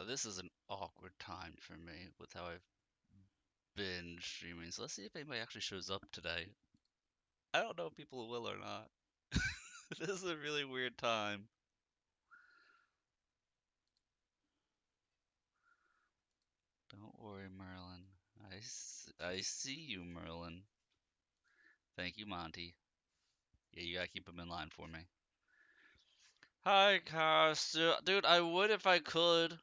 This is an awkward time for me with how I've been streaming. So let's see if anybody actually shows up today. I don't know if people will or not. This is a really weird time. Don't worry, Merlin. I see you, Merlin. Thank you, Monty. Yeah, you gotta keep him in line for me. Hi, Cars. Dude, I would if I could.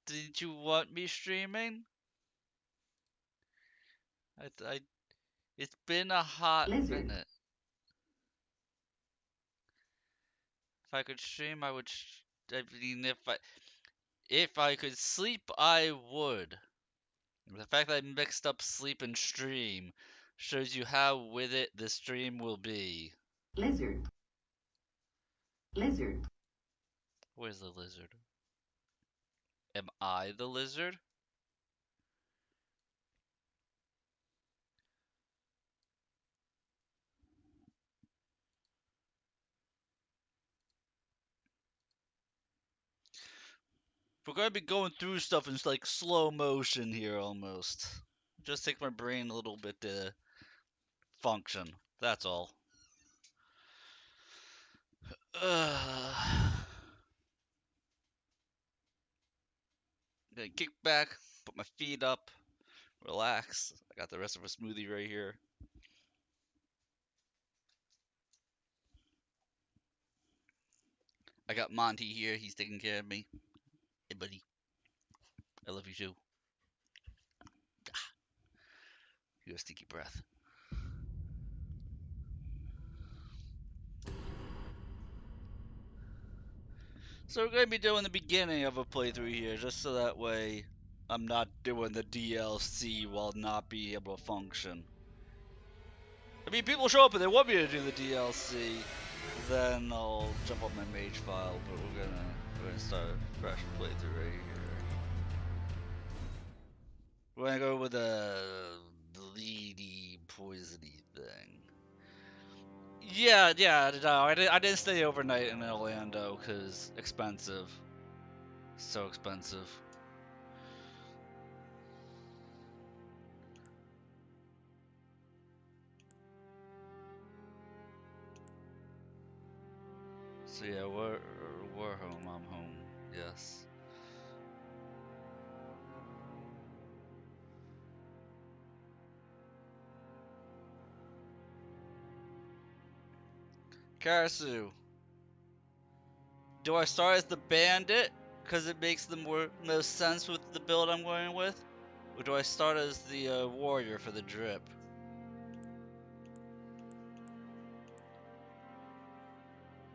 Did you want me streaming? It's been a hot Lizard. minute. If I could stream, I would. I mean, if I could sleep, I would. The fact that I mixed up sleep and stream shows you how with it the stream will be. Lizard. Lizard. Where's the lizard? Am I the lizard? We're gonna be going through stuff in like slow motion here almost. Just take my brain a little bit to function. That's all. Gonna kick back, put my feet up, relax. I got the rest of a smoothie right here. I got Monty here. He's taking care of me. Hey, buddy. I love you too. You have a stinky breath. So we're going to be doing the beginning of a playthrough here, just so that way I'm not doing the DLC while not being able to function. I mean, people show up and they want me to do the DLC, then I'll jump on my mage file, but we're gonna start a fresh playthrough right here. We're gonna go with a bleedy, poisony thing. Yeah, no, I didn't stay overnight in Orlando because expensive. So expensive. So yeah, we're home. I'm home. Yes. Karasu, do I start as the bandit because it makes the most sense with the build I'm going with, or do I start as the warrior for the drip?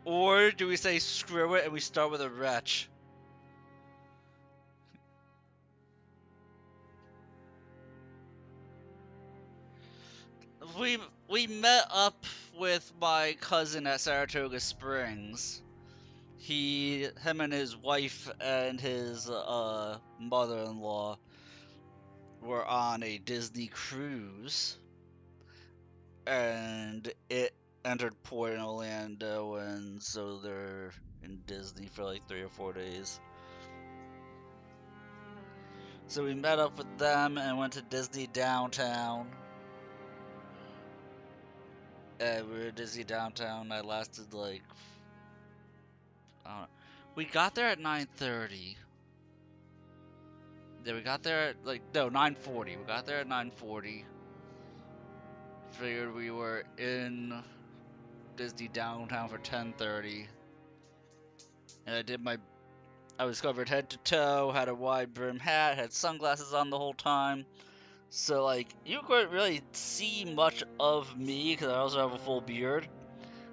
Or do we say screw it and we start with a wretch? We we met up with my cousin at Saratoga Springs. Him and his wife and his mother-in-law were on a Disney cruise, and it entered port in Orlando, and so they're in Disney for like 3 or 4 days. So we met up with them and went to Disney downtown. And we were at Disney downtown. I lasted like, I don't know. We got there at 9:30. Yeah, we got there at like no 9:40. We got there at 9:40. Figured we were in Disney downtown for 10:30, and I was covered head to toe, had a wide brim hat, had sunglasses on the whole time. So like you couldn't really see much of me because I also have a full beard.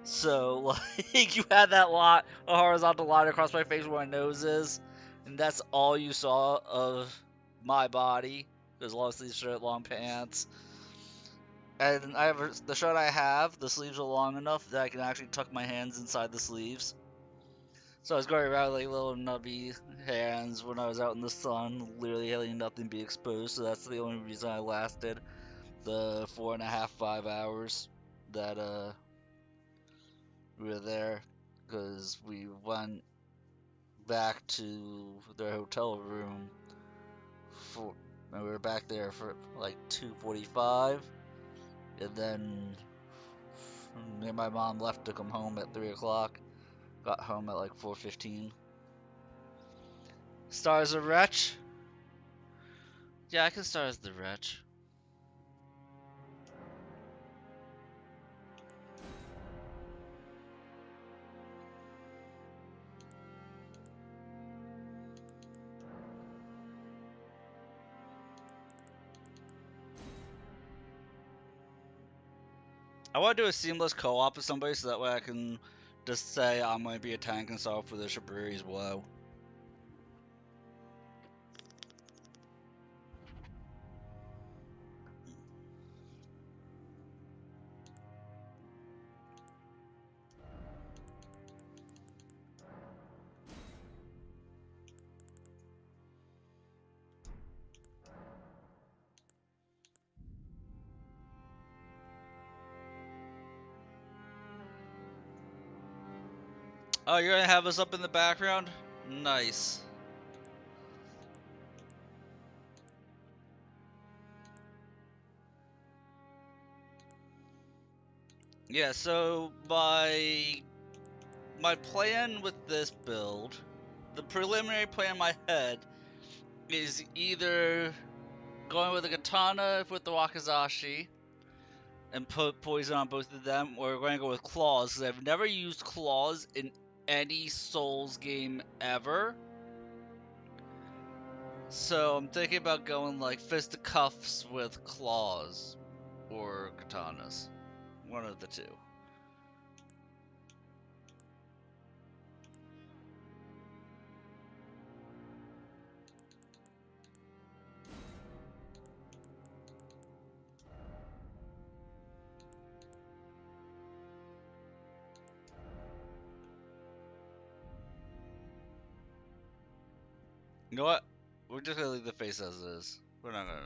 So like you had that a horizontal line across my face where my nose is, and that's all you saw of my body. There's long sleeve shirt, long pants. And the shirt I have, the sleeves are long enough that I can actually tuck my hands inside the sleeves. So I was going around like little nubby hands when I was out in the sun, literally having nothing be exposed. So that's the only reason I lasted the 4.5, 5 hours that we were there, because we went back to their hotel room for, and we were back there for like 2:45, and then me and my mom left to come home at 3 o'clock. Got home at like 4:15. Star as a wretch? Yeah, I can star as the wretch. I want to do a seamless co-op with somebody so that way I can just say I'm going to be a tank and solve for the Shabriri's woe. Oh, you're gonna have us up in the background? Nice. Yeah, so my plan with this build, the preliminary plan in my head is either going with a katana with the wakizashi and put poison on both of them, or we're going to go with claws because I've never used claws in any Souls game ever. So I'm thinking about going like fisticuffs with claws or katanas. One of the two. You know what? We're just gonna leave the face as is. We're not gonna.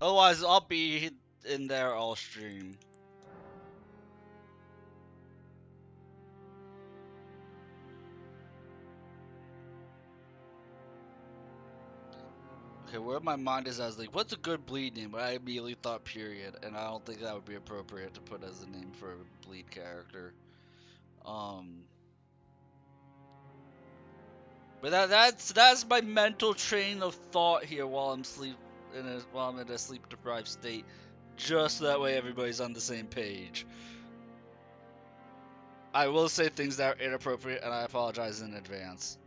Otherwise, I'll be in there all stream. Okay, where my mind is, I was like, what's a good bleed name? But I immediately thought period, and I don't think that would be appropriate to put as a name for a bleed character. But that's my mental train of thought here while I'm while I'm in a sleep deprived state, just so that way everybody's on the same page. I will say things that are inappropriate, and I apologize in advance.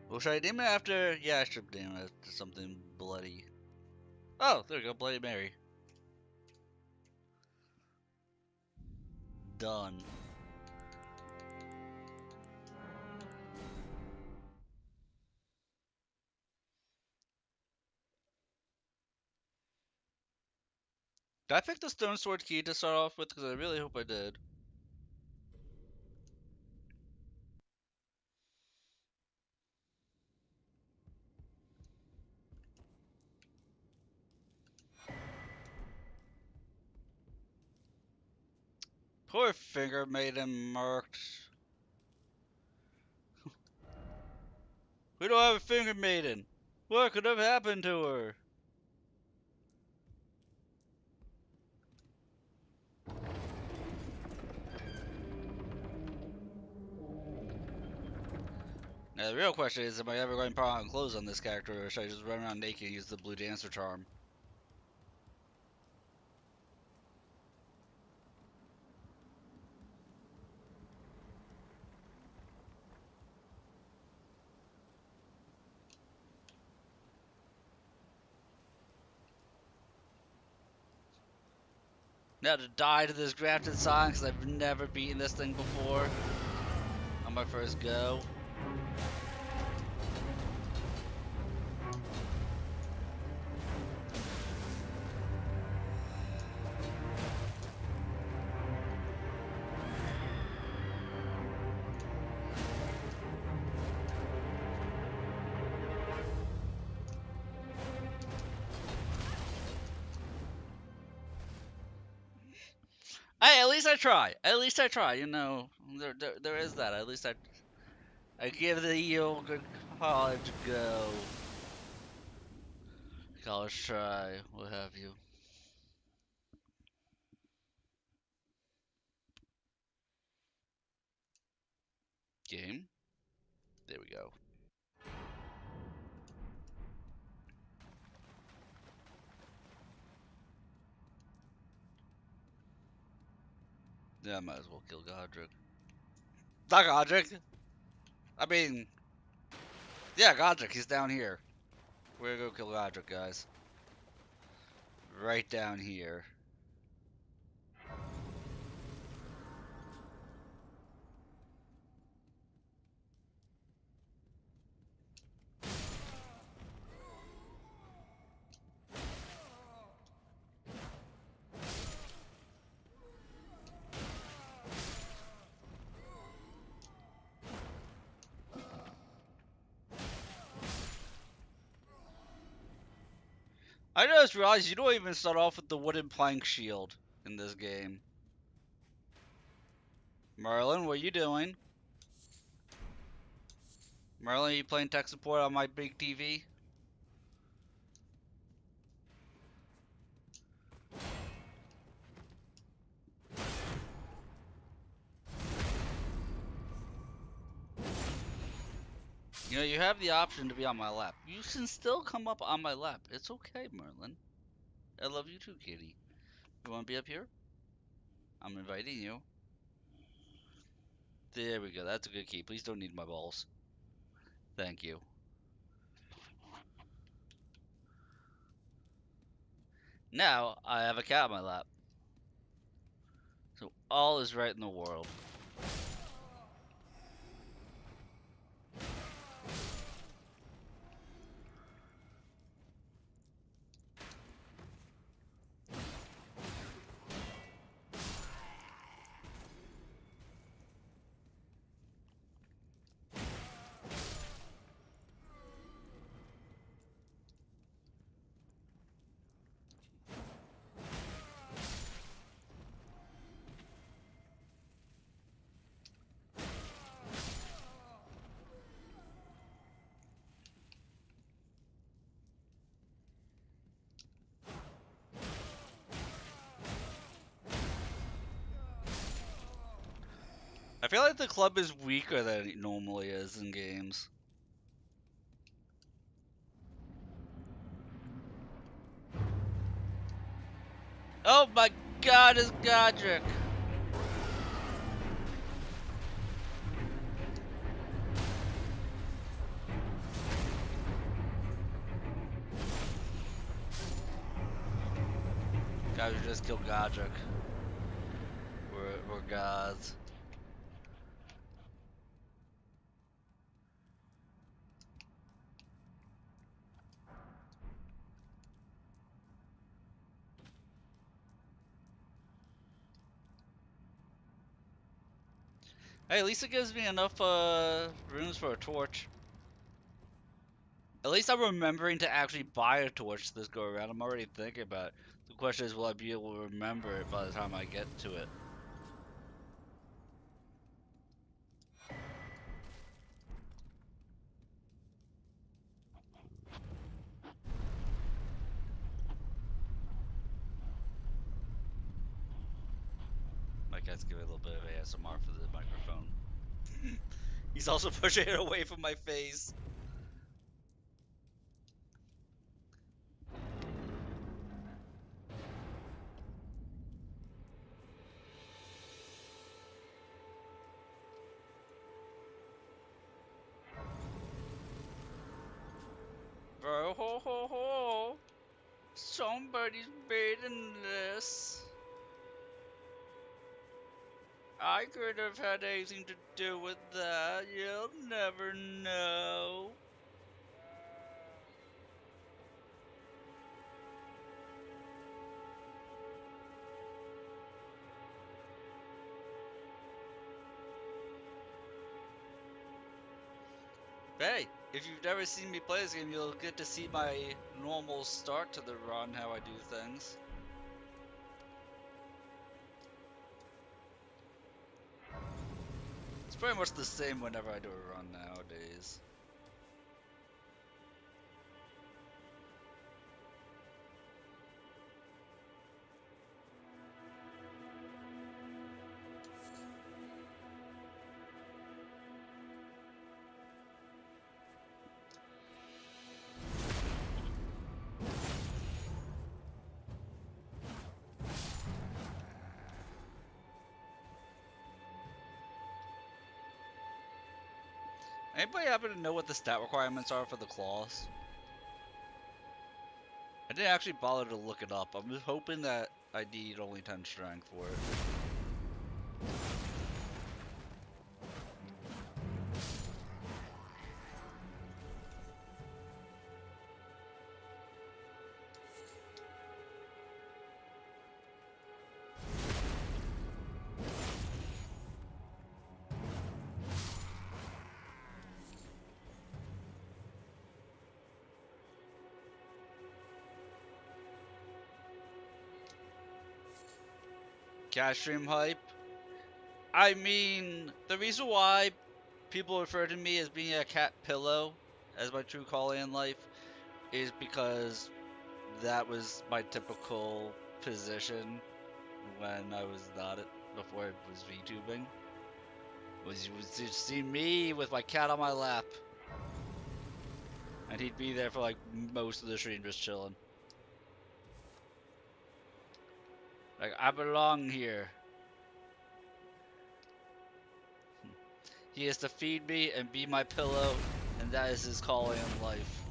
Well, should I name it after? Yeah, I should name it after something bloody. Oh, there we go, Bloody Mary. Done. Did I pick the Stone Sword key to start off with? Because I really hope I did. Poor Finger Maiden marked. We don't have a Finger Maiden. What could have happened to her? Now, the real question is, am I ever going to put on clothes on this character, or should I just run around naked and use the Blue Dancer charm? Now to die to this grafted song, because I've never beaten this thing before on my first go. Hey, at least I try. At least I try. You know, there is that. At least I give the old good college go. College try, what have you. Game. There we go. Yeah, I might as well kill Godric. Not Godric. I mean, yeah, Godric. He's down here. We're gonna go kill Godric, guys. Right down here. I just realized you don't even start off with the wooden plank shield in this game. Merlin, what are you doing? Merlin, you playing tech support on my big TV? You know, you have the option to be on my lap. You can still come up on my lap. It's okay, Merlin. I love you too, kitty. You want to be up here? I'm inviting you. There we go. That's a good key. Please don't need my balls. Thank you. Now I have a cat on my lap. So all is right in the world. I feel like the club is weaker than it normally is in games. Oh my god, it's Godric! Guys, we just killed Godric. We're gods. Hey, at least it gives me enough rooms for a torch. At least I'm remembering to actually buy a torch this go around. I'm already thinking about it. The question is, will I be able to remember it by the time I get to it? My cat's giving a little bit of ASMR for the microphone. He's also pushing it away from my face. Bro, ho ho ho! Somebody's beating this. I could have had anything to do with that. You'll never know. Hey, if you've never seen me play this game, you'll get to see my normal start to the run, how I do things. pretty much the same whenever I do a run nowadays. Anybody happen to know what the stat requirements are for the claws? I didn't actually bother to look it up. I'm just hoping that I need only 10 strength for it. Cat stream hype? I mean, the reason why people refer to me as being a cat pillow as my true calling in life is because that was my typical position when I was not it before I was VTubing. Was you would just see me with my cat on my lap, and he'd be there for like most of the stream just chilling. Like, I belong here. He has to feed me and be my pillow, and that is his calling in life.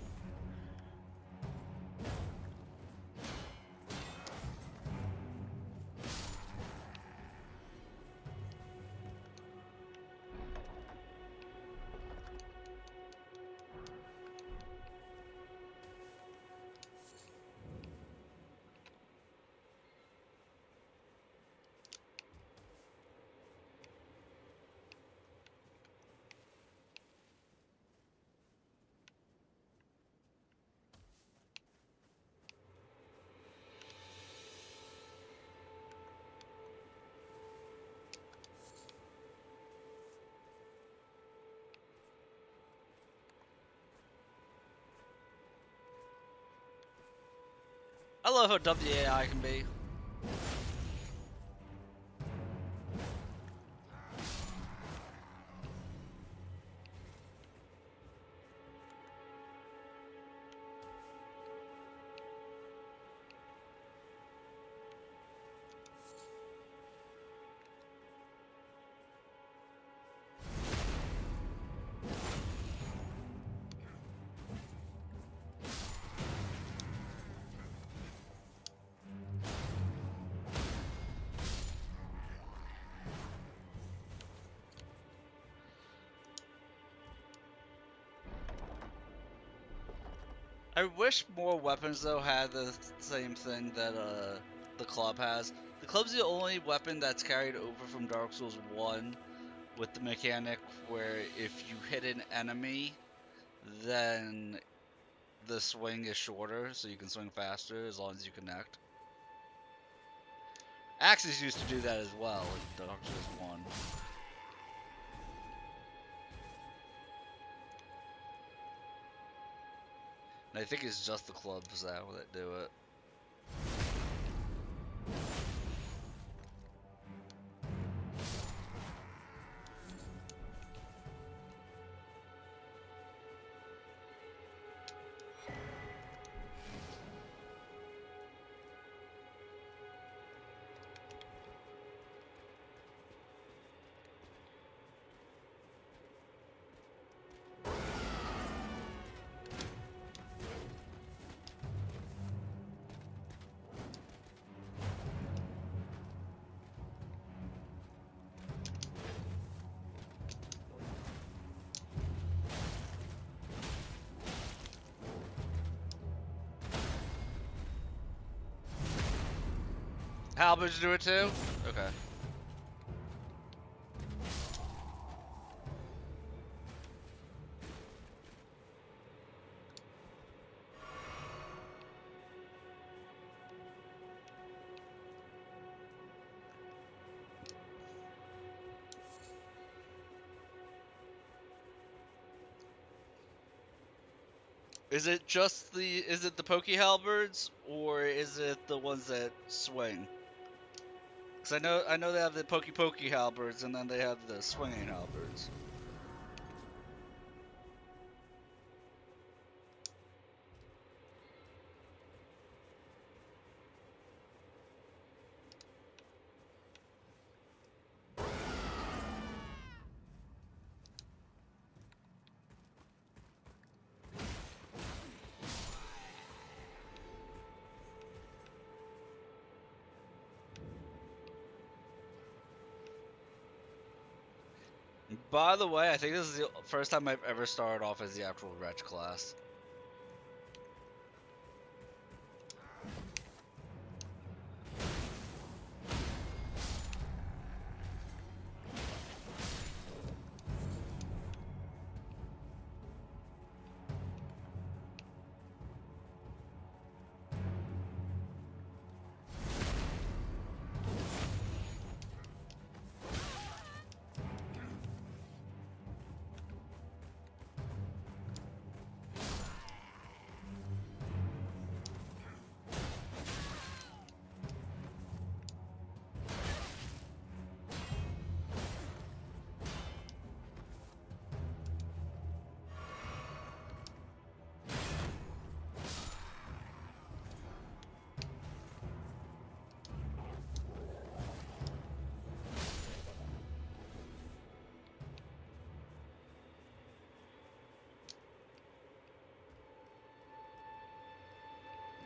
I love how WAI can be. I wish more weapons though had the same thing that the club has. The club's the only weapon that's carried over from Dark Souls 1 with the mechanic where if you hit an enemy, then the swing is shorter, so you can swing faster as long as you connect. Axes used to do that as well in Dark Souls 1. And I think it's just the clubs now that do it. Halberds do it too? Okay. Is it just is it the pokey halberds, or is it the ones that swing? Because I know they have the pokey halberds, and then they have the swinging halberds. By the way, I think this is the first time I've ever started off as the actual wretch class.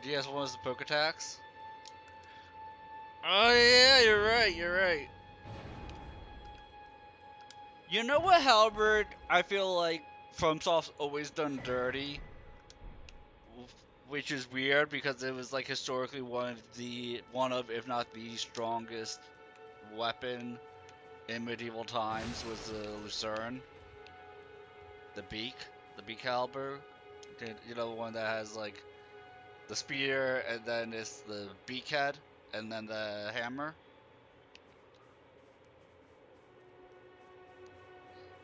DS1 was the poke attacks? Oh yeah, you're right, you're right. You know what halberd I feel like FromSoft's always done dirty? Which is weird because it was like historically one of if not the strongest weapon in medieval times was the Lucerne. The beak halberd. You know, the one that has like the spear, and then it's the beak head, and then the hammer.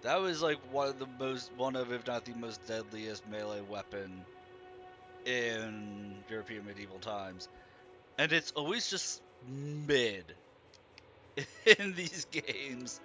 That was like one of, if not the most deadliest melee weapon in European medieval times. And it's always just mid in these games.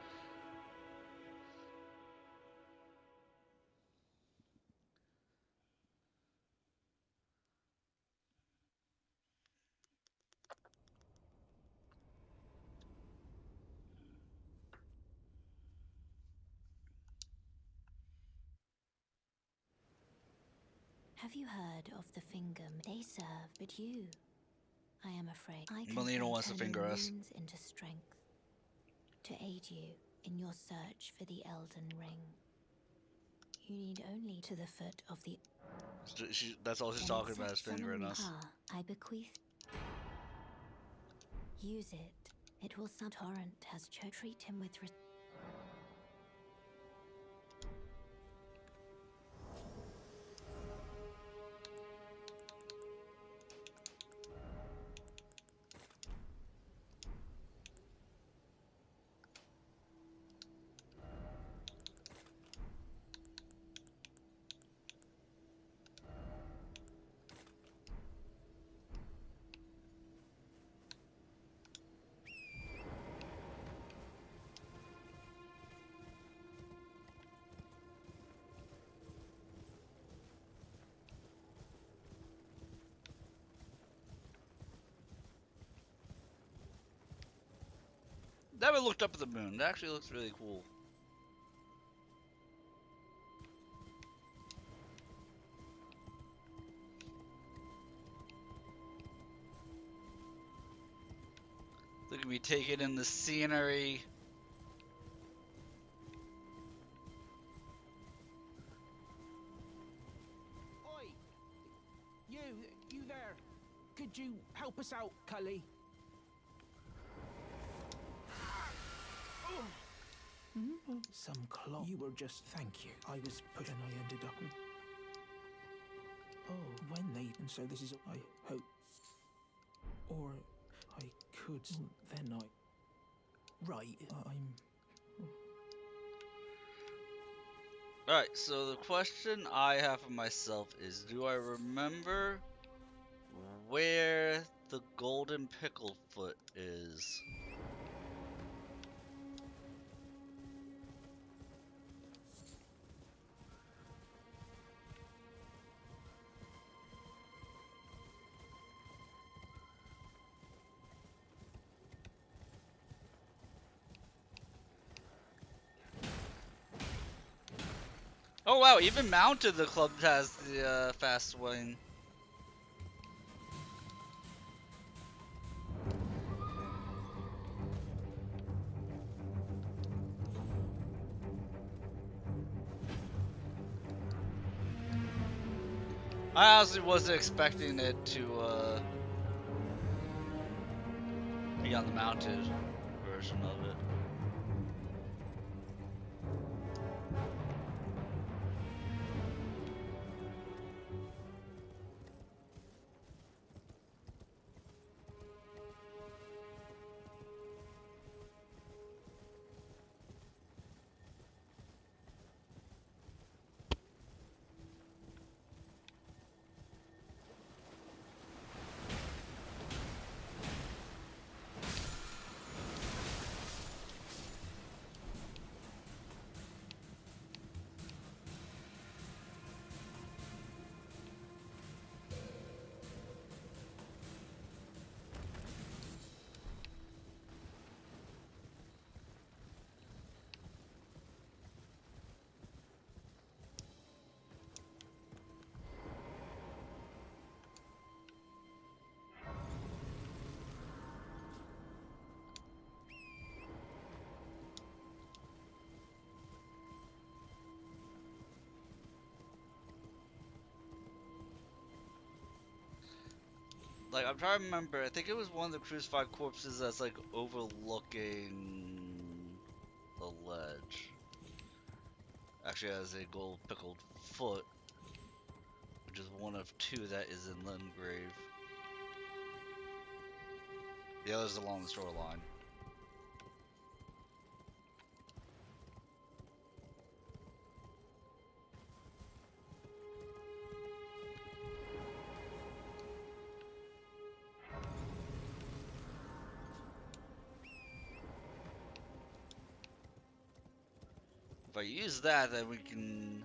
Have you heard of the finger they serve? But you, I am afraid, I can Melina wants to turn finger us. wounds into strength to aid you in your search for the Elden Ring. You need only to the foot of the. That's all she's talking about is fingering us. I bequeath. Use it. It will. Some torrent has treat him with. Never looked up at the moon. That actually looks really cool. Look at me taking in the scenery. Oi! You there. Could you help us out, Cully? Some clock. You were just. Thank you. I was put and I ended up. Oh, when they. And so this is. I hope. Or I could. Then I. Right. I'm. Alright, so the question I have for myself is, do I remember where the golden pickle foot is? Oh wow, even mounted the club has the fast swing. I honestly wasn't expecting it to be on the mounted version of it. Like, I'm trying to remember, I think it was one of the crucified corpses that's like overlooking the ledge. Actually has a gold pickled foot, which is one of two that is in Limgrave. The other's along the shoreline. If I use that, then we can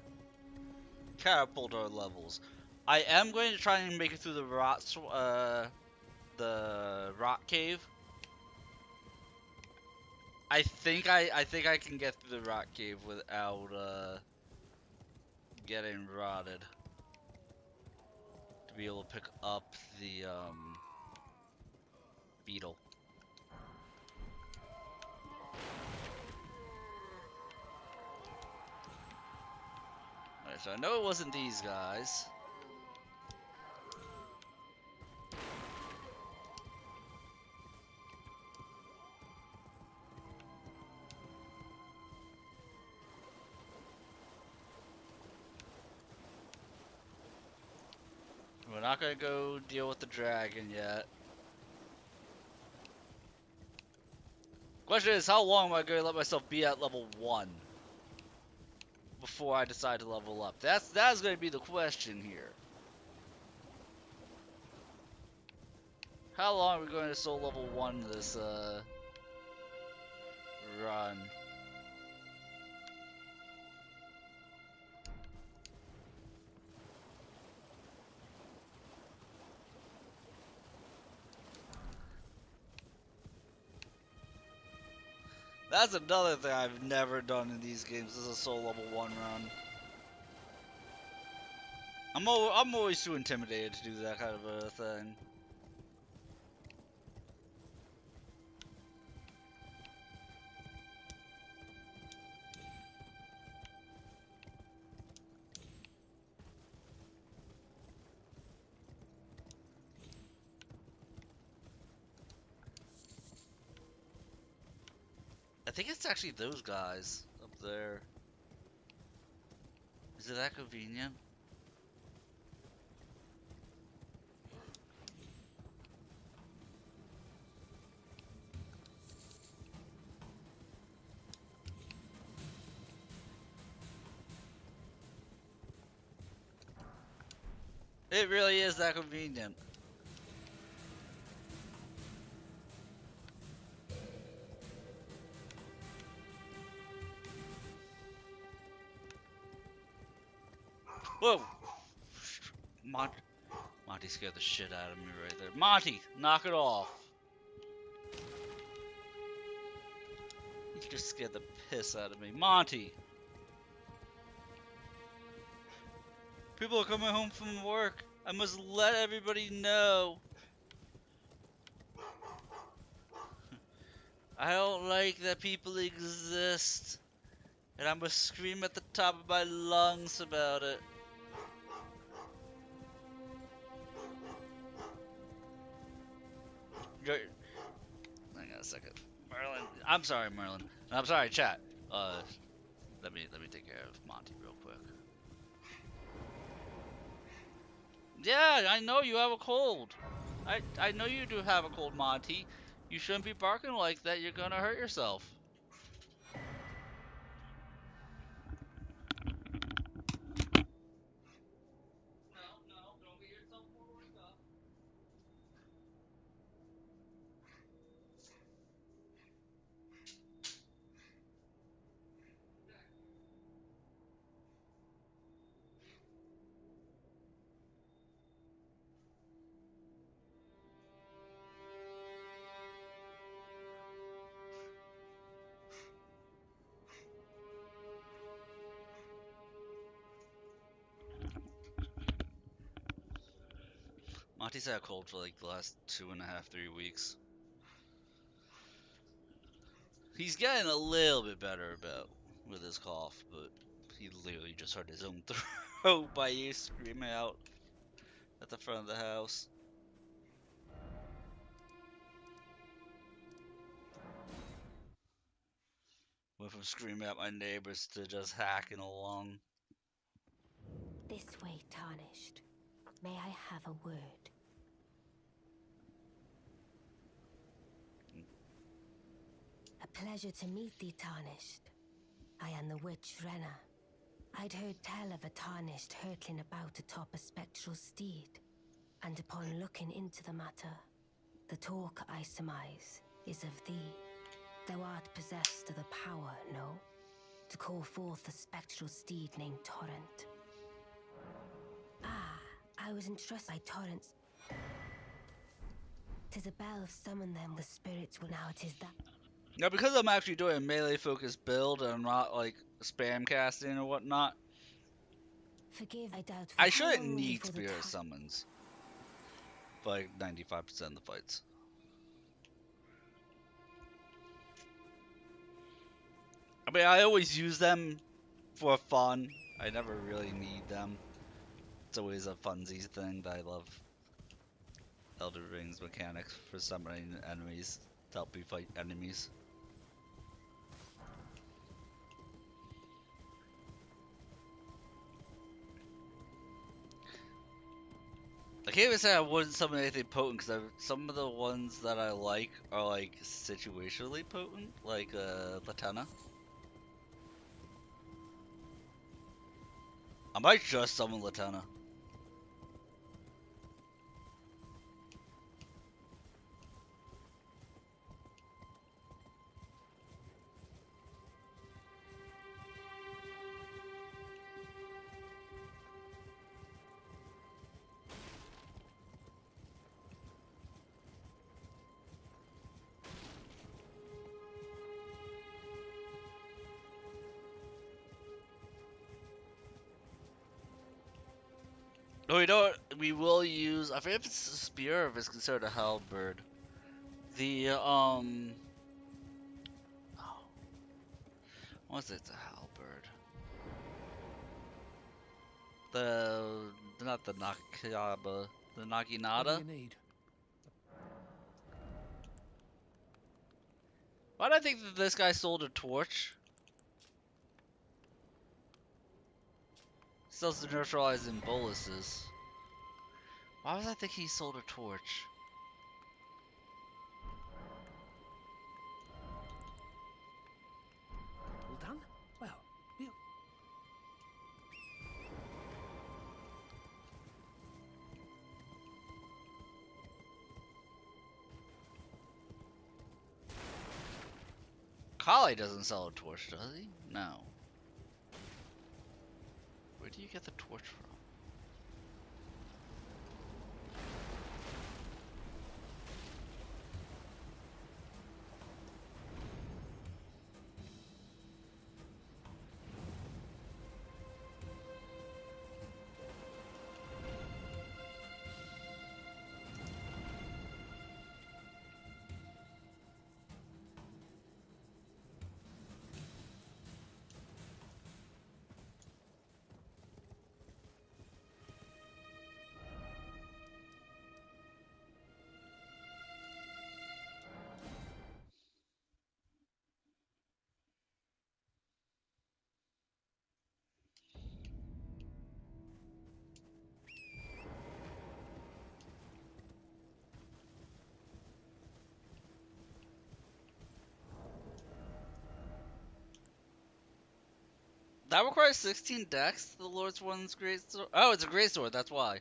catapult our levels. I am going to try and make it through the rock cave. I think I can get through the rock cave without getting rotted. To be able to pick up the beetle. Alright, so I know it wasn't these guys. We're not gonna go deal with the dragon yet. Question is, how long am I gonna let myself be at level 1 before I decide to level up? That's gonna be the question here. How long are we going to soul level 1 this run? That's another thing I've never done in these games. This is a soul level 1 run. I'm always too intimidated to do that kind of a thing. I think it's actually those guys up there. Is it that convenient? It really is that convenient. Whoa! Monty scared the shit out of me right there. Monty, knock it off. You just scared the piss out of me. Monty! People are coming home from work. I must let everybody know. I don't like that people exist. And I must scream at the top of my lungs about it. You're, hang on a second. Merlin. I'm sorry, Merlin. I'm sorry, chat. Let me take care of Monty real quick. Yeah, I know you have a cold. I know you do have a cold, Monty. You shouldn't be barking like that. You're gonna hurt yourself. No, don't get yourself more worked up. Monty's had a cold for like the last 2.5, 3 weeks. He's getting a little bit better about with his cough, but he literally just hurt his own throat by you screaming out at the front of the house. Went from screaming at my neighbors to just hacking along. This way, Tarnished. May I have a word? A pleasure to meet thee, Tarnished. I am the witch Renna. I'd heard tell of a Tarnished hurtling about atop a spectral steed, and upon looking into the matter, the talk I surmise is of thee. Thou art possessed of the power, no? To call forth a spectral steed named Torrent. Ah, I was entrusted by Torrent's. 'Tis a bell summon them, the spirits will now. 'Tis that. Now, because I'm actually doing a melee focused build and I'm not like spam casting or whatnot, Forgive, I doubt. I shouldn't need spirit summons for like 95% of the fights. I mean, I always use them for fun. I never really need them. It's always a funsies thing that I love. Elder Ring's mechanics for summoning enemies to help me fight enemies. I can't even say I wouldn't summon anything potent because some of the ones that I like are like situationally potent, like Latenna. I might just summon Latenna. Oh, you know what? We will use. I forget if it's a spear or if it's considered a halberd. The oh, what's it? The halberd. Not the Nakaba. The What do Naginata. you need? Why do I think that this guy sold a torch? Sells the neutralizing boluses. Why was I think he sold a torch? All done? Well, you... Kali doesn't sell a torch, does he? No. Where do you get the torch from? That requires 16 decks, the Lord's One's Great Sword. Oh, it's a Great Sword, that's why.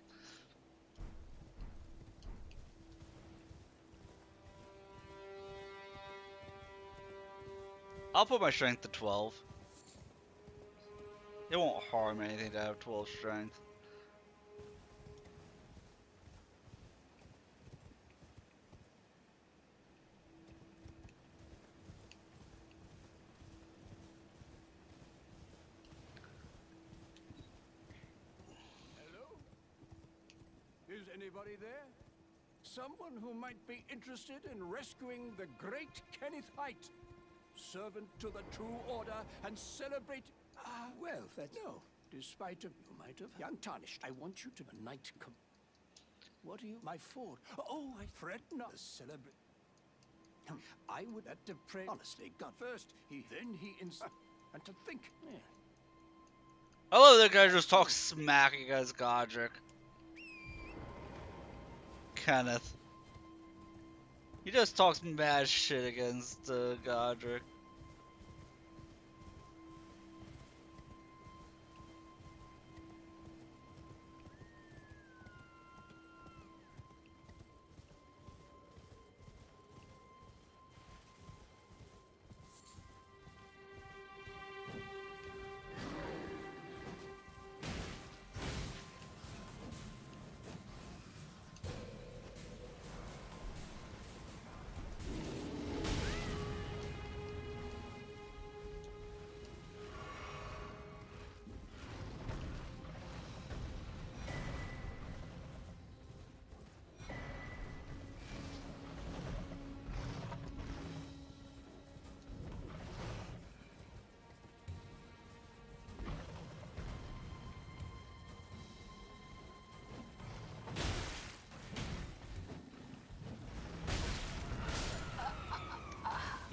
I'll put my strength to 12. It won't harm anything to have 12 strength. Hello? Is anybody there? Someone who might be interested in rescuing the great Kenneth Height, servant to the True Order, and celebrate... Ah, well, that's... No. Despite you might have... Young Tarnished, I want you to... A knight come... What are you... My ford. Oh, I fret not. The celebrate... I would have to pray... Honestly, God first, then he... And to think... Yeah. I love that guy just talks smack against Godric. Kenneth. He just talks mad shit against Godric.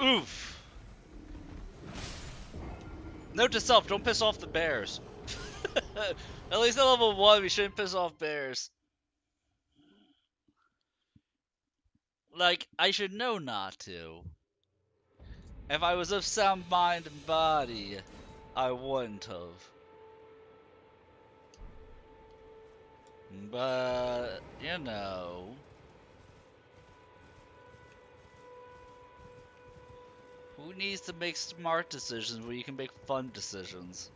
Oof. Note to self, don't piss off the bears. At least at level 1, we shouldn't piss off bears. Like, I should know not to. If I was of sound mind and body, I wouldn't have. But, you know... Who needs to make smart decisions when you can make fun decisions?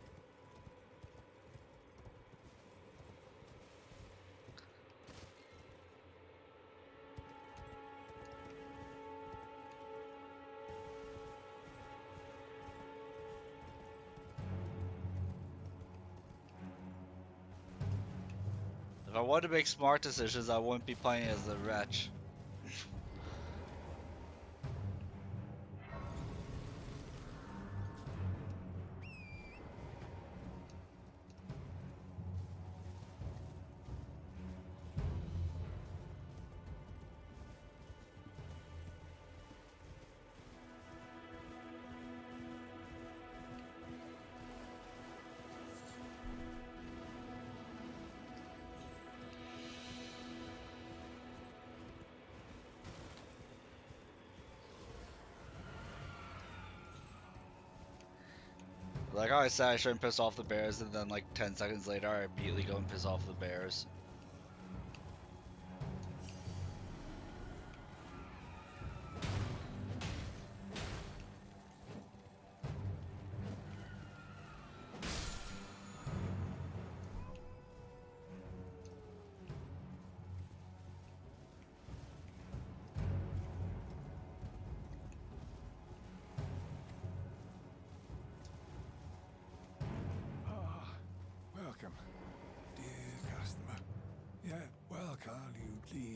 If I wanted to make smart decisions, I wouldn't be playing as the wretch. Like how I said I shouldn't piss off the bears, and then like 10 seconds later I immediately go and piss off the bears.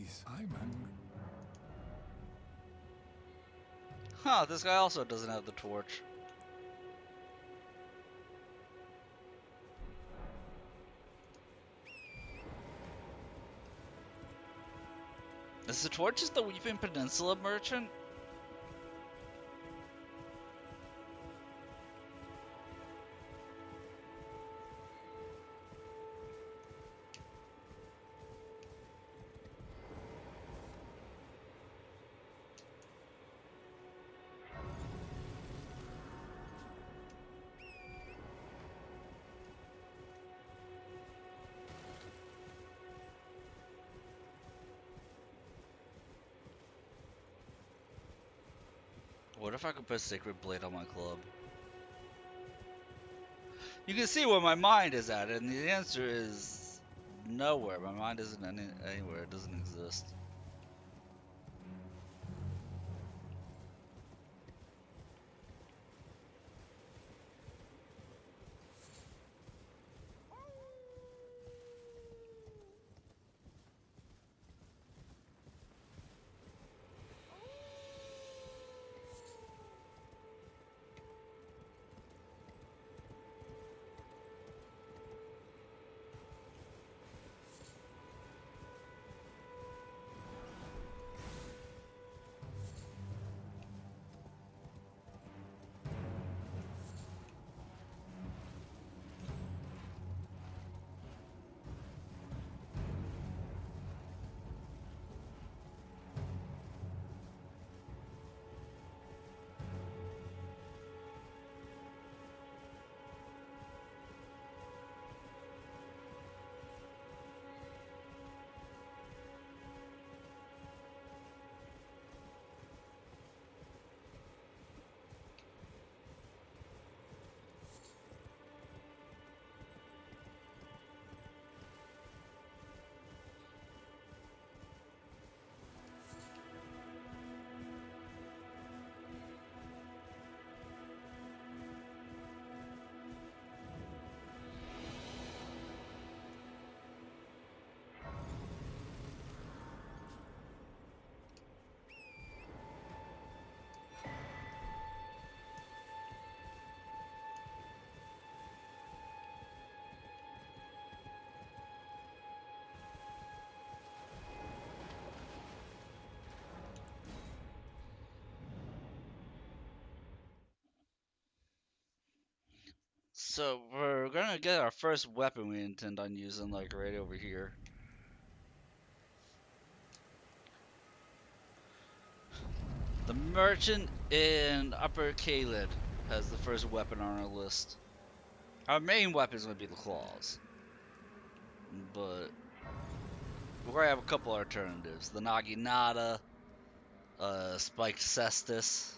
Please, I'm angry. Huh, this guy also doesn't have the torch. Is the torch just the Weeping Peninsula merchant? What if I could put Sacred Blade on my club? You can see where my mind is at, and the answer is nowhere. My mind isn't anywhere. It doesn't exist. So we're gonna get our first weapon we intend on using, like right over here. The merchant in Upper Kaled has the first weapon on our list. Our main weapon is gonna be the claws, but we're gonna have a couple alternatives: the Naginata, Spiked Cestus.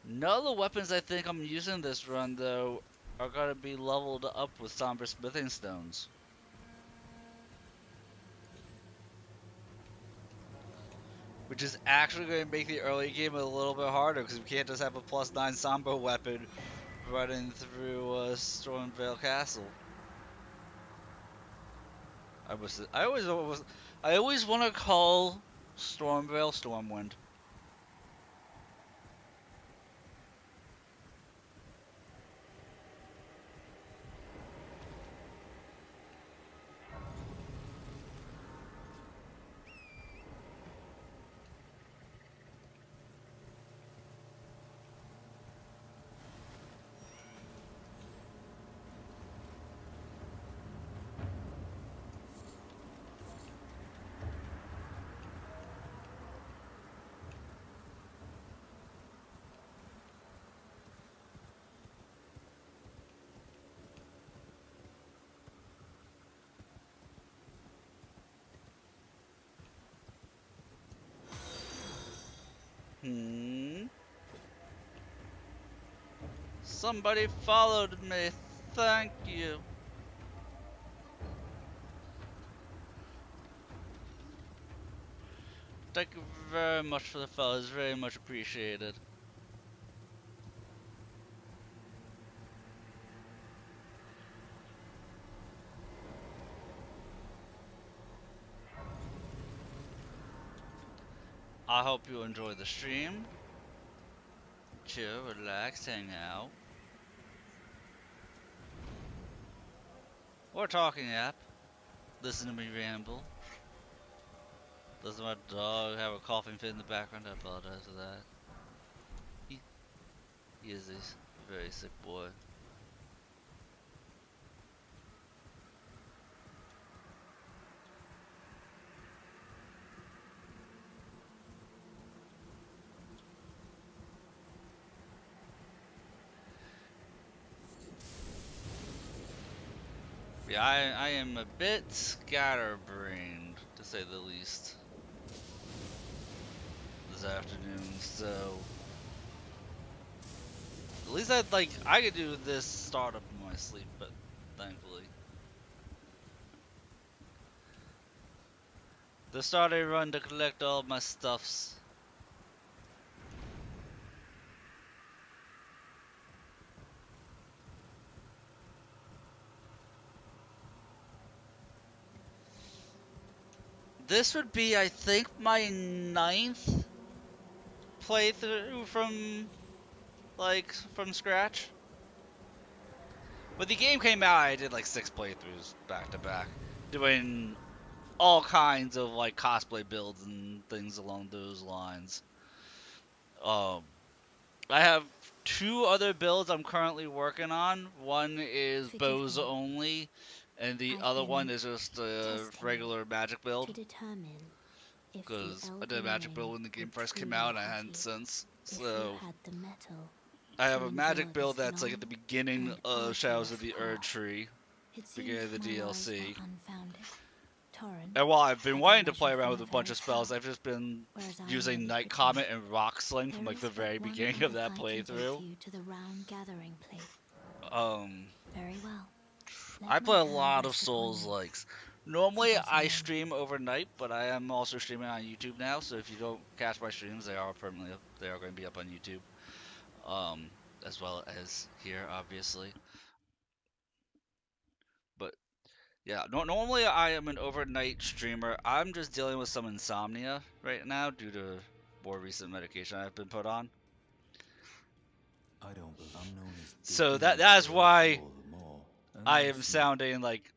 None of the weapons I think I'm using this run, though, are going to be leveled up with Somber Smithing Stones. Which is actually going to make the early game a little bit harder, because we can't just have a +9 Somber weapon running through Stormvale Castle. I always want to call Stormvale Stormwind. Somebody followed me. Thank you. Thank you very much for the follow. It's very much appreciated. I hope you enjoy the stream. Chill, relax, hang out. Or talking app. Listen to me ramble. Does my dog have a coughing fit in the background? I apologize for that. He is a very sick boy. Yeah, I am a bit scatterbrained, to say the least, this afternoon, so at least I could do this startup in my sleep, but thankfully. The start a run to collect all my stuffs. This would be, I think, my 9th playthrough from scratch. When the game came out, I did like 6 playthroughs back to back, doing all kinds of like cosplay builds and things along those lines. Um, I have 2 other builds I'm currently working on. One is Forgive bows me. only, and the I've other been one is just a testing regular magic to build. determine if the Because I did a Elden magic build Ring when the game would first came truly out, and I have hadn't you since. if you So had the metal I have to a endure magic build this that's like at the long beginning and of Shadows of arduous the Erd path. Tree, It beginning seems of the my worries DLC. were unfounded. Torrent And while I've been had wanting to play measured around from with the a bunch very of spells, start, I've just been whereas I using merely Night pretend. Comet and Rock Sling from There like is the but very one beginning of path that I can take playthrough. you to the round gathering place. Um, Very well. I Let my play a hand lot of rest upon Souls you likes. for Normally this I moment. stream overnight, but I am also streaming on YouTube now. So if you don't catch my streams, they are permanently up. They are going to be up on YouTube, um, as well as here, obviously. But yeah, normally I am an overnight streamer. I'm just dealing with some insomnia right now due to more recent medication I've been put on. I don't believe I'm known as So digging that is first why all the more. I am Unless you... sounding like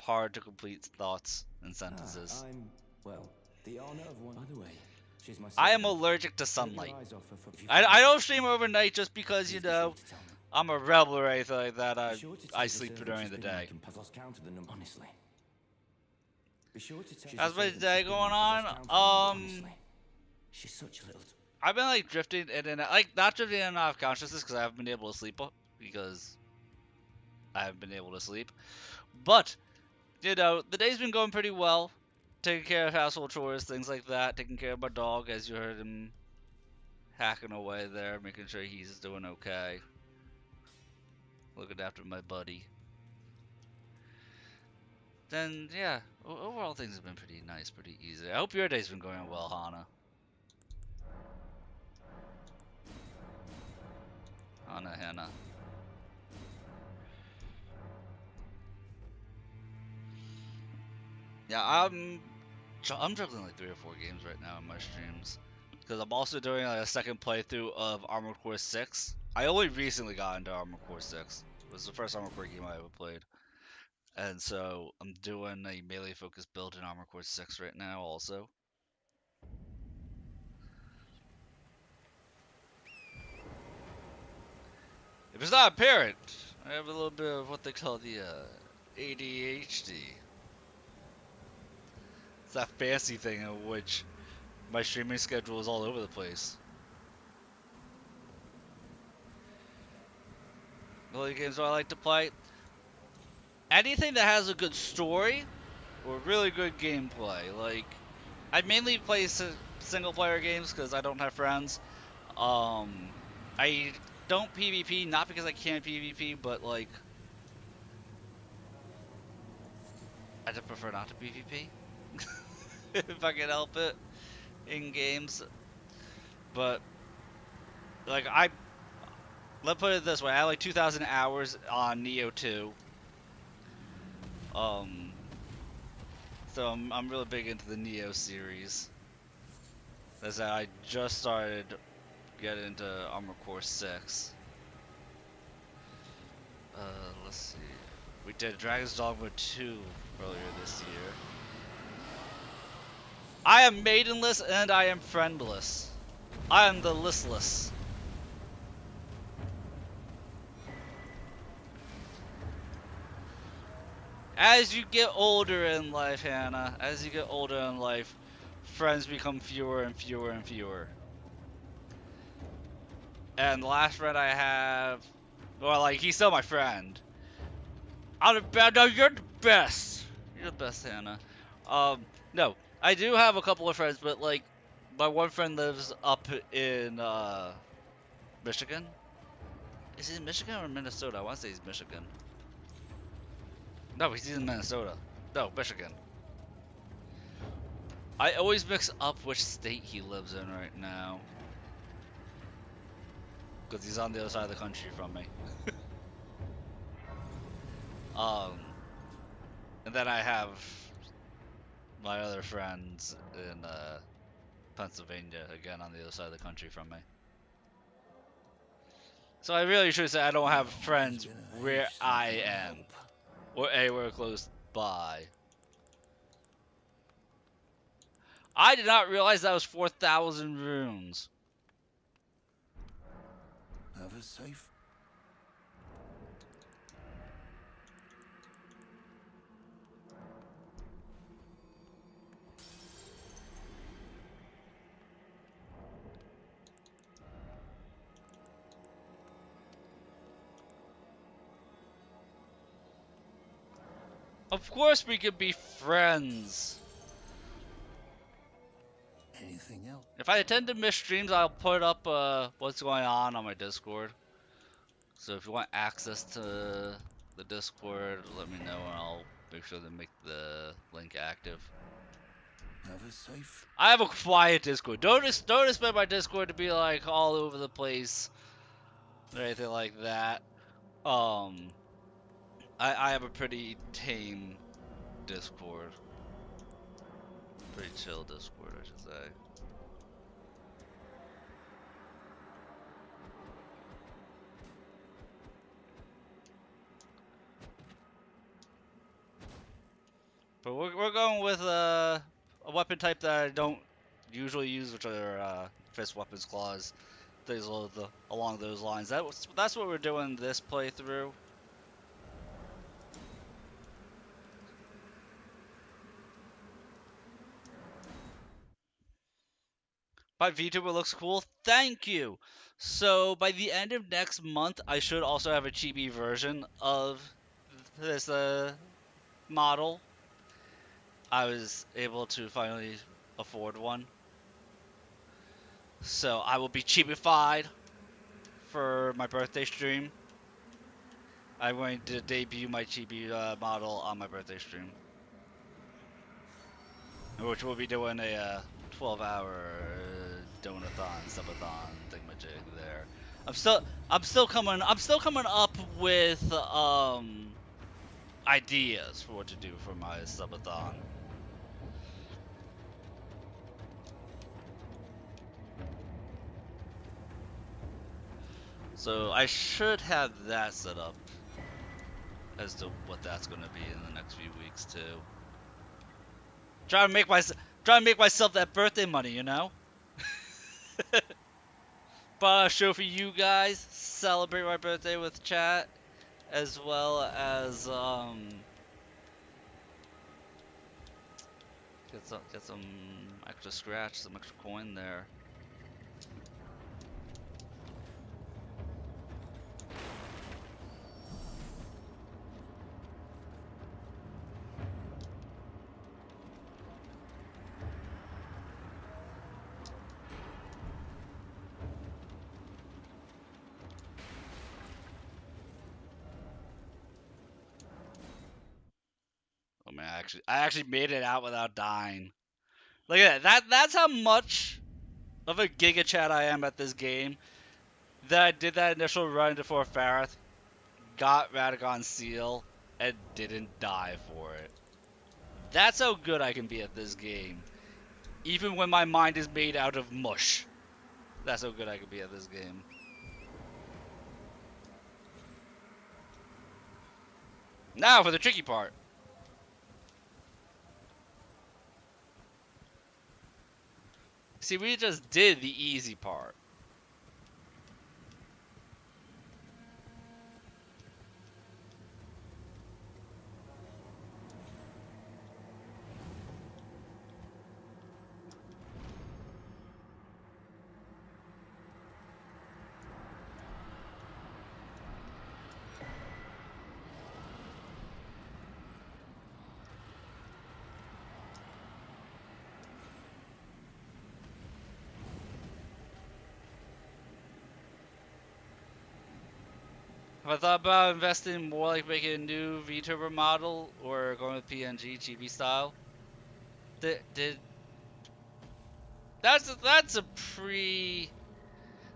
hard to complete thoughts and sentences. I'm, well, the honor of one... By the way, she's my I am servant. allergic to Take your sunlight. eyes off her if you I find don't stream overnight just because, you Please be sure know, to tell me. I'm a rebel or anything like that. Be sure to I tell the sleep servant during she's the been day. making I've lost count of the number. Honestly. Be sure to tell How's the my servant day she's been going making I've lost on? count of the number. Honestly. She's such a little... I've been like drifting in and like not drifting in and out of consciousness because I haven't been able to sleep because I haven't been able to sleep. But you know, the day's been going pretty well. Taking care of household chores, things like that. Taking care of my dog, as you heard him hacking away there, making sure he's doing okay. Looking after my buddy. Then yeah, overall things have been pretty nice, pretty easy. I hope your day's been going well, Hannah. Yeah, I'm juggling like 3 or 4 games right now in my streams because I'm also doing like a second playthrough of Armored Core 6. I only recently got into Armored Core 6. It was the first Armored Core game I ever played, and so I'm doing a melee focused build in Armored Core 6 right now also. If it's not apparent, I have a little bit of what they call the ADHD. It's that fancy thing in which my streaming schedule is all over the place. The only games I like to play, anything that has a good story or really good gameplay. Like, I mainly play single player games because I don't have friends. I don't PvP, not because I can't PvP, but like, I just prefer not to PvP if I can help it in games. But like, let's put it this way: I have like 2,000 hours on Neo 2. So I'm really big into the Neo series. is that I just started getting into Armor Core 6. Let's see. We did Dragon's Dogma 2 earlier this year. I am maidenless and I am friendless. I am the listless. As you get older in life, Hannah, as you get older in life, friends become fewer and fewer and fewer. And the last friend I have, well, like, he's still my friend. No, you're the best. You're the best, Hannah. No, I do have a couple of friends, but, like, my one friend lives up in, Michigan. Is he in Michigan or Minnesota? I want to say he's Michigan. No, he's in Minnesota. No, Michigan. I always mix up which state he lives in right now. Because he's on the other side of the country from me. And then I have my other friends in Pennsylvania, again on the other side of the country from me. So I really should say I don't have friends where I am, or anywhere close by. I did not realize that was 4,000 runes. Have a safe. Of course we could be friends. Anything else? If I attend to miss streams, I'll put up what's going on my Discord. So if you want access to the Discord, let me know and I'll make sure to make the link active. Have a safe. I have a quiet Discord. Don't expect my Discord to be like all over the place or anything like that. I have a pretty tame Discord. Pretty chill Discord, I should say. But we're going with a weapon type that I don't usually use, which are fist weapons, claws, things along those lines. That's what we're doing this playthrough. By VTuber looks cool. Thank you. So by the end of next month, I should also have a chibi version of this model. I was able to finally afford one. So I will be chibified for my birthday stream. I'm going to debut my chibi model on my birthday stream, which we'll be doing a 12-hour donathon, subathon thingamajig there. I'm still coming up with ideas for what to do for my subathon. So I should have that set up as to what that's going to be in the next few weeks too. Trying to make myself that birthday money, you know. But a show for you guys, celebrate my birthday with chat, as well as get some extra scratch, some extra coin there. Oh man, I actually made it out without dying. Look at that. That's how much of a giga chat I am at this game. That I did that initial run into Fort Farith, got Radagon's seal, and didn't die for it. That's how good I can be at this game. Even when my mind is made out of mush. That's how good I could be at this game. Now for the tricky part. See, we just did the easy part. Have I thought about investing more, like making a new VTuber model or going with PNG chibi style? Did that's a pre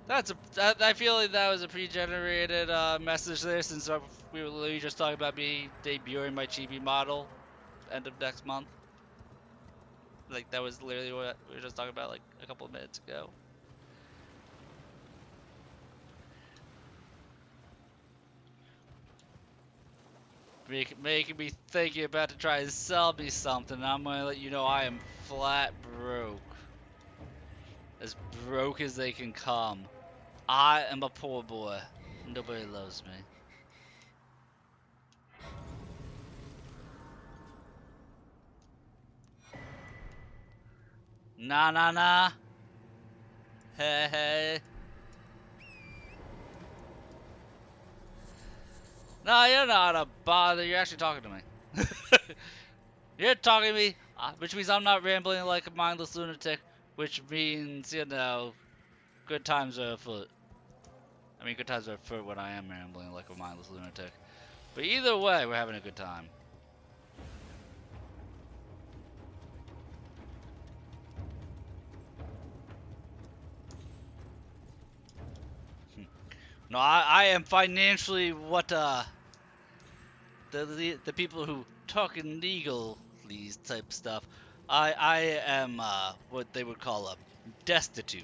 I feel like that was a pre-generated message there, since we were literally just talking about me debuting my chibi model end of next month. Like that was literally what we were just talking about like a couple of minutes ago. Making me think you're about to try and sell me something, and I'm gonna let you know I am flat broke. As broke as they can come. I am a poor boy. Nobody loves me. Nah, nah, nah. Hey, hey. No, you're not a bother. You're actually talking to me. You're talking to me, which means I'm not rambling like a mindless lunatic, which means, you know, good times are afoot. I mean, good times are afoot when I am rambling like a mindless lunatic. But either way, we're having a good time. No, I am financially what, the people who talk in legal type stuff. I am, what they would call destitute.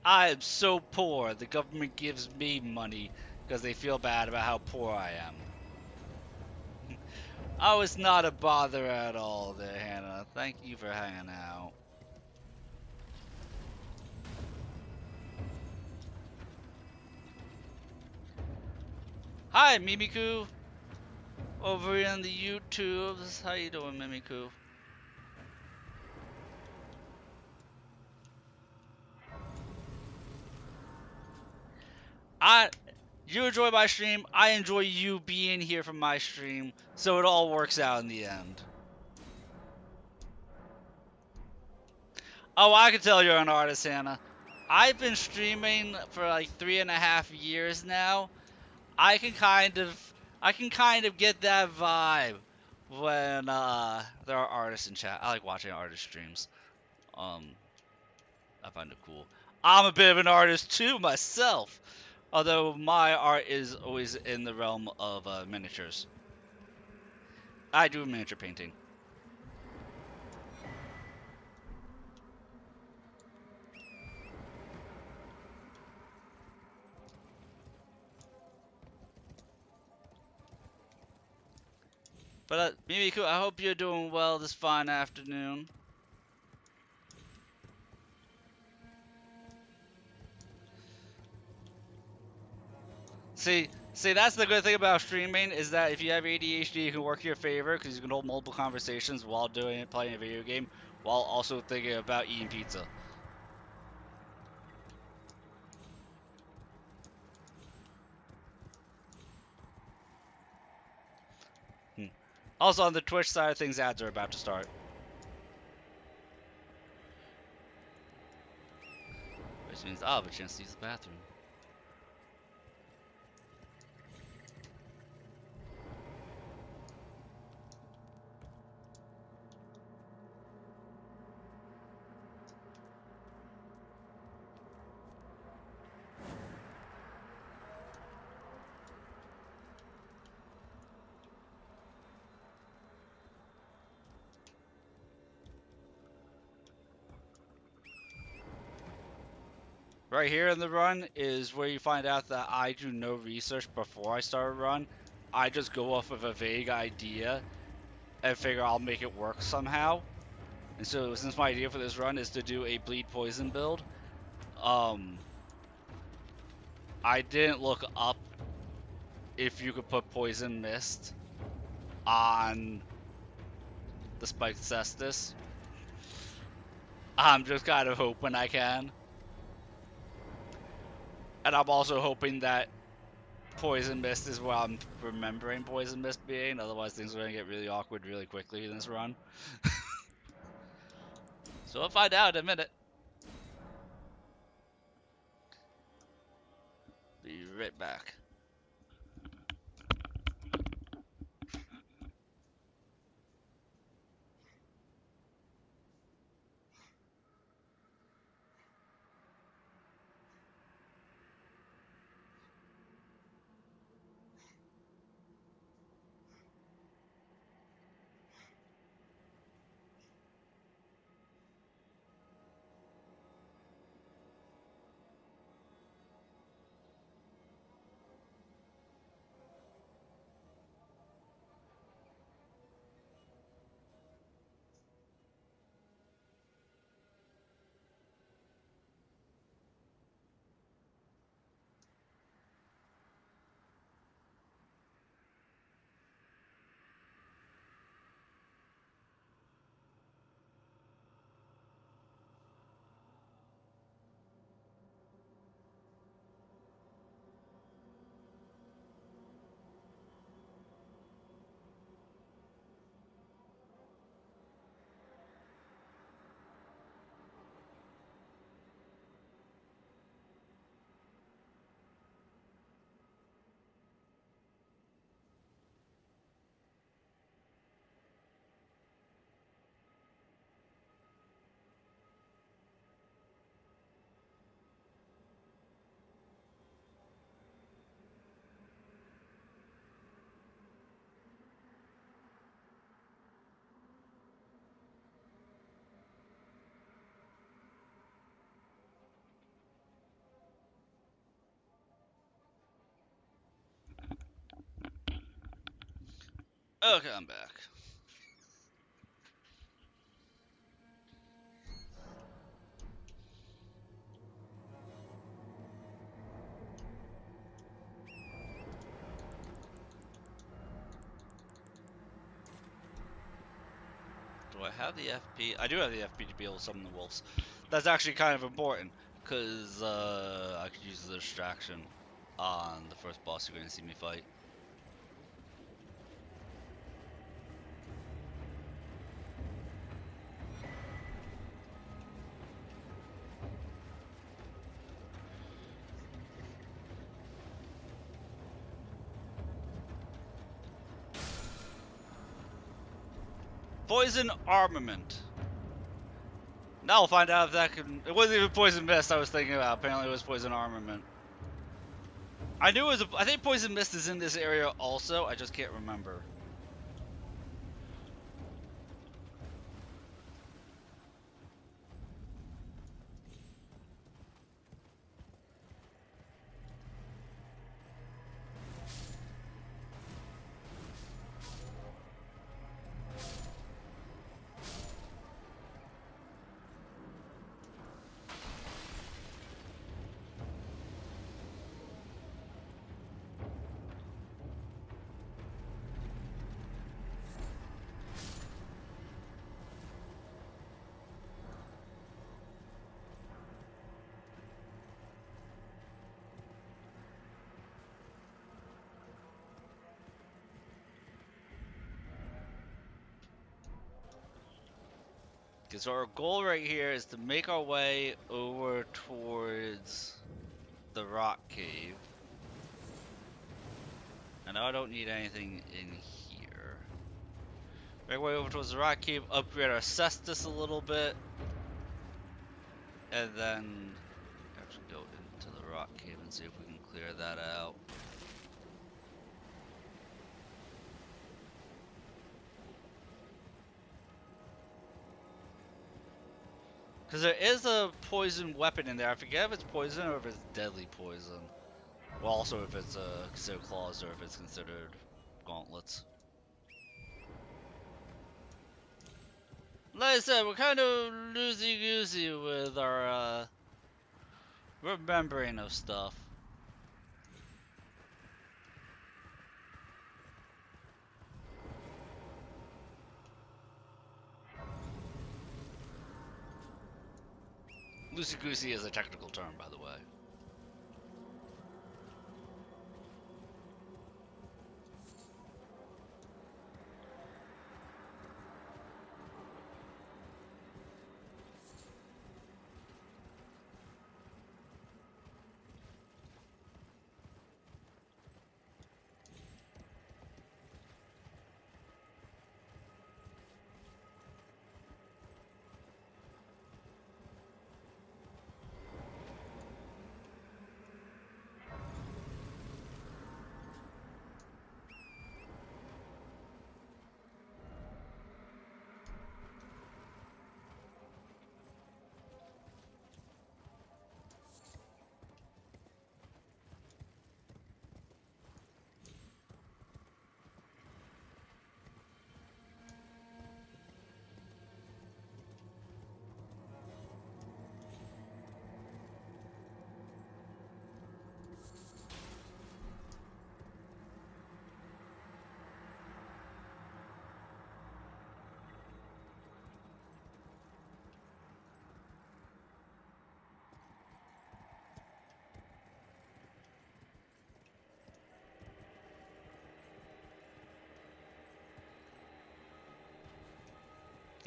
I am so poor, the government gives me money because they feel bad about how poor I am. I was not a bother at all there, Hannah. Thank you for hanging out. Hi, Mimiku. Over in the YouTubes. How you doing, Mimiku? You enjoy my stream, I enjoy you being here for my stream, so it all works out in the end. Oh, I can tell you're an artist, Hannah. I've been streaming for like 3.5 years now. I can kind of get that vibe when there are artists in chat. I like watching artist streams. I find it cool. I'm a bit of an artist too myself, although my art is always in the realm of miniatures. I do miniature painting. But Mimiku, I hope you're doing well this fine afternoon. See, that's the good thing about streaming, is that if you have ADHD, you can work in your favor because you can hold multiple conversations while playing a video game, while also thinking about eating pizza. Also, on the Twitch side of things, ads are about to start. Which means I'll have a chance to use the bathroom. Right here in the run is where you find out that I do no research before I start a run. I just go off of a vague idea and figure I'll make it work somehow. And so since my idea for this run is to do a bleed poison build, I didn't look up if you could put poison mist on the spiked cestus. I'm just kind of hoping I can. And I'm also hoping that poison mist is what I'm remembering poison mist being, otherwise things are going to get really awkward really quickly in this run. So we'll find out in a minute. Be right back. Okay, I'm back. Do I have the FP? I do have the FP to be able to summon the wolves. That's actually kind of important, because I could use the distraction on the first boss you're going to see me fight. Poison armament. Now we'll find out if that can. It wasn't even poison mist I was thinking about. Apparently, it was poison armament. I knew it was. I think poison mist is in this area also. I just can't remember. Because our goal right here is to make our way over towards the rock cave. And I don't need anything in here. Make our way over towards the rock cave, upgrade our cestus a little bit. And then actually go into the rock cave and see if we can clear that out. Because there is a poison weapon in there. I forget if it's poison or if it's deadly poison. Well, also if it's considered claws or if it's considered gauntlets. Like I said, we're kind of loosey-goosey with our remembering of stuff. Loosey-goosey is a technical term, by the way.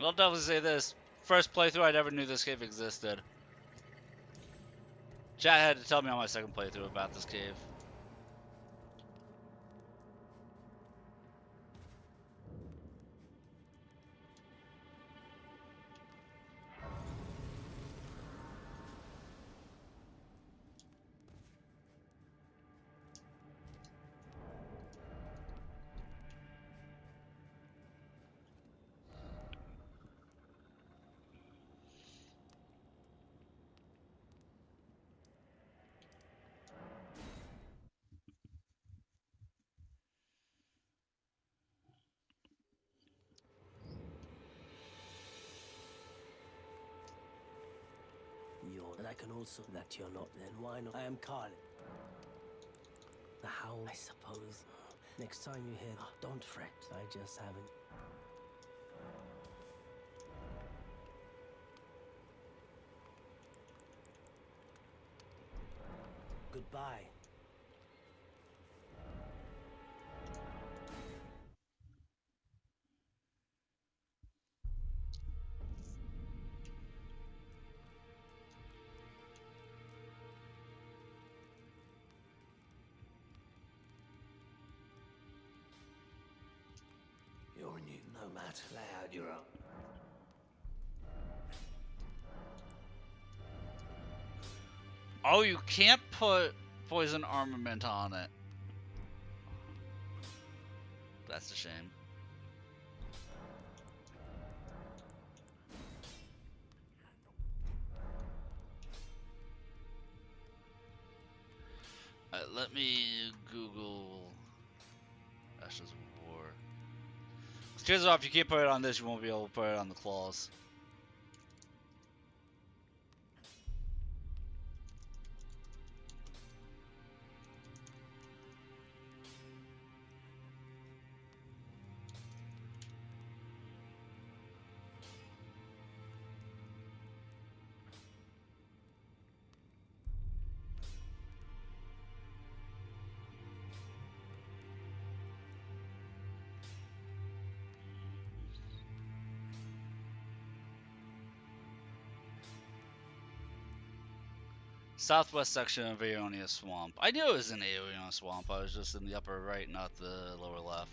I'll definitely say this. First playthrough, I never knew this cave existed. Chat had to tell me on my second playthrough about this cave. And I can also that you're not. Then why not? I am Carl. The howl, I suppose. Next time you hear, don't fret. I just haven't. Goodbye. You're new, no matter how loud you're up. Oh, you can't put poison armament on it. That's a shame. Alright, let me Google Ashes of War. Chances are, if you can't put it on this, you won't be able to put it on the claws. Southwest section of Aeonia Swamp. I knew it was in Aeonia Swamp. I was just in the upper right, not the lower left.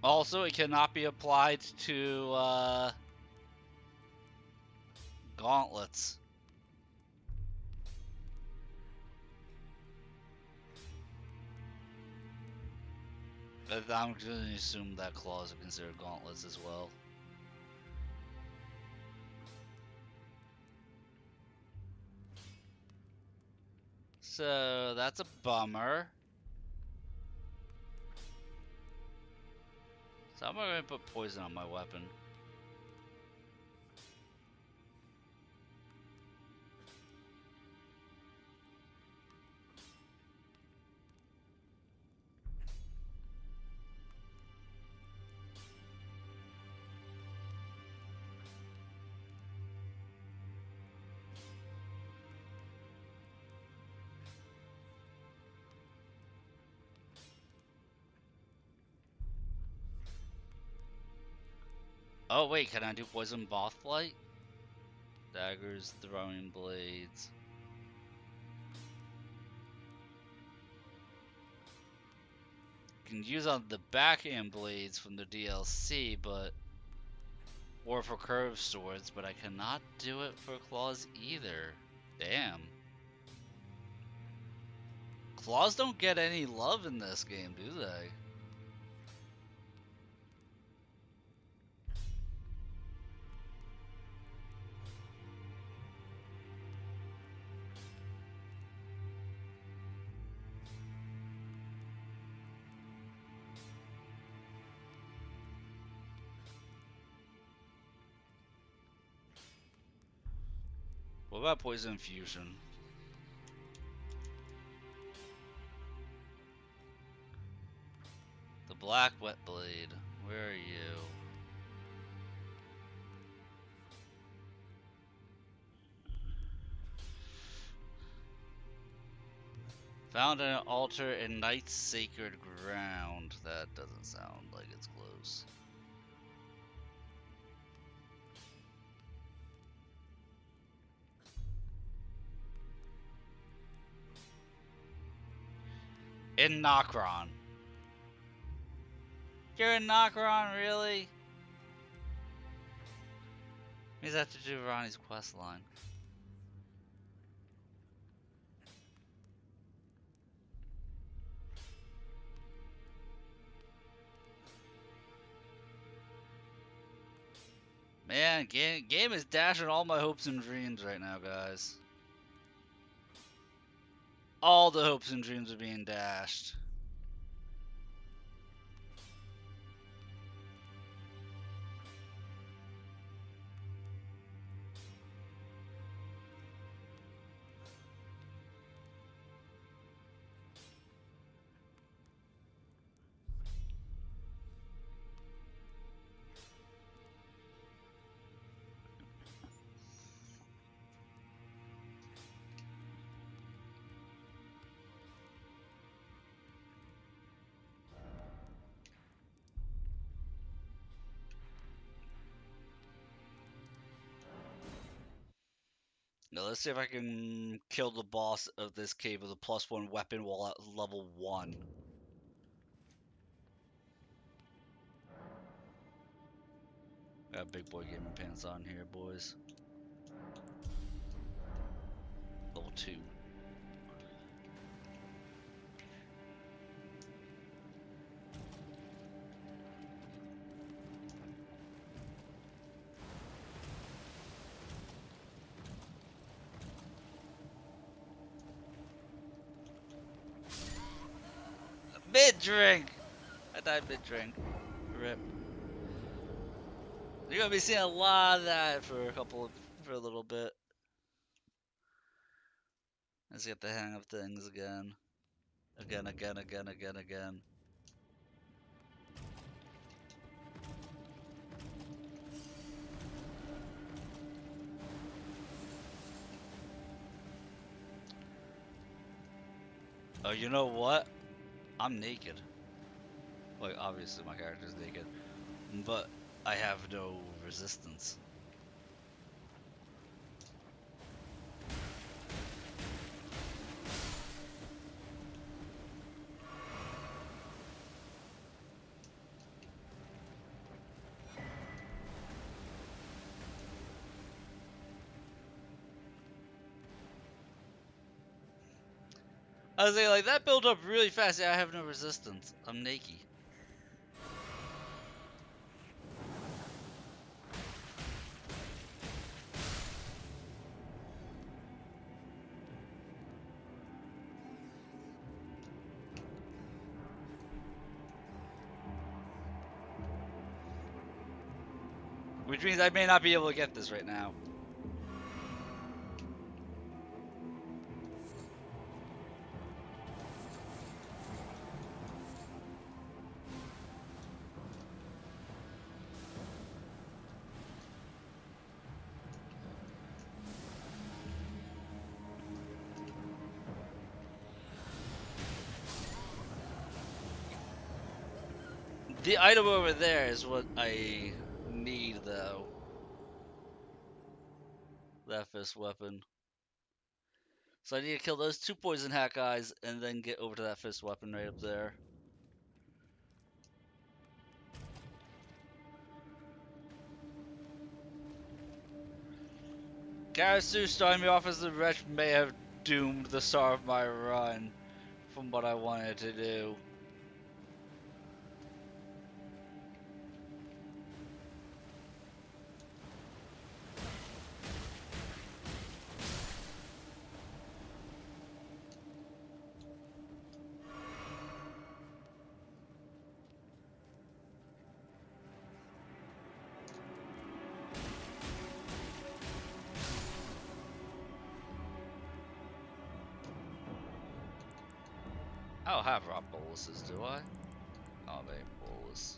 Also, it cannot be applied to gauntlets. I'm going to assume that claws are considered gauntlets as well. So that's a bummer. So I'm going to put poison on my weapon. Oh wait, can I do poison boss flight? Daggers, throwing blades. Can use on the backhand blades from the DLC, but or for curved swords, but I cannot do it for claws either. Damn. Claws don't get any love in this game, do they? What about poison fusion? The black wet blade. Where are you? Found an altar in Night's sacred ground. That doesn't sound like it's close. In Nokron. You're in Nokron, really? Means I have to do Ronnie's quest line. Man, game is dashing all my hopes and dreams right now, guys. All the hopes and dreams are being dashed. Now let's see if I can kill the boss of this cave with a +1 weapon while at level 1. Got big boy gaming pants on here, boys. Level 2. Mid-drink! I died mid-drink. Rip. You're gonna be seeing a lot of that for a little bit. Let's get the hang of things again. Again. Oh, you know what? I'm naked. Like, obviously my character's naked. But I have no resistance. I was saying, like, that built up really fast. Yeah, I have no resistance. I'm naked. Which means I may not be able to get this right now. The item over there is what I need, though. That fist weapon. So I need to kill those 2 poison hat guys and then get over to that fist weapon right up there. Karasu starting me off as the wretch may have doomed the start of my run from what I wanted to do. I don't have rock boluses, do I? Oh, they bolus.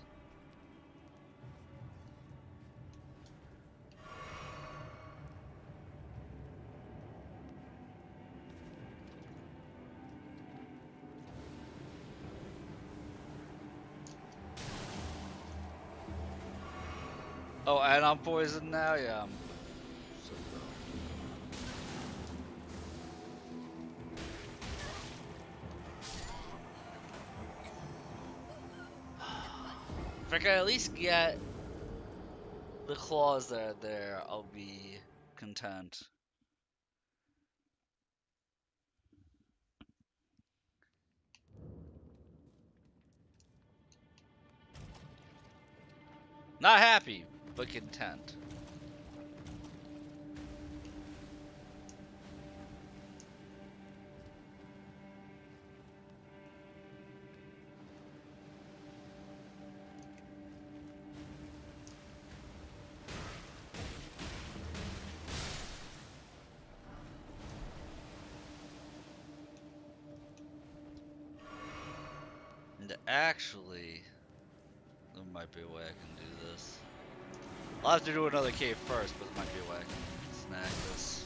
Oh, and I'm poisoned now? Yeah, I'm so if I can at least get the claws that are there, I'll be content. Not happy, but content. And actually, there might be a way I can do this. I'll have to do another cave first, but there might be a way I can snag this.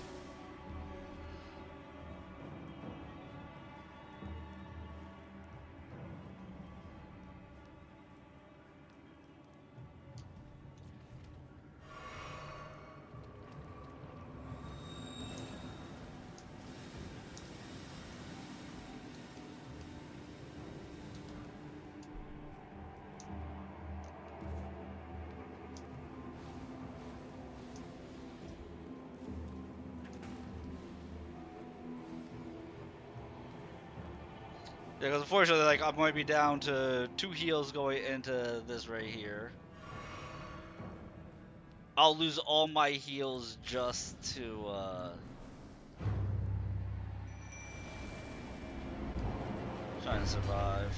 Yeah, because unfortunately, like, I might be down to 2 heals going into this right here. I'll lose all my heals just to, trying to survive.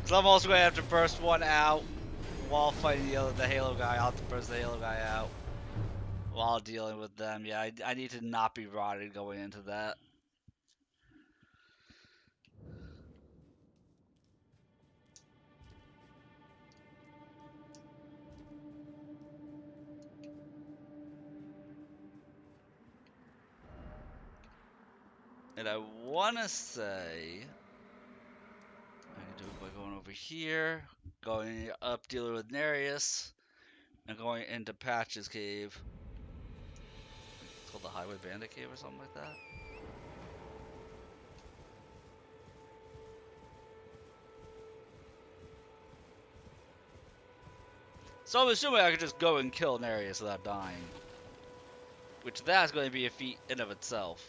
So I'm also going to have to burst one out while fighting the Halo guy. I'll have to burst the Halo guy out while dealing with them. Yeah, I need to not be rotted going into that. And I want to say I can do it by going over here, going up, dealing with Nereus, and going into Patch's cave. It's called the Highway Bandit Cave or something like that. So I'm assuming I could just go and kill Nereus without dying. Which that's going to be a feat in of itself.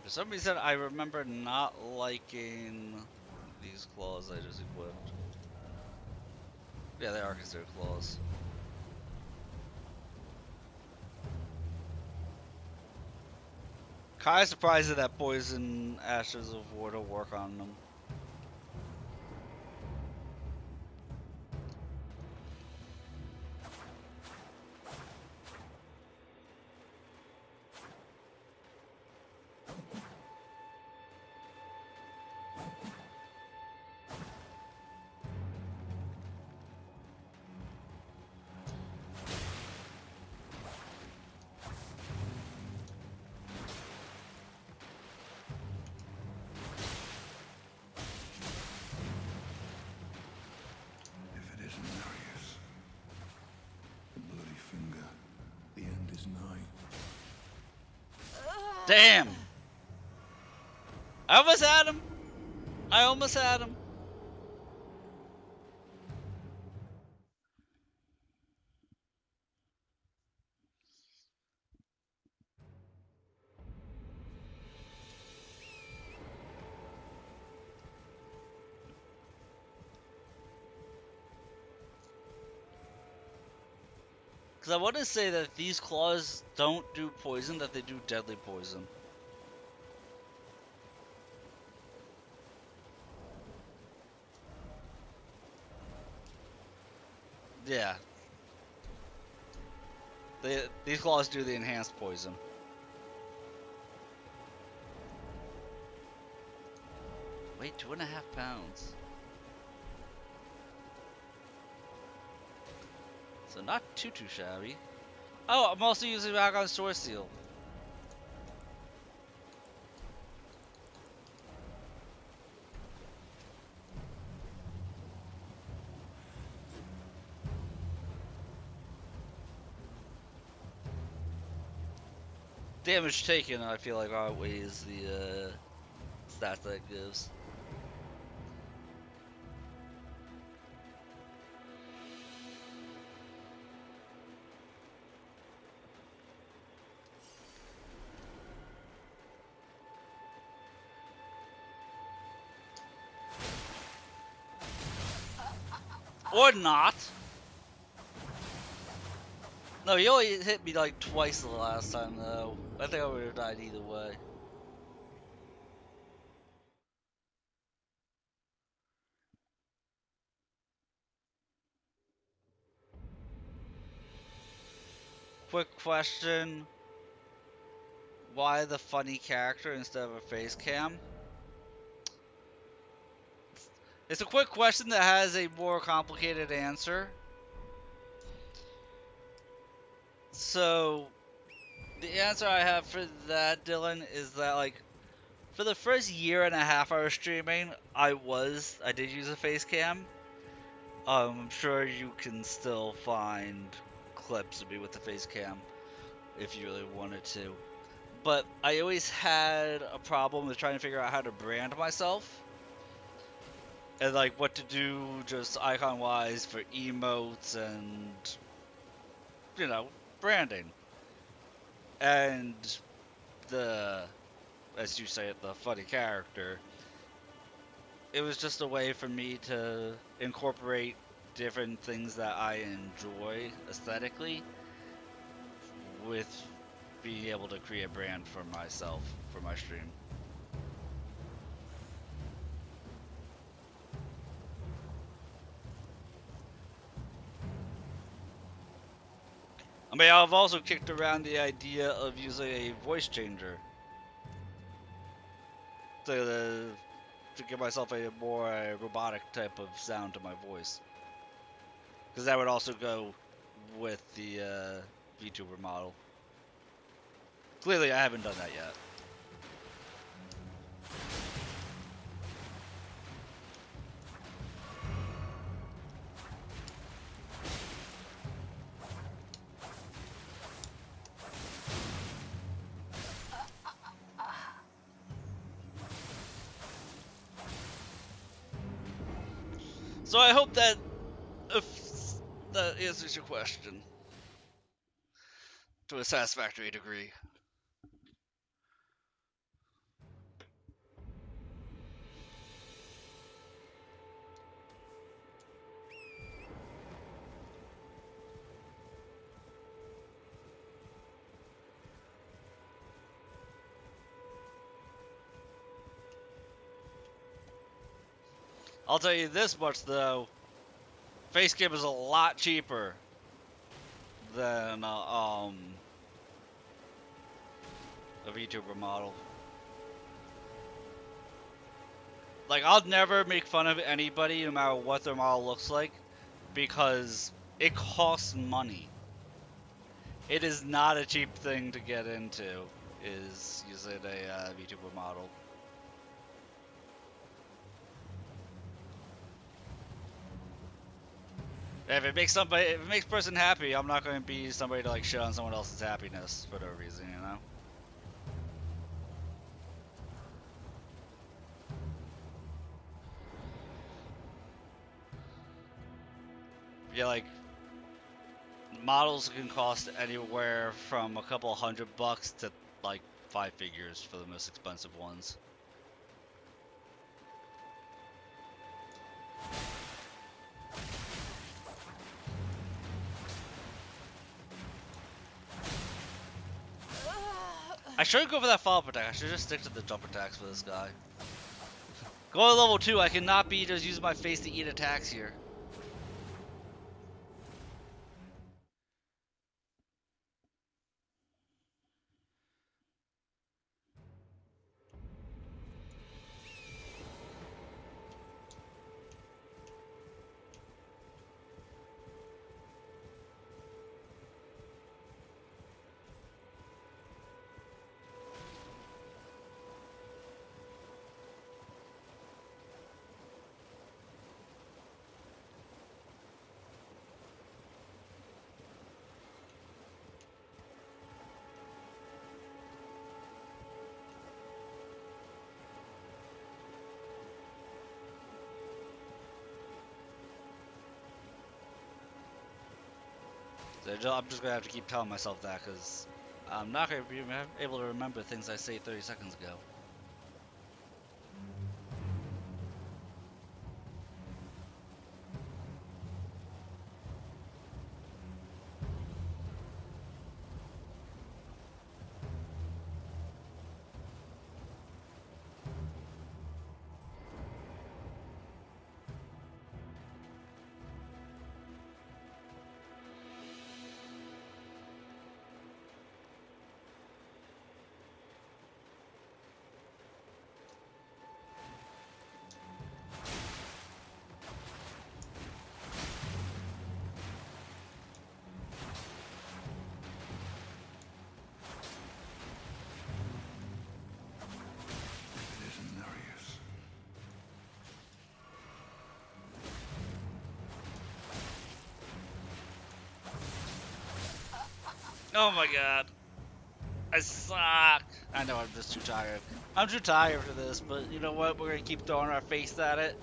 For some reason, I remember not liking these claws I just equipped. Yeah, they are considered claws. Kinda surprised that that poison ashes of war to work on them. If it isn't Nereus, the bloody finger, the end is nigh. Damn! I almost had him! I almost had him! Because I want to say that these claws don't do poison, that they do deadly poison. Yeah. These claws do the enhanced poison. Wait, 2.5 pounds. So not too shabby. Oh, I'm also using back on Sword Seal. Damage taken, I feel like outweighs the stats that it gives. Or not. No, he only hit me like twice the last time though. I think I would have died either way. Quick question. Why the funny character instead of a face cam? It's a quick question that has a more complicated answer. So, the answer I have for that, Dylan, is that like for the first year and a half I was streaming, I did use a face cam. I'm sure you can still find clips of me with the face cam if you really wanted to. But I always had a problem with trying to figure out how to brand myself. And like what to do just icon wise for emotes and, you know, branding. And the, as you say it, the funny character, it was just a way for me to incorporate different things that I enjoy aesthetically with being able to create a brand for myself for my stream. I mean, I've also kicked around the idea of using a voice changer to give myself a more robotic type of sound to my voice. Because that would also go with the VTuber model. Clearly, I haven't done that yet. So I hope that if that answers your question to a satisfactory degree. I'll tell you this much though, face cam is a lot cheaper than a VTuber model. Like, I'll never make fun of anybody no matter what their model looks like, because it costs money. It is not a cheap thing to get into, is using a VTuber model. If it makes somebody, if it makes a person happy, I'm not going to be somebody to like shit on someone else's happiness for no reason, you know? Yeah, like, models can cost anywhere from a couple $100 to like 5 figures for the most expensive ones. I shouldn't go for that follow-up attack. I should just stick to the jump attacks for this guy. Going to level 2, I cannot be just using my face to eat attacks here. So I'm just going to have to keep telling myself that, because I'm not going to be able to remember things I say 30 seconds ago. Oh my god. I suck. I know I'm just too tired. I'm too tired for this, but you know what? We're gonna keep throwing our face at it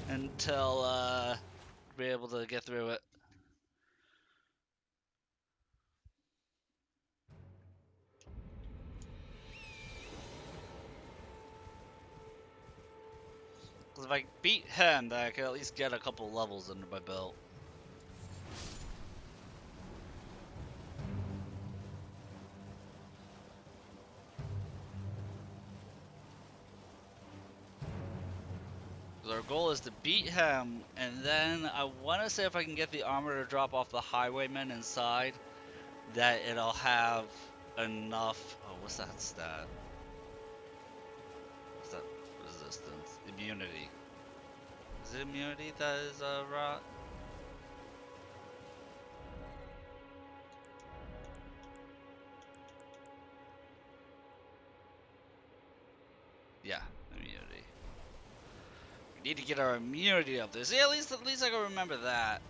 until we're able to get through it. Because if I beat him, then I can at least get a couple levels under my belt. Our goal is to beat him, and then I want to say if I can get the armor to drop off the highwayman inside, that it'll have enough. Oh, what's that stat? What's that? Resistance, immunity. Is it immunity that is rot? We need to get our immunity up there. See, at least I can remember that.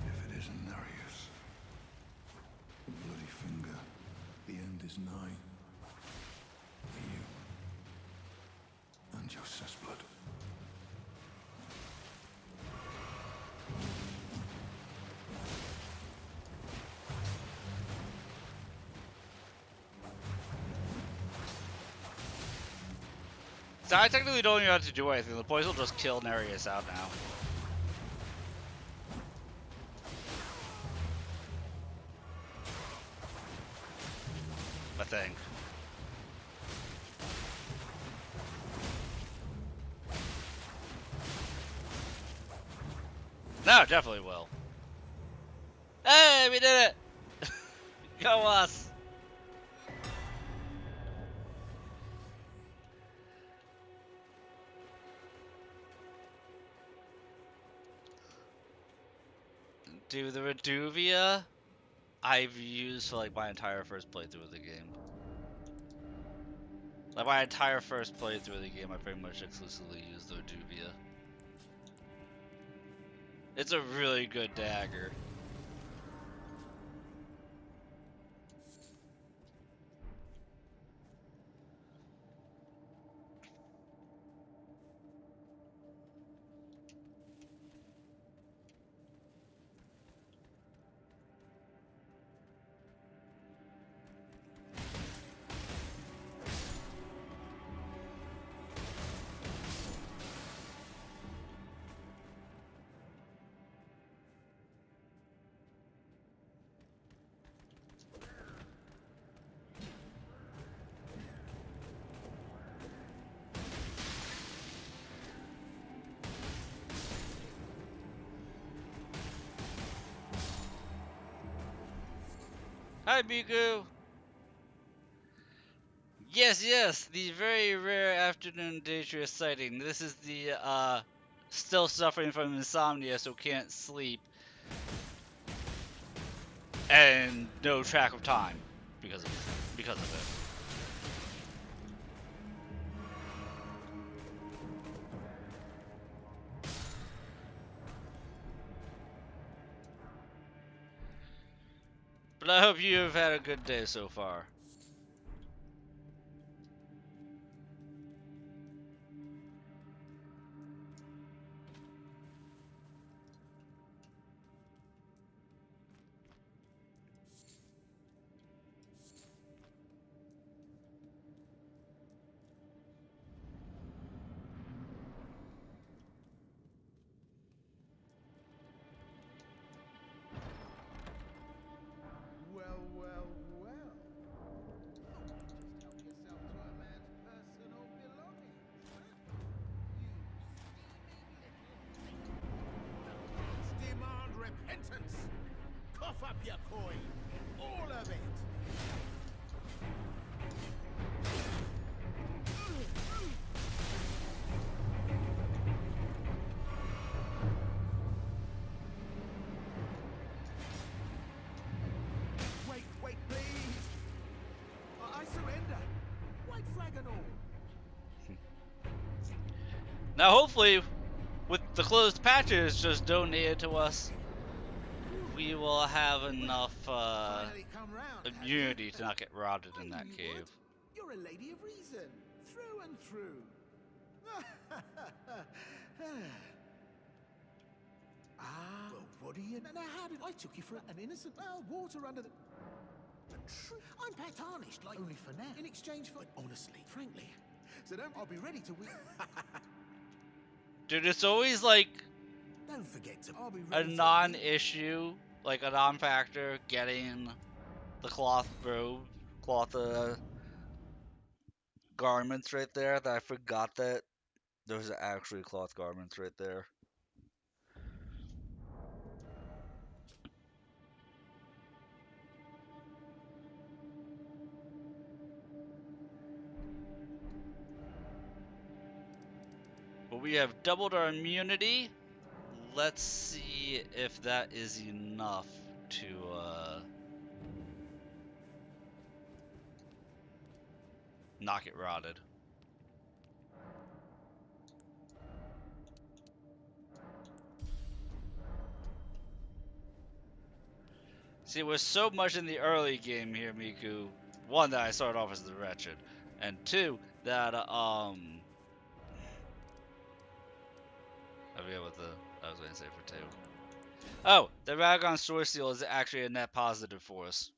If it isn't Nereus, bloody finger, the end is nigh. For you and your cessblood. So I technically don't even have to do anything. The poison will just kill Nereus out now. I think. No, definitely will. Hey, we did it! Go us! Do the Reduvia I've used for like my entire first playthrough of the game. Like my entire first playthrough of the game, I pretty much exclusively used the Reduvia. It's a really good dagger. Hi, Miku! Yes, yes, the very rare afternoon dangerous sighting. This is the, still suffering from insomnia, so can't sleep. And no track of time because of it. But I hope you have had a good day so far. Well, well, well. Just help yourself to a man's personal belongings, huh? You steaming little... Demand repentance! Cough up your coin! All of it! Wait, please! I surrender! White flag and all! Now hopefully, with the closed patches just donated to us, we will have enough Finally come round, have you? immunity to not get rotted in I that knew you cave. would. You're a lady of reason, through and through. Well, what do you know? Now, how did I took you for an innocent water under the tree? I'm tarnished, like only for now. In exchange for, honestly, frankly, So don't. I'll be ready to win. Dude, it's always like Don't forget to. I'll be a ready to win. non-issue, like a non-factor, getting the cloth garments right there. That I forgot that those are actually cloth garments right there. But we have doubled our immunity. Let's see if that is enough to not get rotted. See, it was so much in the early game here, Miku. One, that I started off as the wretched, and two, that I forget what I was gonna say for two. Oh, the Radagon Sword Seal is actually a net positive for us.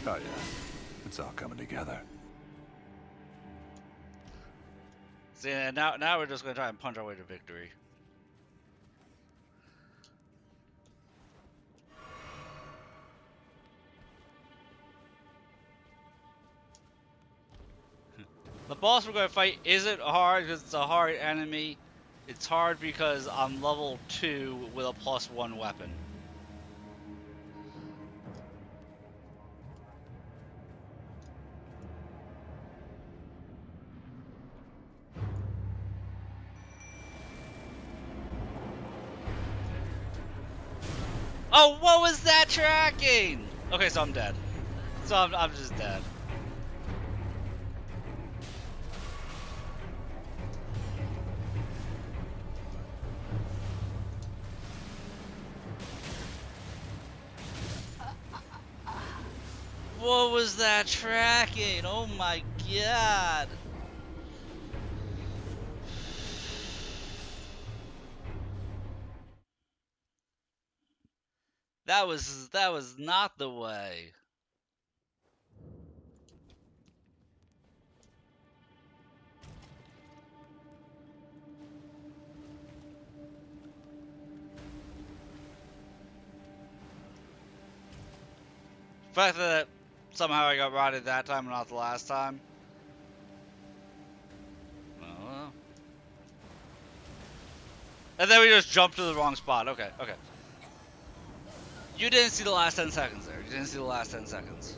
Oh yeah, it's all coming together. See, now we're just gonna try and punch our way to victory. The boss we're gonna fight isn't hard because it's a hard enemy. It's hard because I'm level 2 with a +1 weapon. Oh, what was that tracking? Okay, so I'm dead. So I'm just dead. What was that tracking? Oh my god. That was not the way. The fact that somehow I got rotted that time and not the last time. Oh. And then we just jumped to the wrong spot. Okay, okay. You didn't see the last 10 seconds there. You didn't see the last 10 seconds.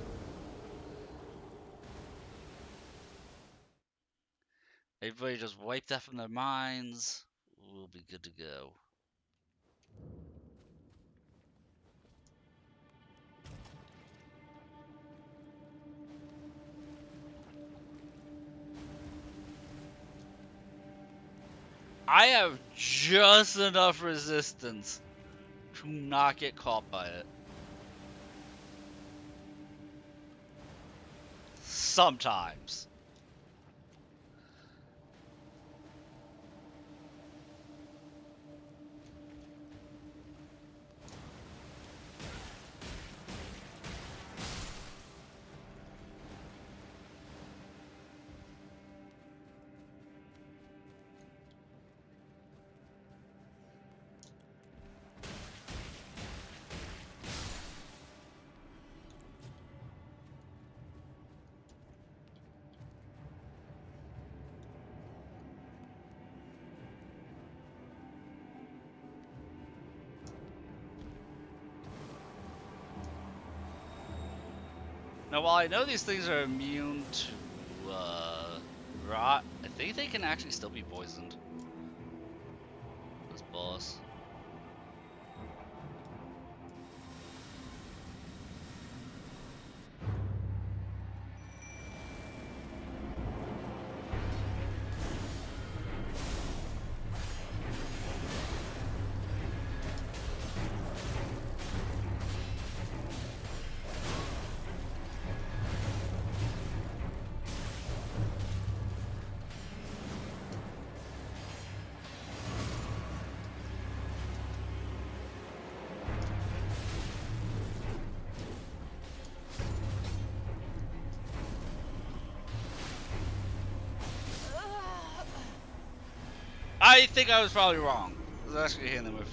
Everybody just wipe that from their minds. We'll be good to go. I have just enough resistance to not get caught by it. Sometimes. Now, while I know these things are immune to rot, I think they can actually still be poisoned. This boss. I think I was probably wrong. I was actually hitting them with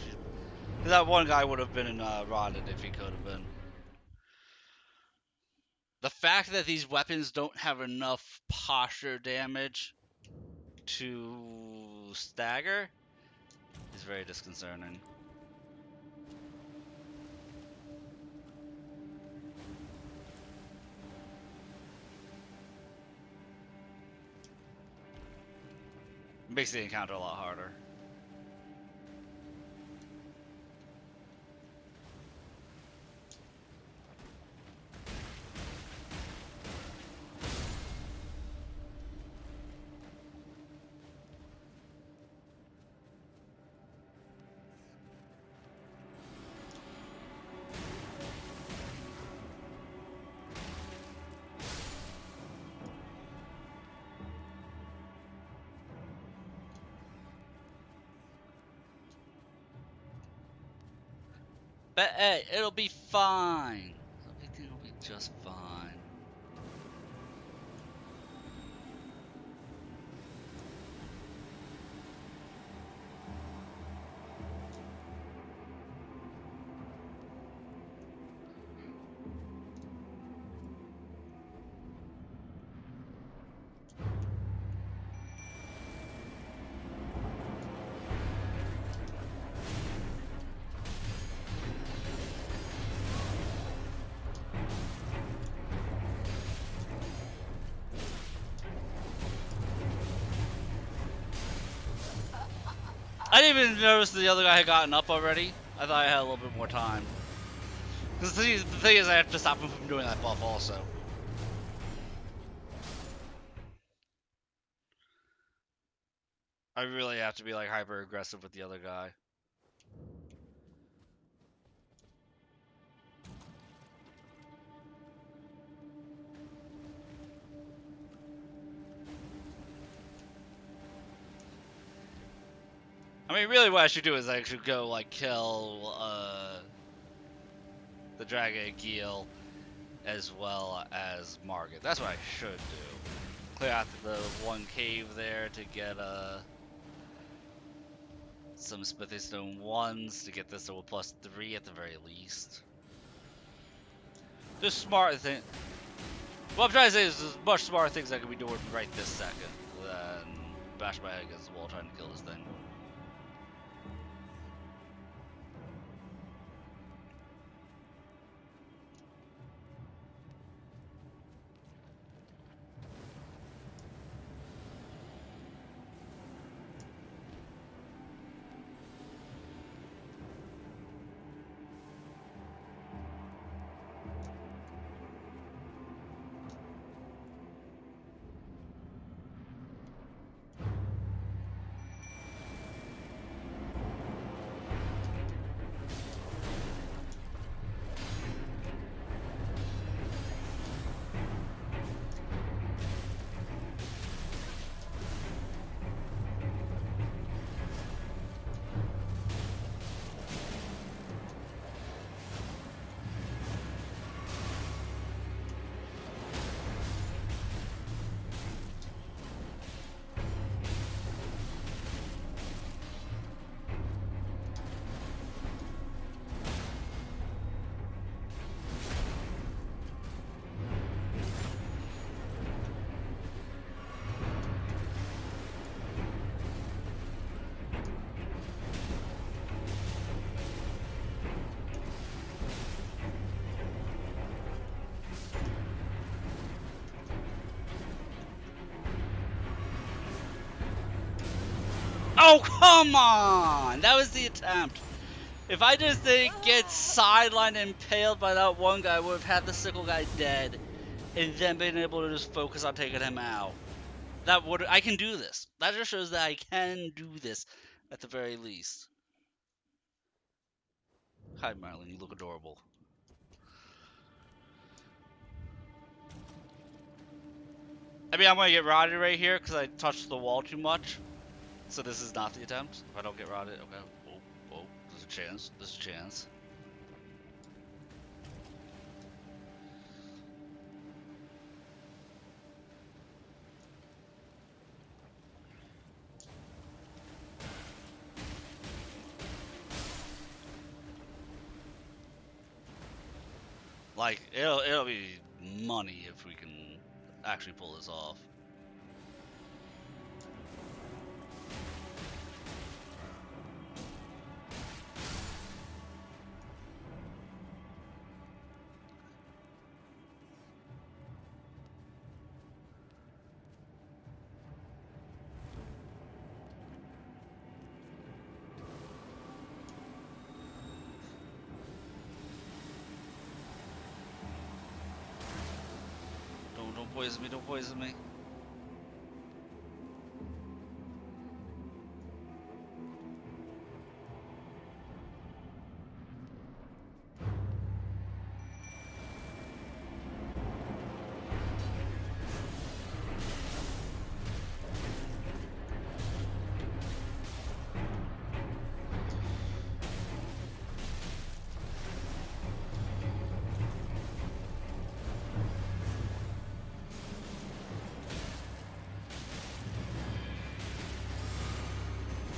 that one guy would have been rotted if he could have been. The fact that these weapons don't have enough posture damage to stagger is very disconcerting. Makes the encounter a lot harder. But hey, it'll be fine. Everything will be just fine. I didn't even notice the other guy had gotten up already. I thought I had a little bit more time. Because the thing is, I have to stop him from doing that buff also. I really have to be like hyper aggressive with the other guy. I mean, really what I should do is I should go, like, kill, the Dragon Geel as well as Margit. That's what I should do. Clear out the one cave there to get, some Smithy Stone 1s to get this to a +3 at the very least. Just smart thing. What I'm trying to say is there's much smarter things I could be doing right this second than bash my head against the wall trying to kill this thing. Oh, come on! That was the attempt. If I just didn't get sidelined and impaled by that one guy, I would have had the sickle guy dead, and then been able to just focus on taking him out. I can do this. That just shows that I can do this, at the very least. Hi, Marlon. You look adorable. I mean, I'm gonna get rotted right here because I touched the wall too much. So this is not the attempt. If I don't get rotted, okay. Oh, there's a chance. There's a chance. Like, it'll be money if we can actually pull this off. Don't poison me, don't poison me.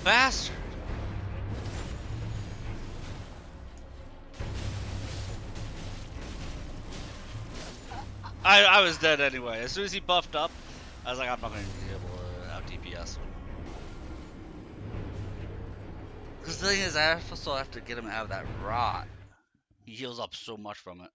Bastard! I was dead anyway. As soon as he buffed up, I was like, I'm not going to be able to out DPS him. Because the thing is, I still have to get him out of that rot. He heals up so much from it.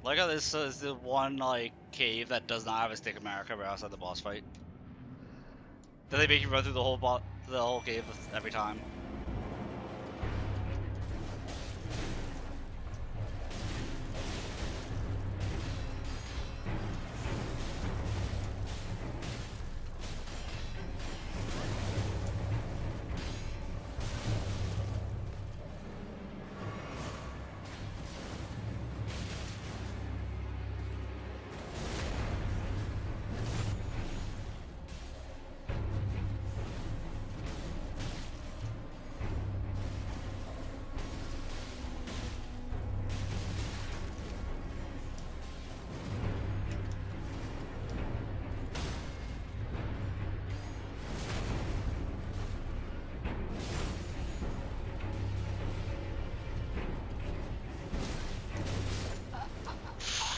Like how this is the one like cave that does not have a stick of America right outside the boss fight. Then they make you run through the whole cave every time.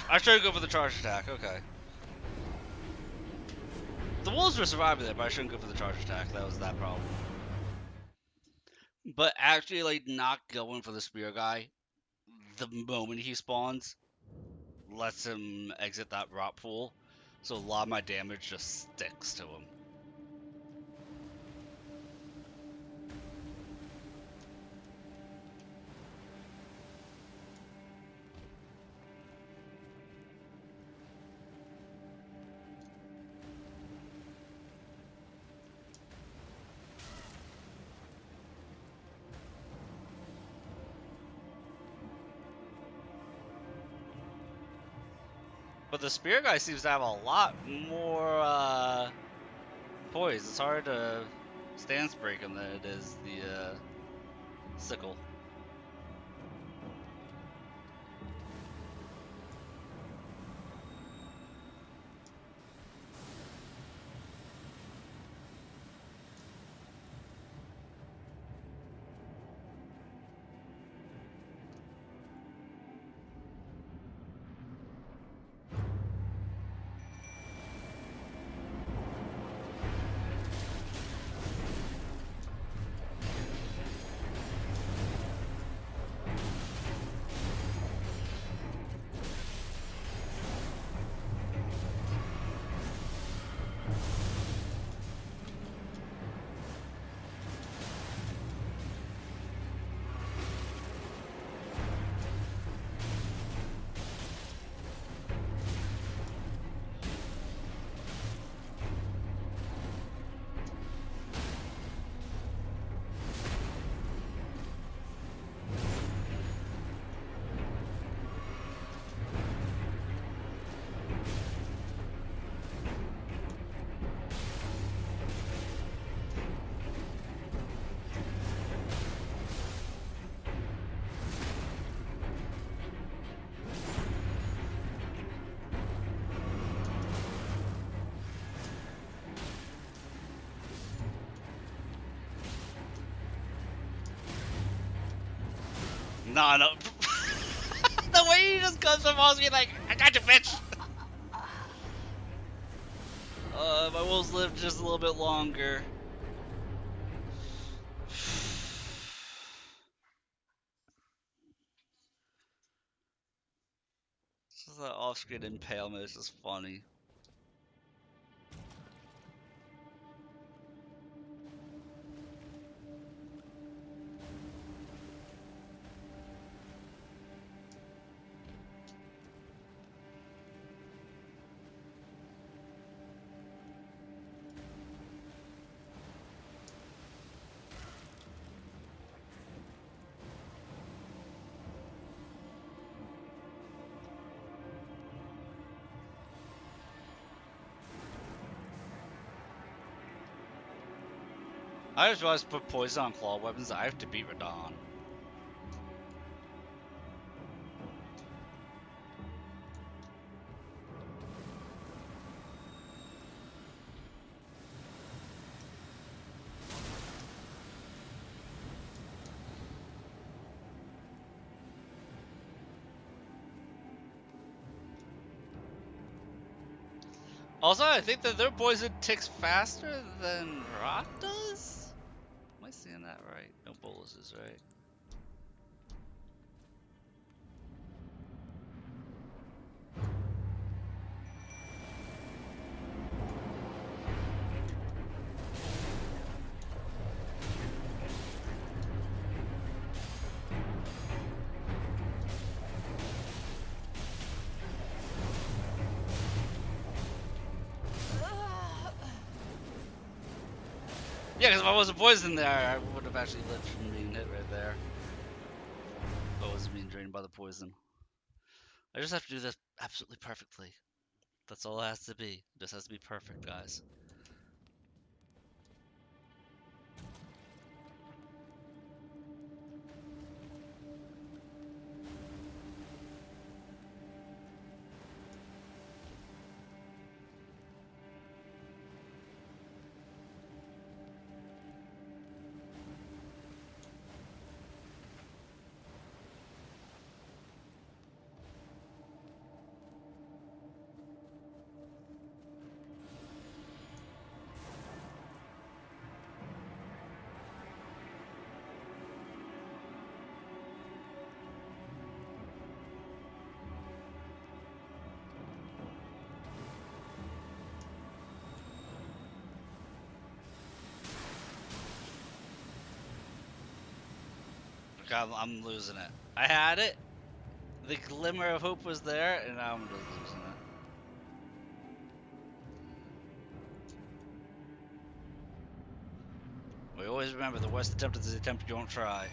I should go for the charge attack, okay. The wolves were surviving there, but I shouldn't go for the charge attack. That was that problem. But actually, like, not going for the spear guy the moment he spawns lets him exit that rot pool. So a lot of my damage just sticks to him. But the spear guy seems to have a lot more poise. It's hard to stance break him than it is the sickle. No, no. The way he just comes from me like, I got you, bitch! My wolves live just a little bit longer. Just that off-screen impalement is just funny. I just realized to put poison on claw weapons, I have to beat Radon. Also, I think that their poison ticks faster than Rock does? Am I seeing that right? No boluses, right? Yeah, because if I wasn't poisoned there, I would have actually lived from being hit right there. If I wasn't being drained by the poison. I just have to do this absolutely perfectly. That's all it has to be. It just has to be perfect, guys. God, I'm losing it. I had it. The glimmer of hope was there, and now I'm just losing it. We always remember the worst attempt is the attempt you don't try.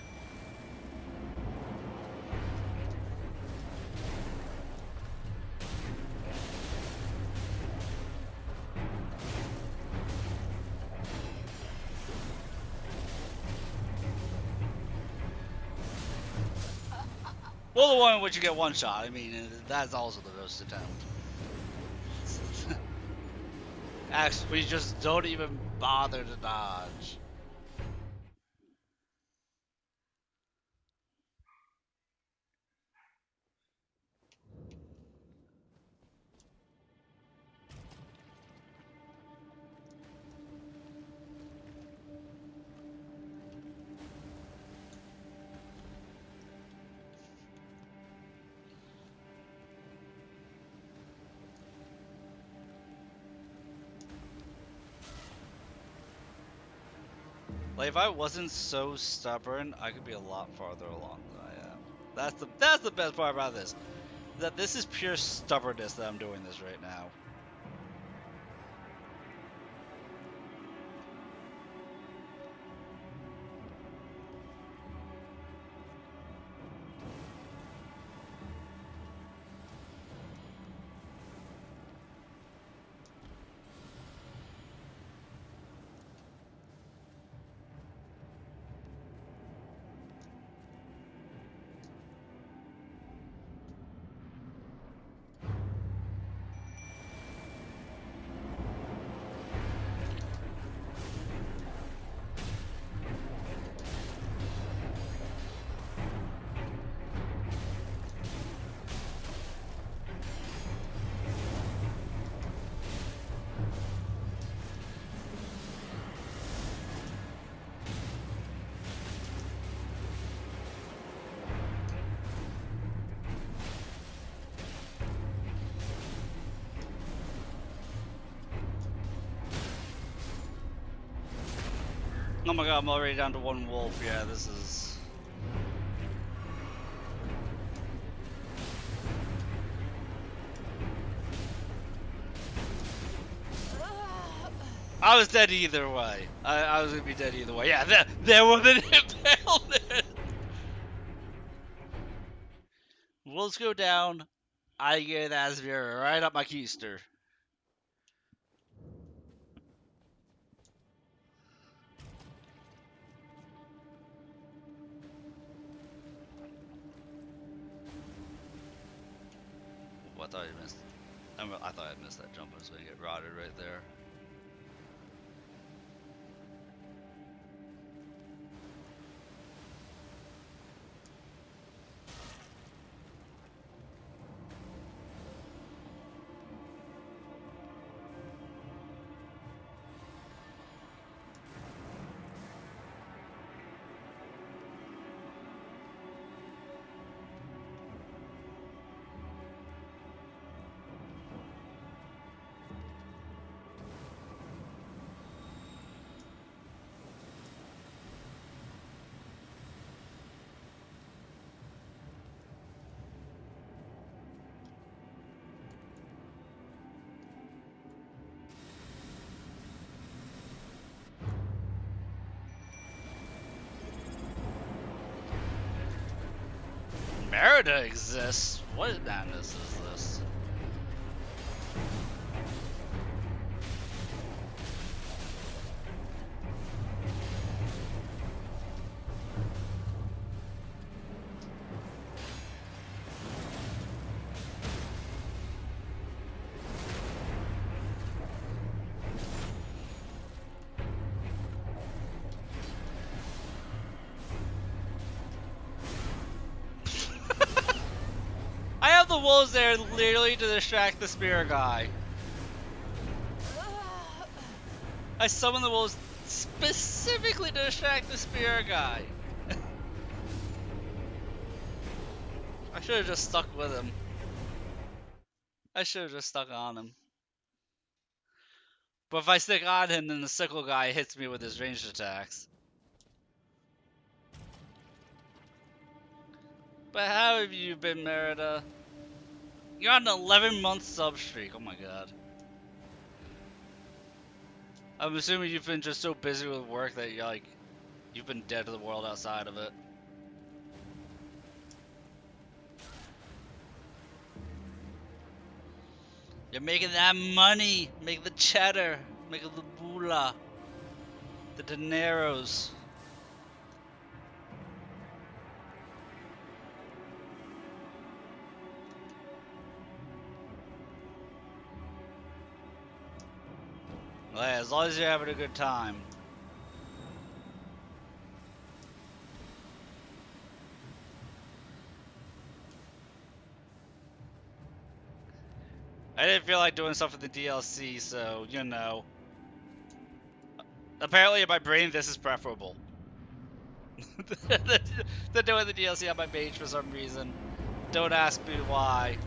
Well, the one in which you get one shot. I mean, that's also the first attempt. Actually, we just don't even bother to dodge. Like, if I wasn't so stubborn, I could be a lot farther along than I am. That's the best part about this. That this is pure stubbornness that I'm doing this right now. Oh my god, I'm already down to one wolf. Yeah, this is... I was dead either way. I was gonna be dead either way. Yeah, there was an impalement! Wolves go down, I get an Asmir right up my keister. Oh, I thought I missed. I thought I missed that jump. I was gonna get rotted right there. Merida exists? What madness is this? I have the wolves there literally to distract the spear guy. I summoned the wolves specifically to distract the spear guy. I should have just stuck with him. I should have just stuck on him. But if I stick on him, then the sickle guy hits me with his ranged attacks. But how have you been, Merida? You're on an 11-month sub streak. Oh my god. I'm assuming you've been just so busy with work that you've been dead to the world outside of it. You're making that money, make the cheddar, make the moolah, the dineros. Well, yeah, as long as you're having a good time. I didn't feel like doing stuff with the DLC, so, you know. Apparently in my brain, this is preferable. Than doing the DLC on my page for some reason. Don't ask me why.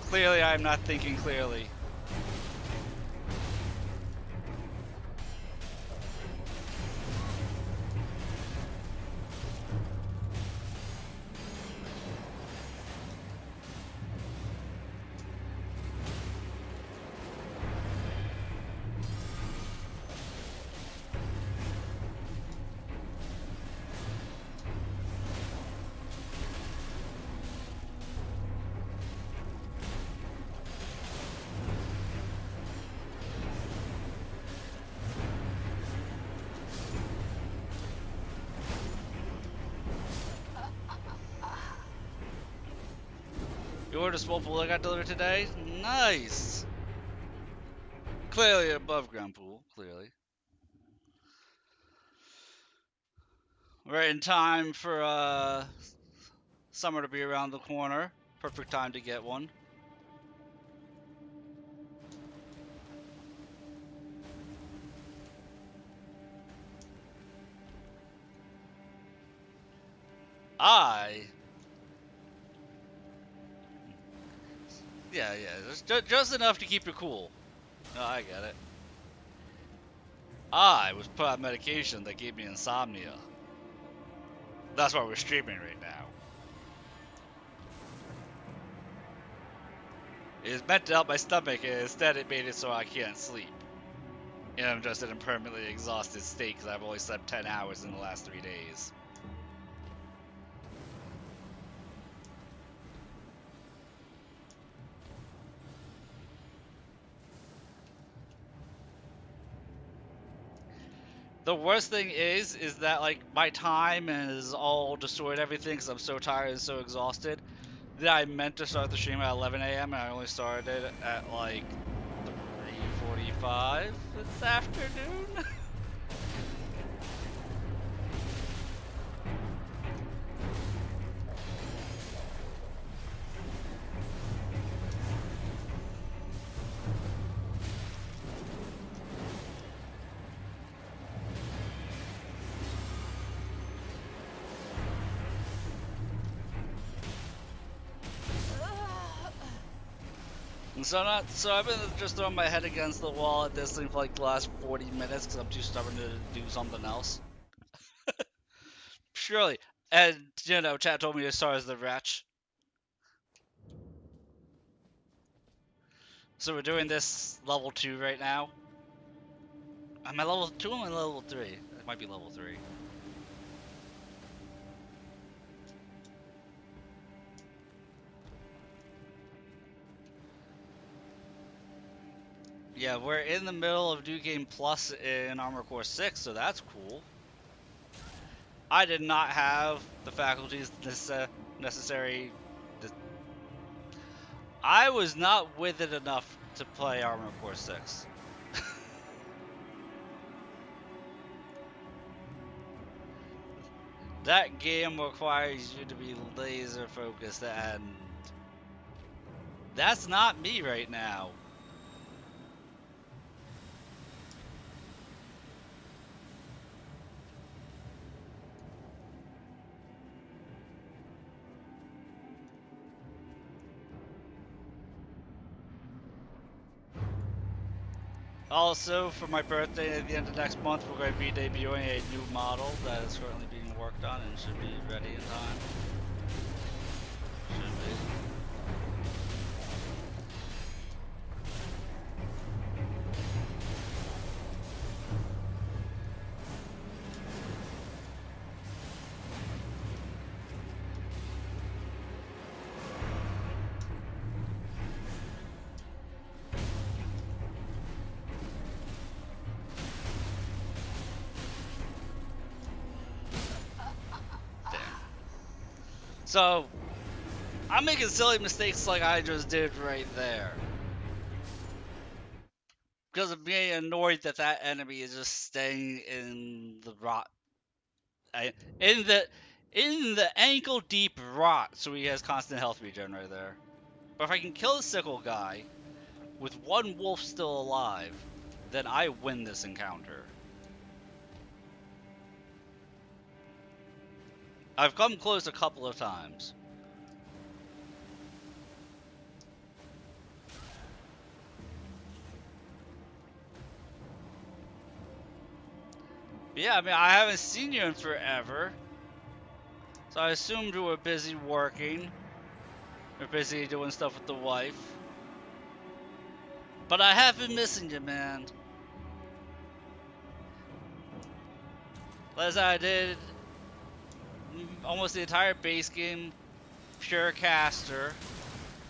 Clearly, I'm not thinking clearly. You ordered a small pool that got delivered today? Nice! Clearly above ground pool, clearly. We're in time for summer to be around the corner. Perfect time to get one. Yeah, just enough to keep you cool. No, I get it. I was put on medication that gave me insomnia. That's why we're streaming right now. It was meant to help my stomach, and instead it made it so I can't sleep. And I'm just in a permanently exhausted state because I've only slept 10 hours in the last 3 days. The worst thing is that like my time is all destroyed everything because I'm so tired and so exhausted that I meant to start the stream at 11 a.m. and I only started at like 3:45 this afternoon. So I've been just throwing my head against the wall at this thing for like the last 40 minutes because I'm too stubborn to do something else. Surely. And, you know, chat told me to start as the wretch. So we're doing this level 2 right now. Am I level 2 or am I level 3? It might be level 3. Yeah, we're in the middle of New Game Plus in Armored Core 6, so that's cool. I did not have the faculties necessary. I was not with it enough to play Armored Core 6. That game requires you to be laser focused, and that's not me right now. Also, for my birthday at the end of next month, we're going to be debuting a new model that is currently being worked on and should be ready in time. Should be. So, I'm making silly mistakes like I just did right there. because I'm getting annoyed that that enemy is just staying in the rot, in the ankle deep rot, so he has constant health regen right there. But if I can kill the sickle guy with one wolf still alive, then I win this encounter. I've come close a couple of times. But yeah, I mean, I haven't seen you in forever. So I assumed you were busy working. Or busy doing stuff with the wife. But I have been missing you, man. As I did almost the entire base game, pure caster.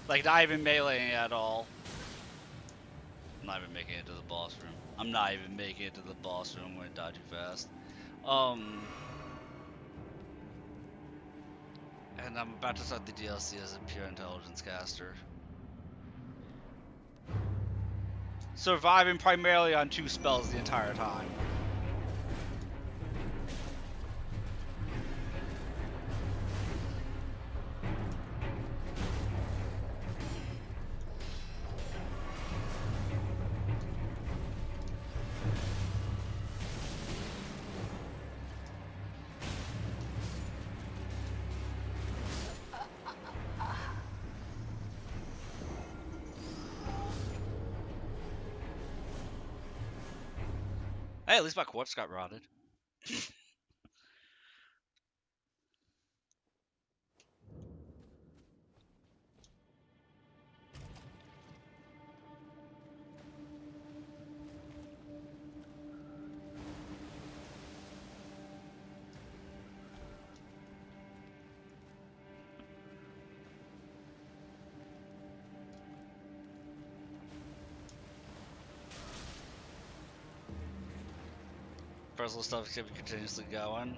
Like, not even meleeing at all. I'm not even making it to the boss room. I'm not even making it to the boss room. I'm gonna die too fast. And I'm about to start the DLC as a pure intelligence caster. Surviving primarily on 2 spells the entire time. Hey, at least my corpse got rotted. Personal stuff can be continuously going.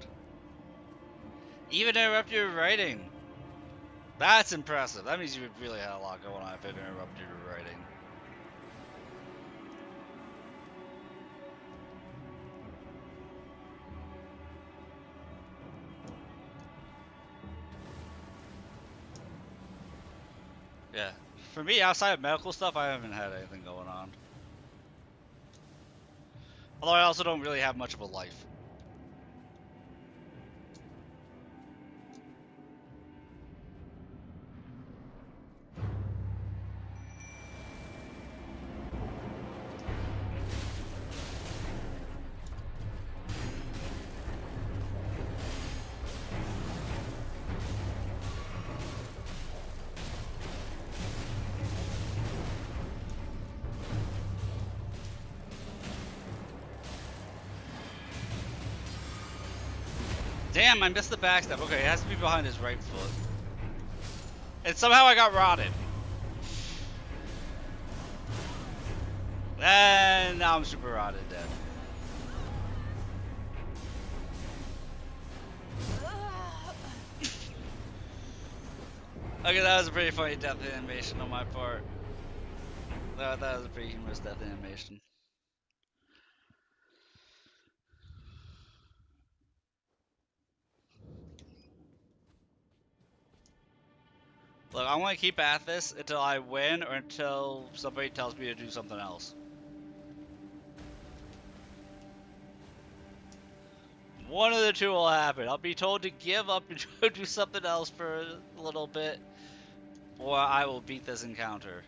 Even interrupt your writing. That's impressive. That means you really had a lot going on if it interrupted your writing. Yeah. For me, outside of medical stuff, I haven't had anything going on. Although I also don't really have much of a life. Damn, I missed the backstep. Okay, it has to be behind his right foot. And somehow I got rotted. And now I'm super rotted dead. Okay, that was a pretty funny death animation on my part. That was a pretty humorous death animation. Look, I want to keep at this until I win or until somebody tells me to do something else. One of the two will happen. I'll be told to give up and go do something else for a little bit, or I will beat this encounter.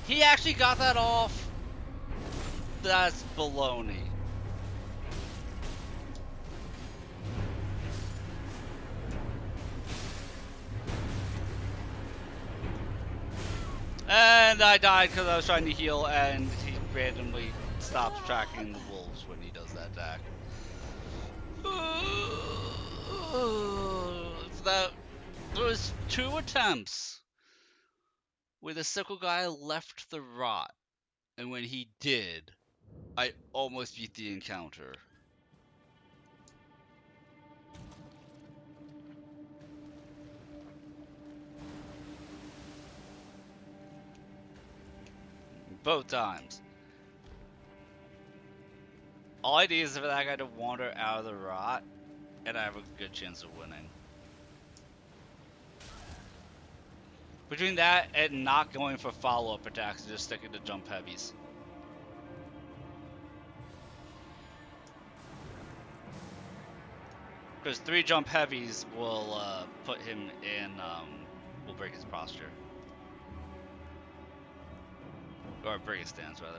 He actually got that off? That's baloney. And I died because I was trying to heal, and he randomly stops tracking the wolves when he does that attack. That there was 2 attempts where the sickle guy left the rot, and when he did, I almost beat the encounter. Both times. All I need is for that guy to wander out of the rot, and I have a good chance of winning. Between that and not going for follow-up attacks and just sticking to jump heavies. Because 3 jump heavies will put him in, will break his posture. Or break his stance, rather.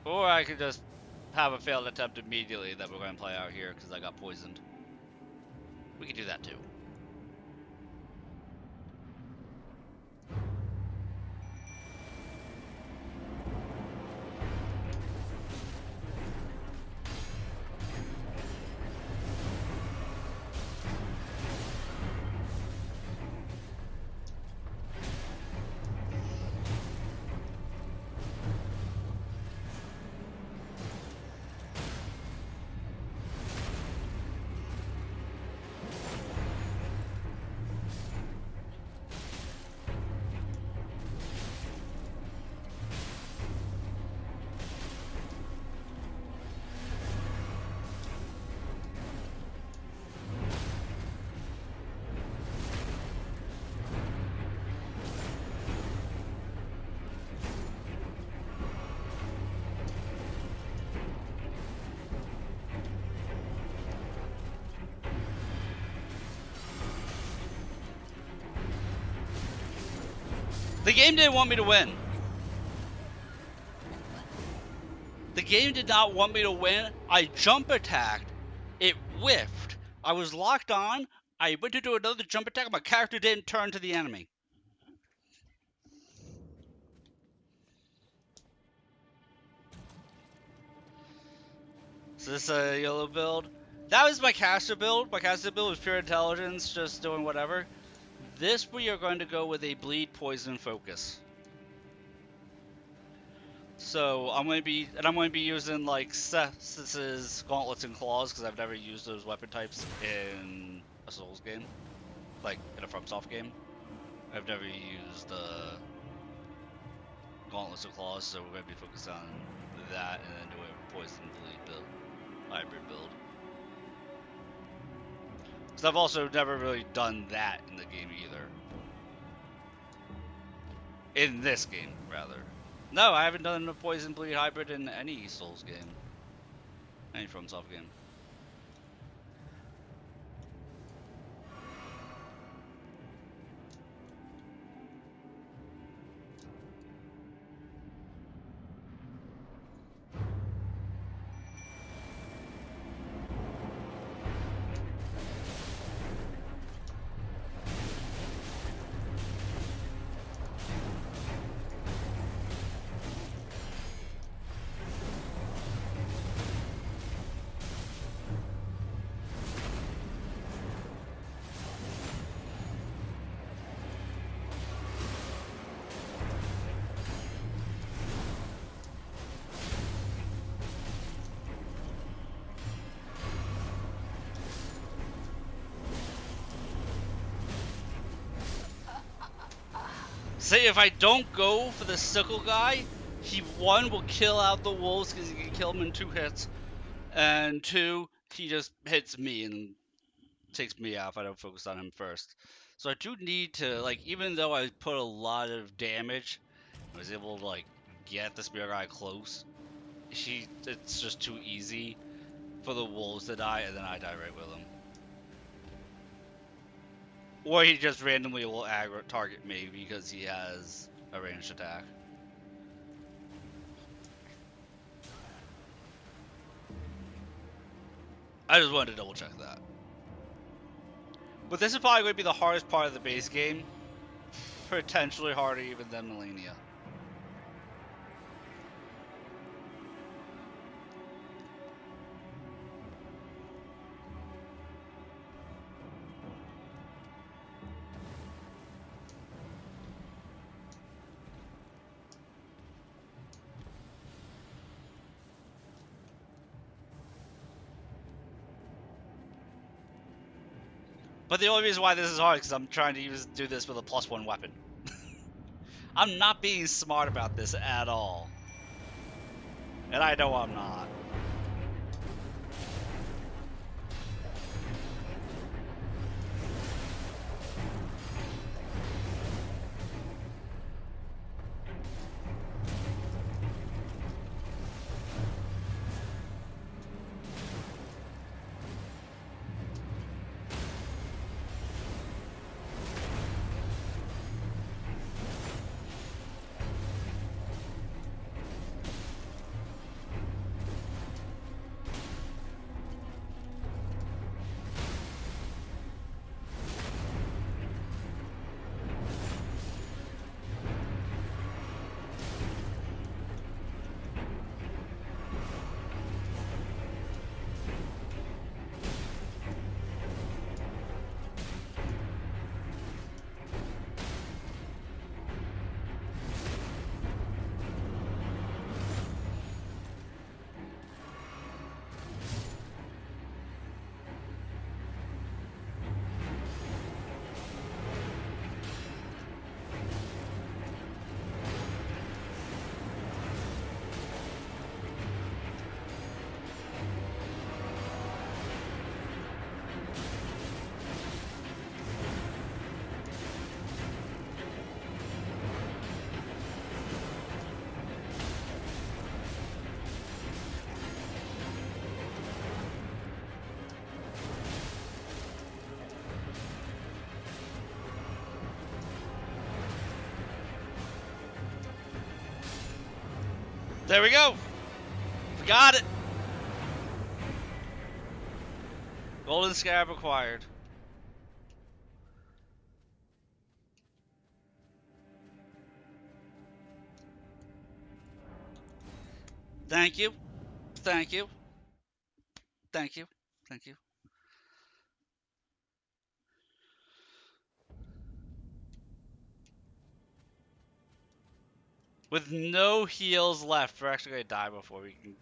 Or I could just have a failed attempt immediately that we're going to play out here because I got poisoned. We could do that too. The game didn't want me to win. The game did not want me to win. I jump attacked. It whiffed. I was locked on. I went to do another jump attack. My character didn't turn to the enemy. Is this a yellow build? That was my caster build. My caster build was pure intelligence, just doing whatever. This we are going to go with a bleed poison focus. So I'm going to be using like Seth's gauntlets and claws because I've never used those weapon types in a Souls game, like in a FromSoft game. I've never used gauntlets and claws, so we're going to be focused on that and then do a poison bleed build, hybrid build. Because I've also never really done that in the game either. In this game, rather. No, I haven't done a poison bleed hybrid in any Souls game. Any FromSoft game. See, if I don't go for the sickle guy, he 1 will kill out the wolves because he can kill them in 2 hits, and 2 he just hits me and takes me out if I don't focus on him first. So I do need to, like, even though I put a lot of damage, I was able to like get the spear guy close. It's just too easy for the wolves to die, and then I die right with them. Or he just randomly will aggro target me because he has a ranged attack. I just wanted to double check that. But this is probably going to be the hardest part of the base game. Potentially harder even than Millennia. But the only reason why this is hard is because I'm trying to do this with a +1 weapon. I'm not being smart about this at all. And I know I'm not. There we go. We got it. Golden Scarab acquired. Thank you. Thank you. Thank you. Thank you. With no heals left, we're actually gonna die before we can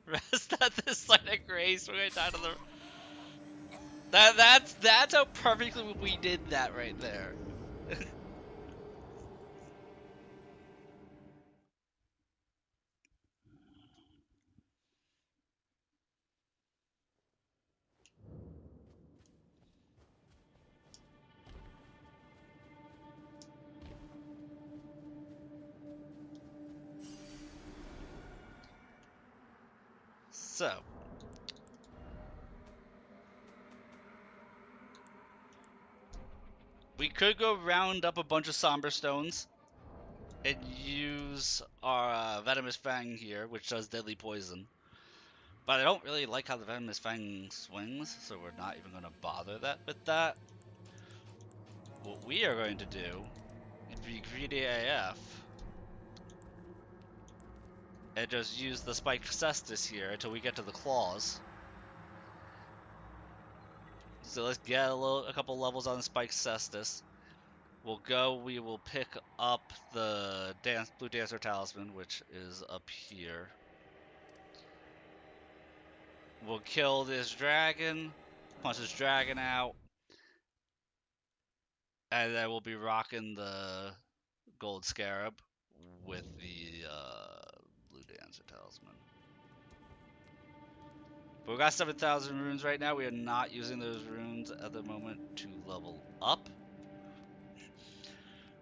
rest at this site of grace. We're gonna die to the. That's how perfectly we did that right there. So. We could go round up a bunch of Somber Stones and use our Venomous Fang here, which does deadly poison. But I don't really like how the Venomous Fang swings, so we're not even going to bother that with that. What we are going to do is be greedy AF and just use the Spiked Cestus here until we get to the claws. So let's get a couple levels on the Spiked Cestus. We will pick up the Blue Dancer Talisman, which is up here. We'll kill this dragon, punch this dragon out, and then we'll be rocking the Gold Scarab with the Blue Dancer Talisman. But we got 7,000 runes right now. We are not using those runes at the moment to level up.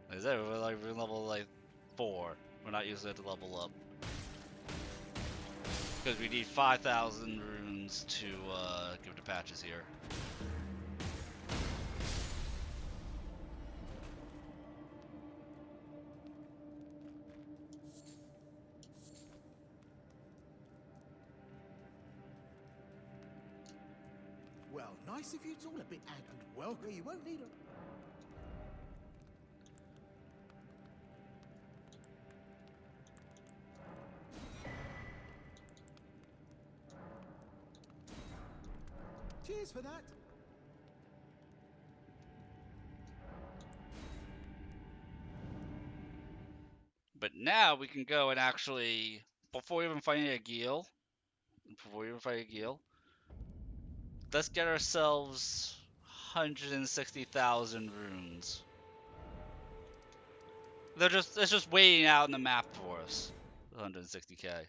Like I said, we're level 4. We're not using it to level up. Because we need 5,000 runes runes to give to patches here. Well, nice of you to all a bit and welcome. You won't need them. Cheers for that. But now we can go and actually, before we even fight a Geel, let's get ourselves 160,000 runes. It's just waiting out in the map for us. 160k.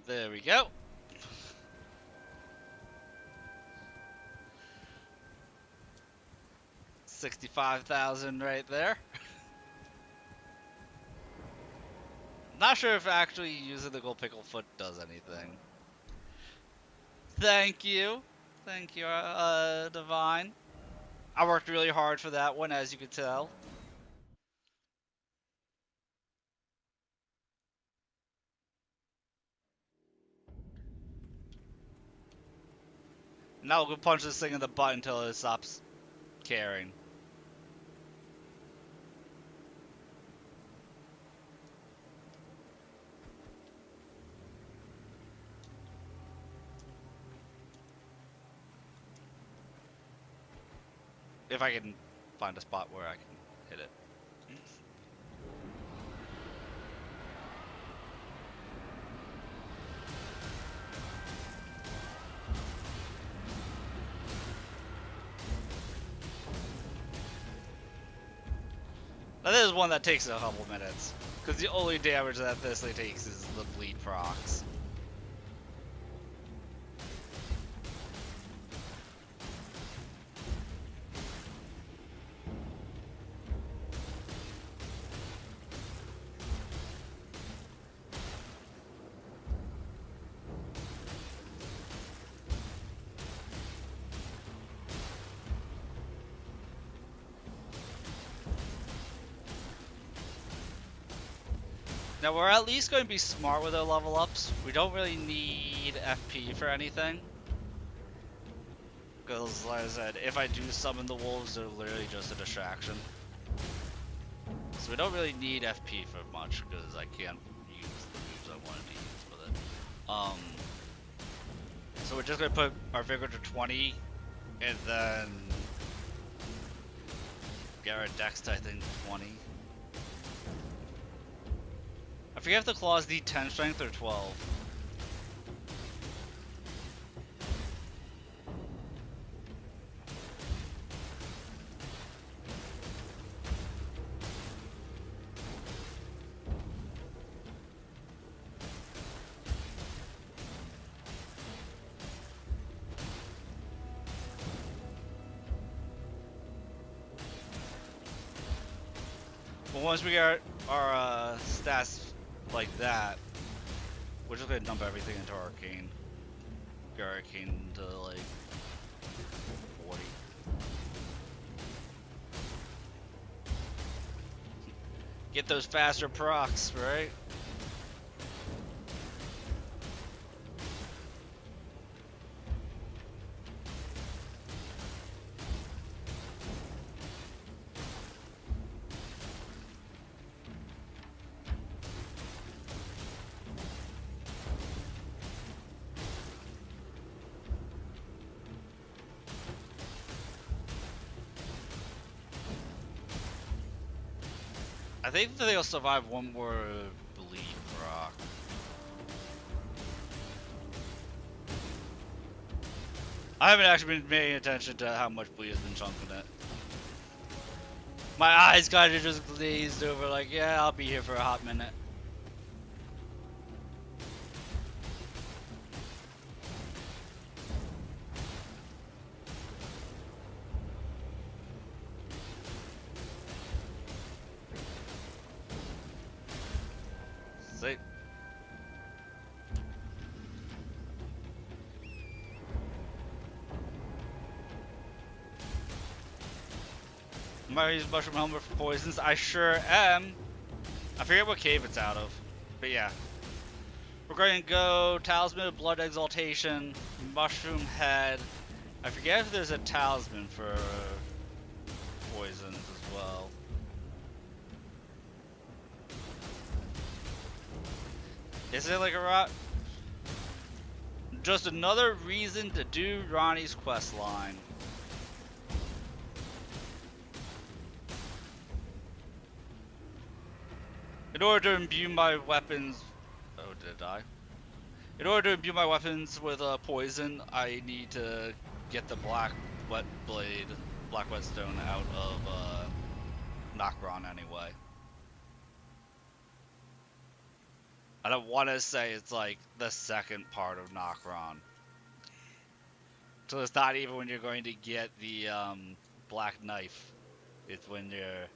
There we go. 65,000 right there. Not sure if actually using the gold pickle foot does anything. Thank you, Divine. I worked really hard for that one, as you can tell. Now we'll go punch this thing in the butt until it stops caring. If I can find a spot where I can hit it. Now this is one that takes a couple minutes, because the only damage that this thing takes is the bleed procs. Now we're at least going to be smart with our level ups. We don't really need FP for anything. Because like I said, if I do summon the wolves, they're literally just a distraction. So we don't really need FP for much, because I can't use the moves I wanted to use with it. So we're just going to put our vigor to 20, and then get our dex to I think 20. I forget if the claws need 10 strength or 12. But once we get our stats like that, we're just gonna dump everything into arcane. Get arcane to like 40. Get those faster procs, right? I think that they'll survive one more bleed proc. I haven't actually been paying attention to how much bleed has been chunking it. My eyes kind of just glazed over like, yeah, I'll be here for a hot minute. See? Am I gonna use mushroom helmet for poisons? I sure am. I forget what cave it's out of, but yeah. We're going to go Talisman of Blood Exaltation, Mushroom Head. I forget if there's a talisman for poisons as well. Is it like a rot? Just another reason to do Ronnie's quest line. In order to imbue my weapons... Oh, did it die? In order to imbue my weapons with poison, I need to get the black whetstone out of Nokron anyway. I don't want to say it's like the second part of Nokron. So it's not even when you're going to get the black knife. It's when you're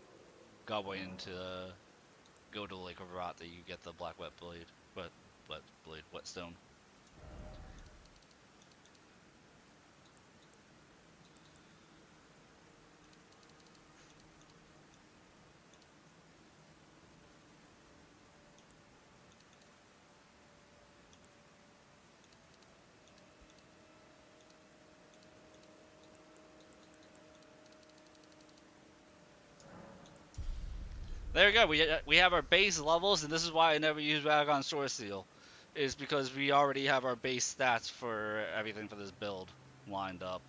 going to go to Lake of Rot that you get the black whetstone. There we go. We have our base levels, and this is why I never use Radagon Sword Seal, is because we already have our base stats for everything for this build lined up.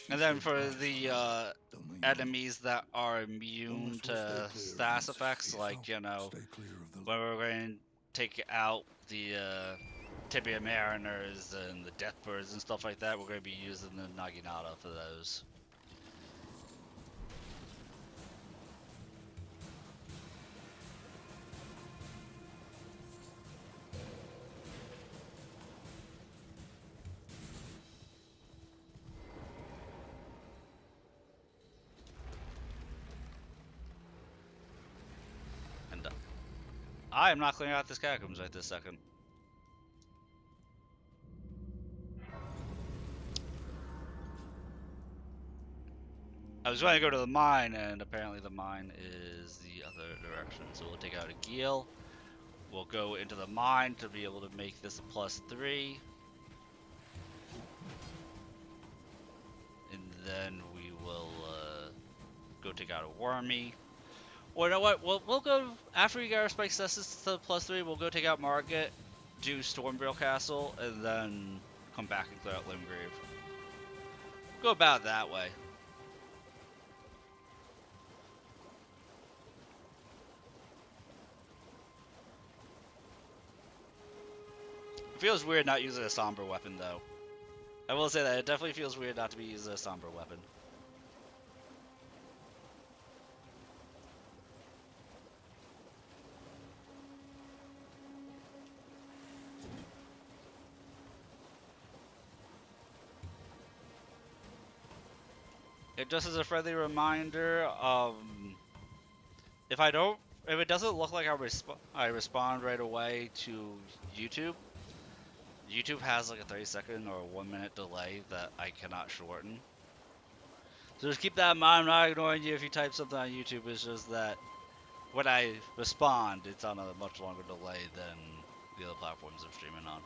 And then for the enemies that are immune to status effects, like, you know, when we're going to take out the Tibia Mariners and the Deathbirds and stuff like that, we're going to be using the Naginata for those. I am not clearing out this catacombs right this second. I was going to go to the mine, and apparently the mine is the other direction. So we'll take out a Geel. We'll go into the mine to be able to make this a +3. And then we will go take out a Wormy. Well, you know what? We'll go after we get our spike successes to +3. We'll go take out Margit, do Stormvale Castle, and then come back and clear out Limgrave. Go about it that way. It feels weird not using a somber weapon, though. I will say that it definitely feels weird not to be using a somber weapon. It just as a friendly reminder, if it doesn't look like I respond right away to YouTube, YouTube has like a 30-second or a 1-minute delay that I cannot shorten. So just keep that in mind. I'm not ignoring you if you type something on YouTube. It's just that when I respond, it's on a much longer delay than the other platforms I'm streaming on.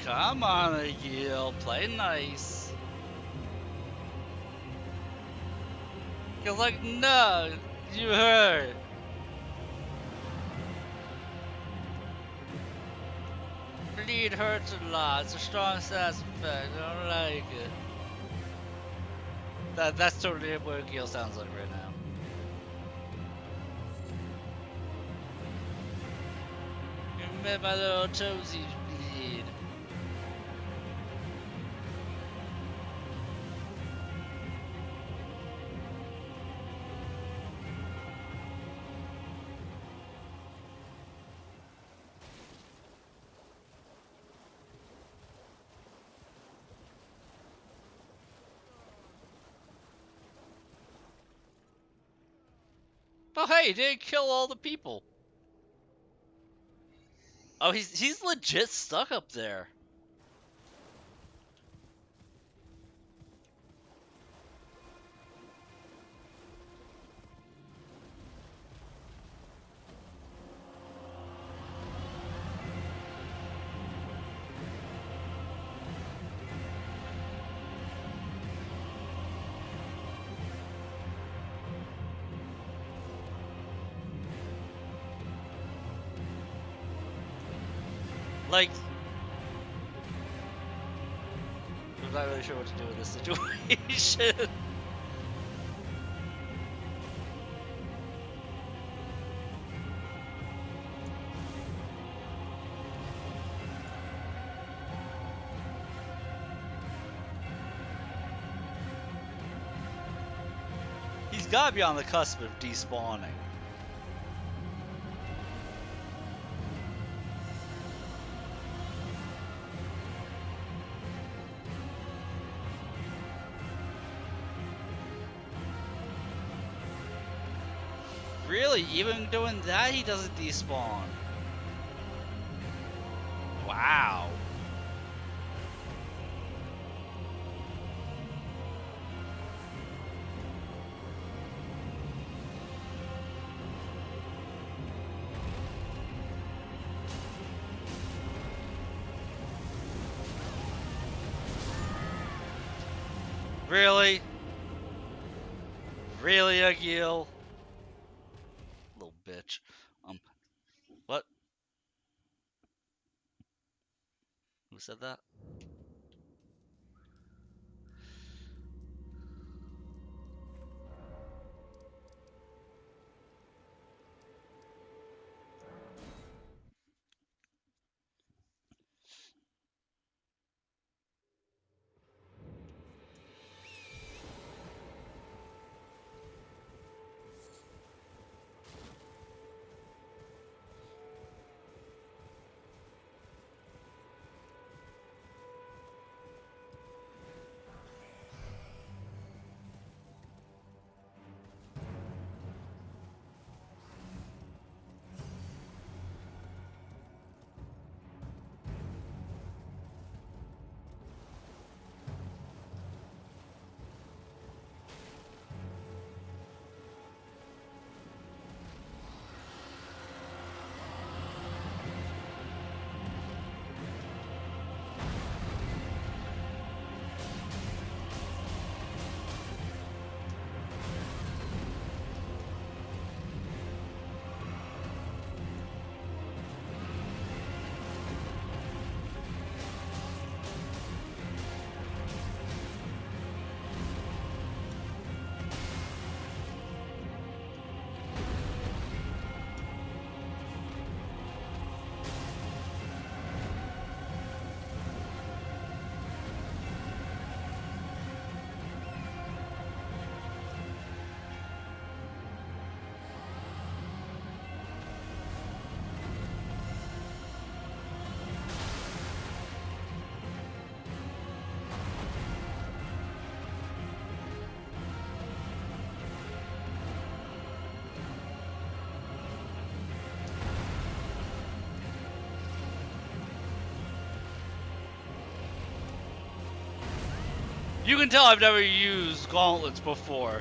Come on, Agil, play nice. You're like, no, you hurt. Bleed hurts a lot. It's a strong side effect. I don't like it. That's totally what Agil sounds like right now. You made my little toesies bleed. But hey, he didn't kill all the people. Oh, he's legit stuck up there. Like, I'm not really sure what to do with this situation. He's gotta be on the cusp of despawning. Really? Even doing that, he doesn't despawn. Wow. Really? Really, Agil? Little bitch. What? Who said that? You can tell I've never used gauntlets before.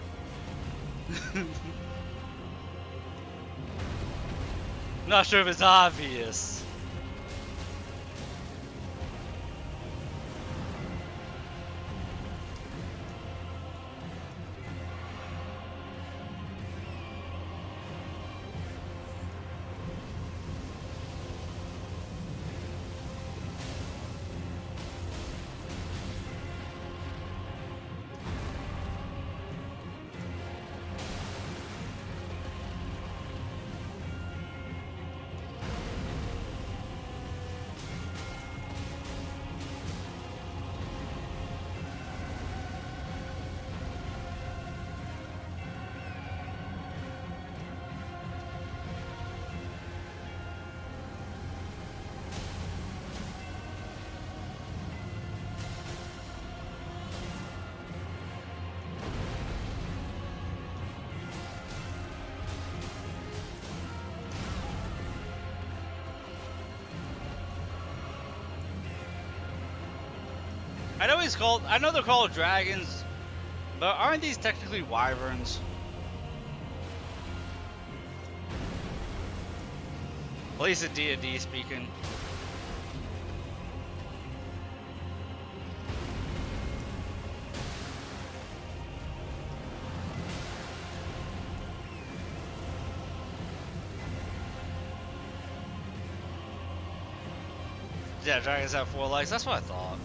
Not sure if it's obvious. I know they're called dragons, but aren't these technically wyverns? At least in D&D speaking. Yeah, dragons have 4 legs, that's what I thought.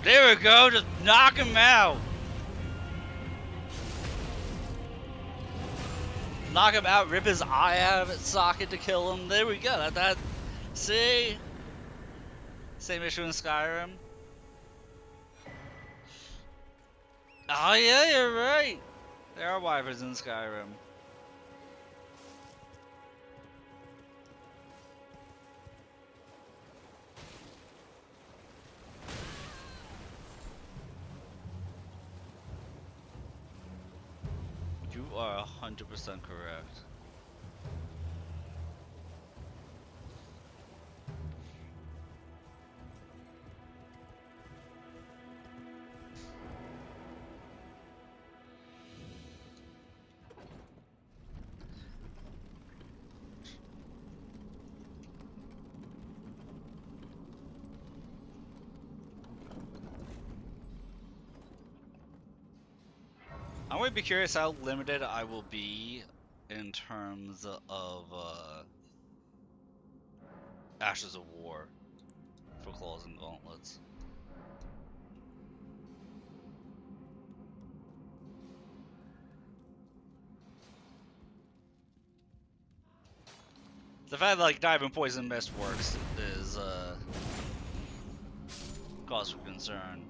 There we go, just knock him out. Knock him out, rip his eye out of its socket to kill him. There we go. See? Same issue in Skyrim. Oh yeah, you're right. There are wyverns in Skyrim. You are 100% correct. going to be curious how limited I will be in terms of Ashes of War for claws and gauntlets. The fact that like Diamond Poison Mist works is cause for concern.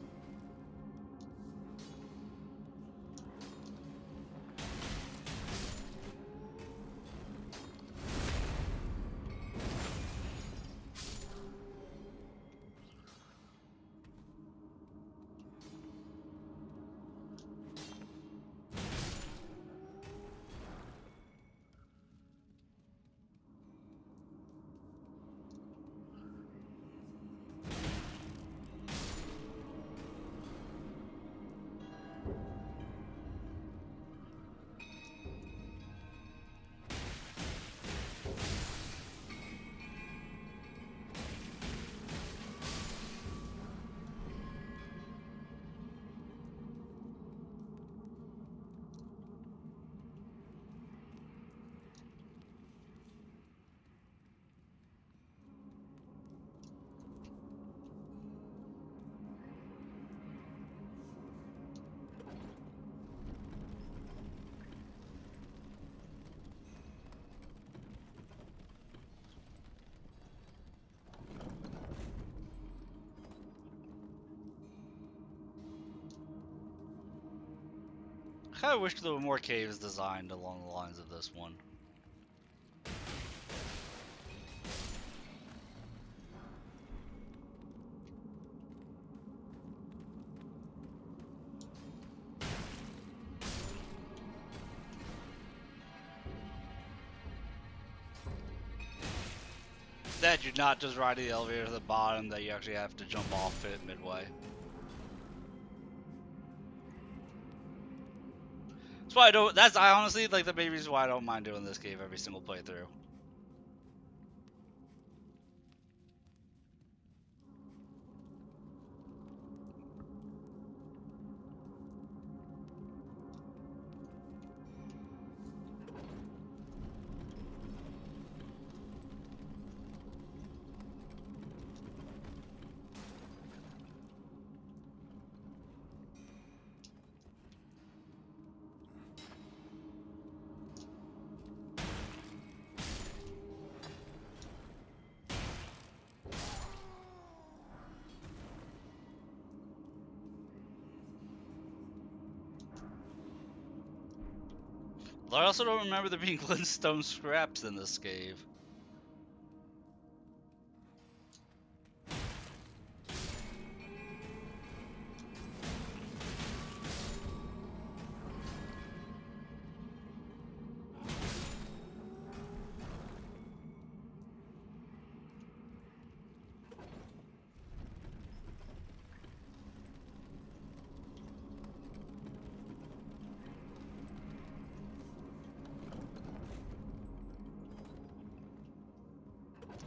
I kind of wish there were more caves designed along the lines of this one. That you're not just riding the elevator to the bottom, that you actually have to jump off it midway. That's why I don't. I honestly like the main reason why I don't mind doing this cave every single playthrough. I also don't remember there being glintstone scraps in this cave.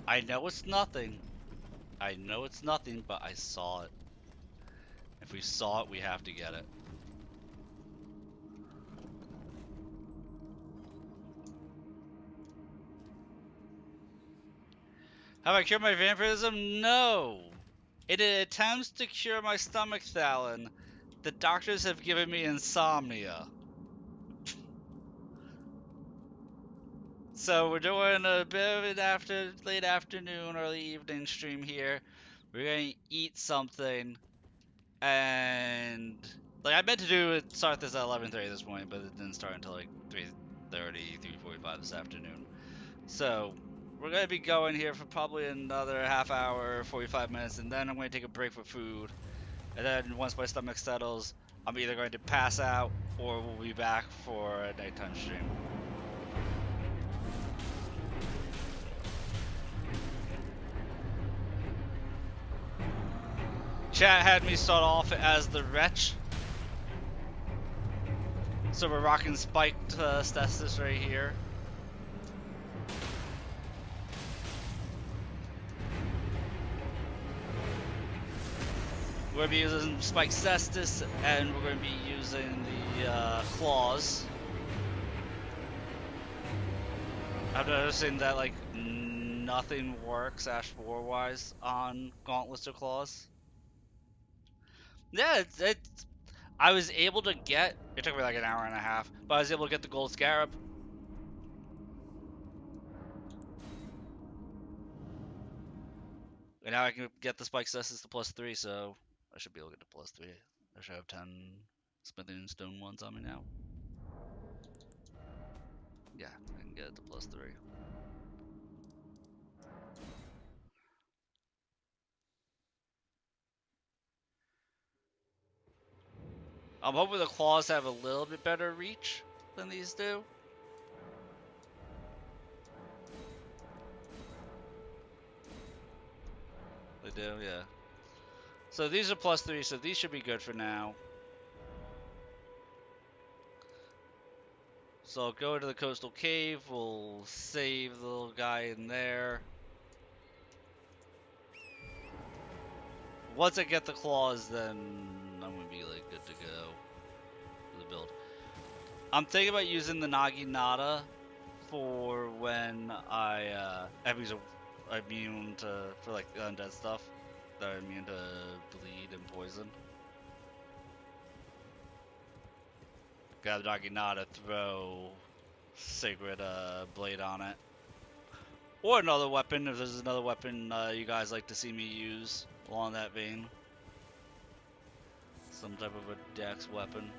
I know it's nothing. I know it's nothing, but I saw it. If we saw it, we have to get it. Have I cured my vampirism? No! In an attempt to cure my stomach Thallin, the doctors have given me insomnia. So we're doing a bit of an late afternoon, early evening stream here. We're gonna eat something, and like I meant to start this at 11:30 this morning, but it didn't start until like 3:30, 3:45 this afternoon. So we're gonna be going here for probably another half hour, 45 minutes, and then I'm gonna take a break for food. And then once my stomach settles, I'm either going to pass out or we'll be back for a nighttime stream. Chat had me start off as the wretch. So we're rocking spiked stasis right here. We're going to be using Spike Cestus, and we're going to be using the claws. I'm noticing that like nothing works Ash 4 wise on Gauntlets or Claws. Yeah, I was able to get. It took me like an hour and a half, but I was able to get the Gold Scarab. And now I can get the Spike Cestus to +3, so I should be able to get to +3. I should have 10 Smithing Stone ones on me now. Yeah, I can get it to +3. I'm hoping the claws have a little bit better reach than these do. They do, yeah. So these are +3, so these should be good for now. So I'll go to the coastal cave, we'll save the little guy in there. Once I get the claws, then I'm gonna be like good to go for the build. I'm thinking about using the Naginata for when I'm immune to, for like the undead stuff, that are immune to bleed and poison. Grab the Naginata, throw Sacred Blade on it. Or another weapon, if there's another weapon you guys like to see me use along that vein. Some type of a dex weapon.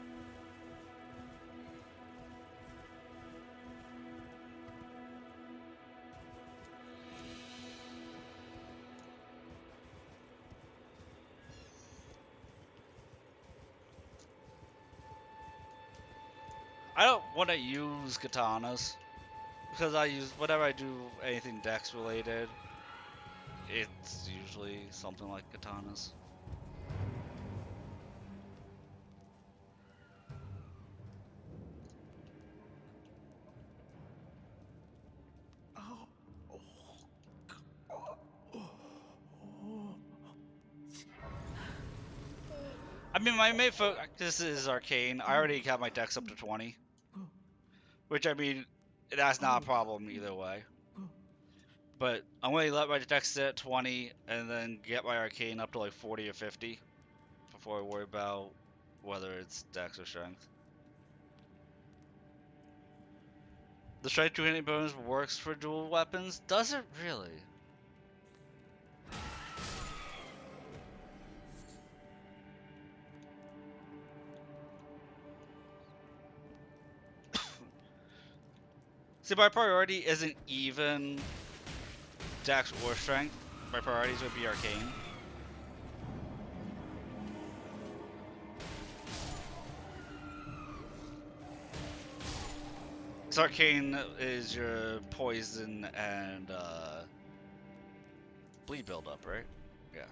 I don't want to use katanas, because whenever I do anything dex related, it's usually something like katanas. I mean, my main focus is arcane. I already got my dex up to 20, which I mean, that's not a problem either way. But I'm going to let my dex sit at 20 and then get my arcane up to like 40 or 50 before I worry about whether it's dex or strength. The strength 2 hitting bonus works for dual weapons? Does it really? See, my priority isn't even dex or strength. My priorities would be arcane. So arcane is your poison and bleed buildup, right? Yeah.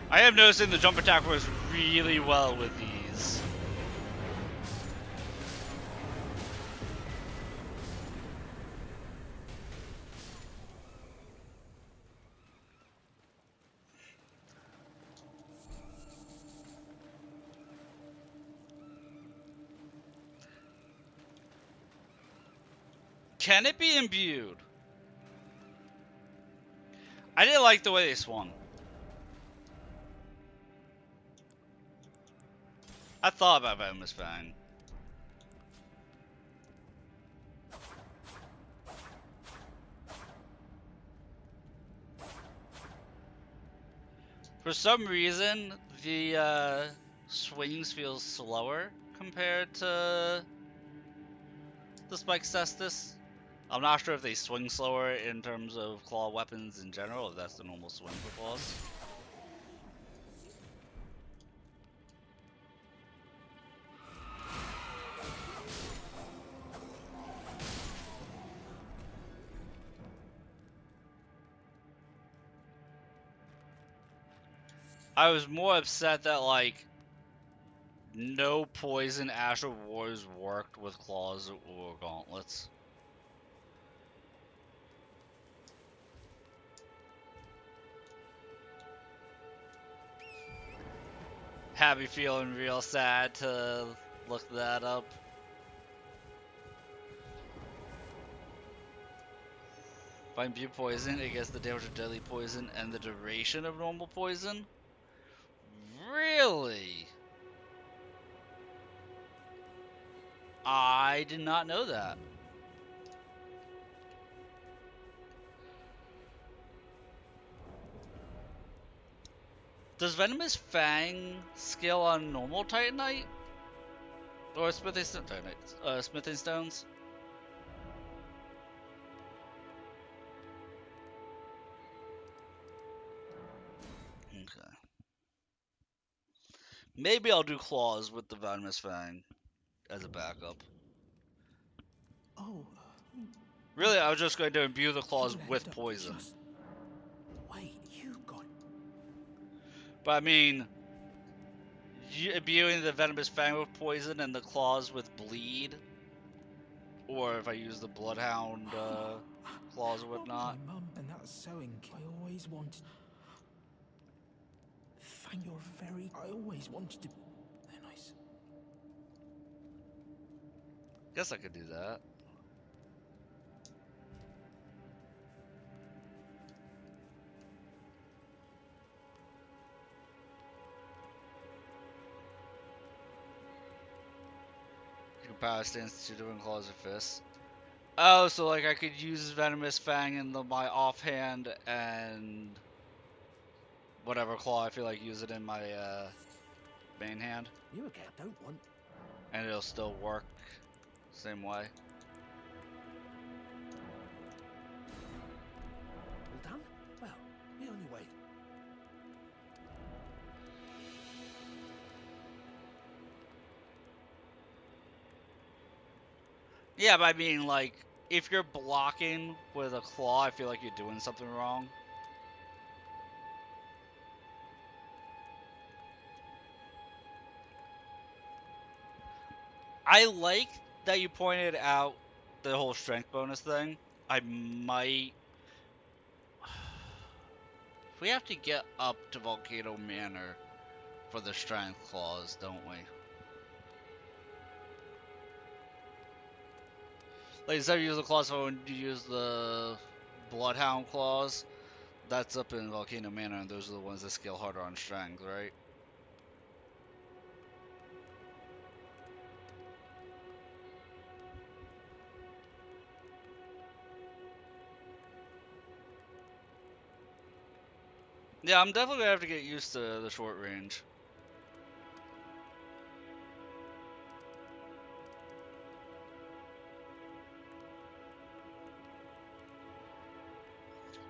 I am noticing the jump attack works really well with these. Can it be imbued? I didn't like the way they swung. I thought about Venomous Fang. For some reason, the swings feel slower compared to the Spike Cestus. I'm not sure if they swing slower in terms of claw weapons in general, if that's the normal swing for claws. I was more upset that, like, no poison Astral Wars worked with claws or gauntlets. Had me feeling real sad to look that up. If I imbue poison, it gets the damage of deadly poison and the duration of normal poison? Really? I did not know that. Does Venomous Fang scale on normal Titanite? Or Smithing Titanite? Smithing Stones? Okay. Maybe I'll do claws with the Venomous Fang as a backup. Oh, Really, I was just going to imbue the claws you with end up poison. just the way you got. But I mean, imbuing the Venomous Fang with poison and the claws with bleed, or if I use the Bloodhound claws or whatnot. My mum and that sewing kit. I always wanted. Thank you're very. I always wanted to. They're nice. Guess I could do that. You can power stance to doing claws or fists. Oh, so like I could use Venomous Fang in my offhand and whatever claw I feel like use it in my main hand, You again? I don't want. and it'll still work same way. All done? Well, be on your way. Yeah, but I mean, like, if you're blocking with a claw, I feel like you're doing something wrong. I like that you pointed out the whole strength bonus thing. I might... We have to get up to Volcano Manor for the strength claws, don't we? Like, instead of using the claws when you use the Bloodhound claws, that's up in Volcano Manor, and those are the ones that scale harder on strength, right? Yeah, I'm definitely gonna have to get used to the short range.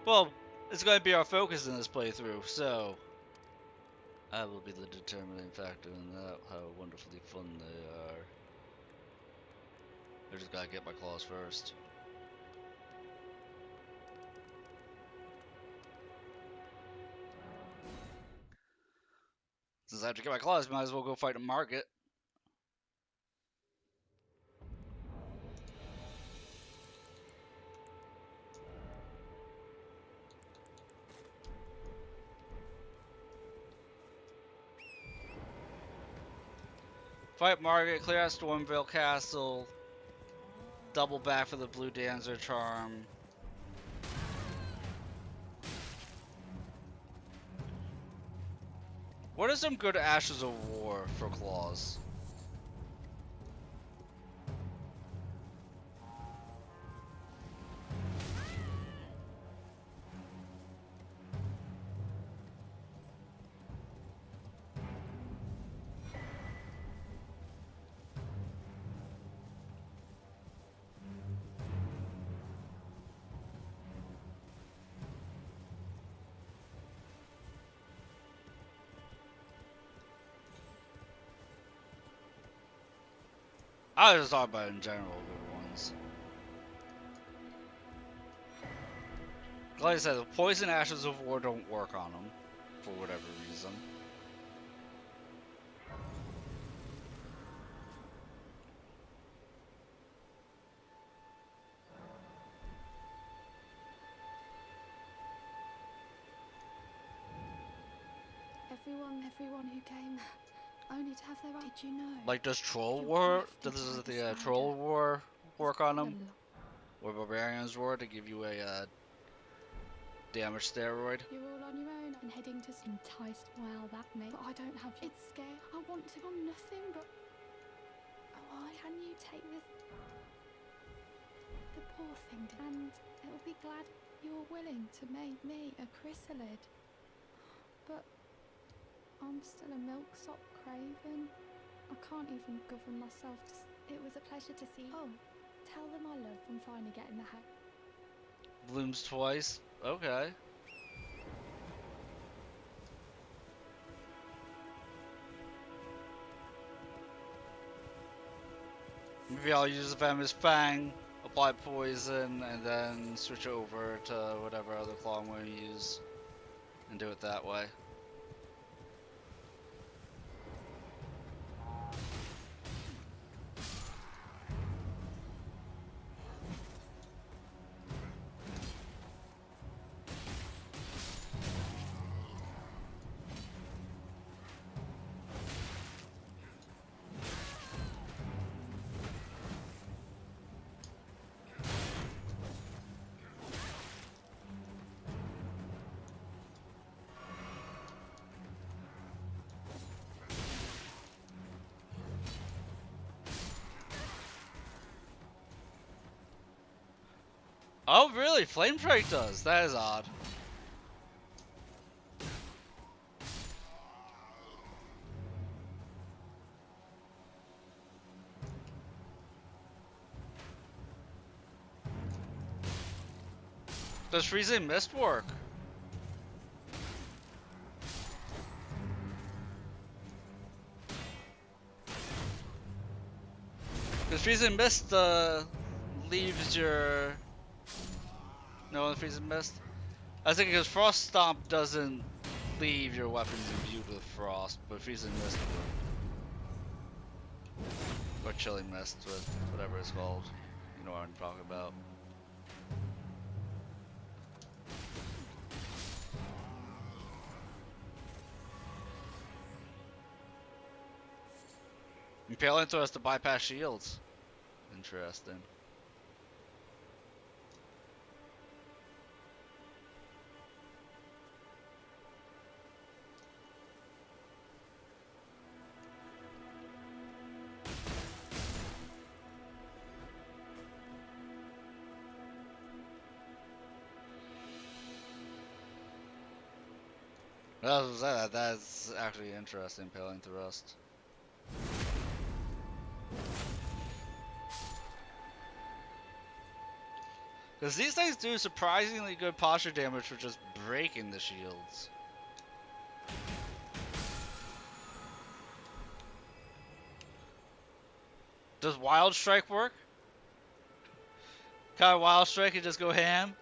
Well, it's going to be our focus in this playthrough, so I will be the determining factor in that, how wonderfully fun they are. I just gotta get my claws first. Since I have to get my claws, might as well go fight a market. Fight Margaret, clear out Stormville Castle. double back for the blue dancer charm. What are some good Ashes of War for claws? I was just talking about in general good ones. Like I said, the poison Ashes of War don't work on them for whatever reason. Everyone who came, only to have their right. Did you know? Like, does Troll Your War? gift to Does fight the this Troll murder War work on is them? Or Barbarians War to give you a damage steroid? You're all on your own and heading to enticed. Well, that may. But I don't have. It's scary. I want to on nothing but. Why can you take this? The poor thing, and it'll be glad you're willing to make me a chrysalid. But I'm still a milksop craven. I can't even govern myself. It was a pleasure to see you. Oh, tell them I love them finally getting the hat. Blooms twice? Okay. Maybe I'll use the Venomous Fang, apply poison, and then switch over to whatever other claw I'm going to use, and do it that way. Oh, really? Flame Strike does? That is odd. Does Freezing Mist work? Because Freezing Mist leaves your... No, Freezing Mist? I was thinking because Frost Stomp doesn't leave your weapons imbued with frost, but Freezing Mist would. Or Chilling Mist, with whatever it's called. You know what I'm talking about. Impaling Throw has to bypass shields. Interesting. That's actually interesting, Impaling Thrust. Because these things do surprisingly good posture damage for just breaking the shields. Does Wild Strike work? Can I Wild Strike and just go ham?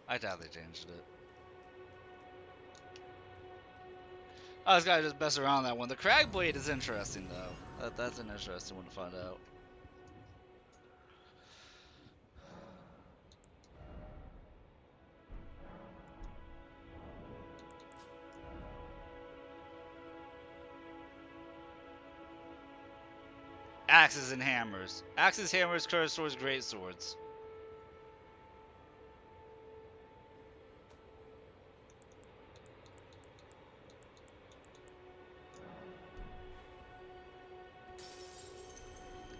I doubt they changed it. I was gonna just mess around that one. The Crag Blade is interesting though. That's an interesting one to find out. Axes and hammers. Axes, hammers, curved swords, great swords.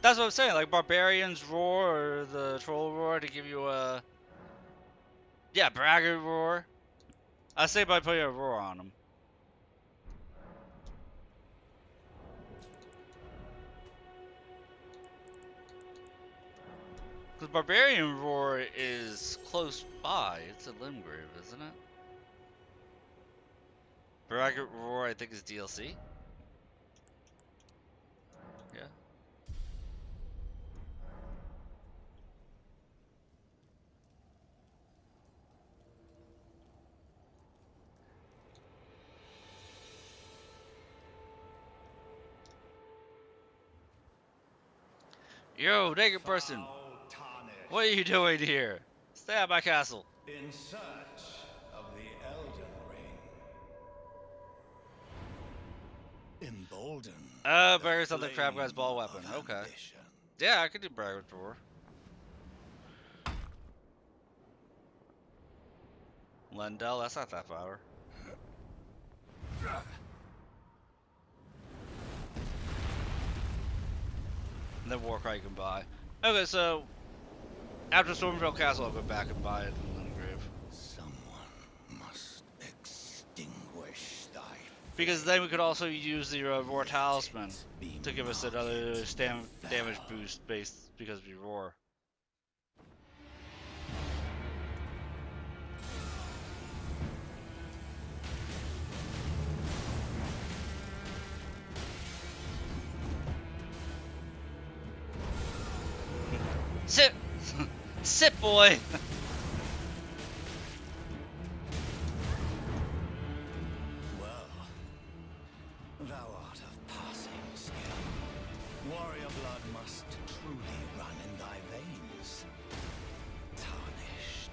That's what I'm saying, like Barbarian's Roar or the Troll Roar to give you a... Yeah, Braggart Roar. I say by putting a Roar on them. Because Barbarian Roar is close by. It's a Limgrave, isn't it? Braggart Roar, I think, is DLC. Yeah. Yo, naked person. What are you doing here? Stay at my castle. In search of the Elden Ring. Emboldened. Braggart's on the crab guy's ball weapon. Okay. Yeah, I could do Braggart Roar. Lendell, that's not that far. And then Warcry you can buy. Okay, so after Stormvale Castle, I'll go back and buy it in Limgrave. Someone must extinguish thy. Because then we could also use the Roar Talisman to give us another damage boost based because we roar. Sit! Sit, boy! Well, thou art of passing skill. Warrior blood must truly run in thy veins. Tarnished.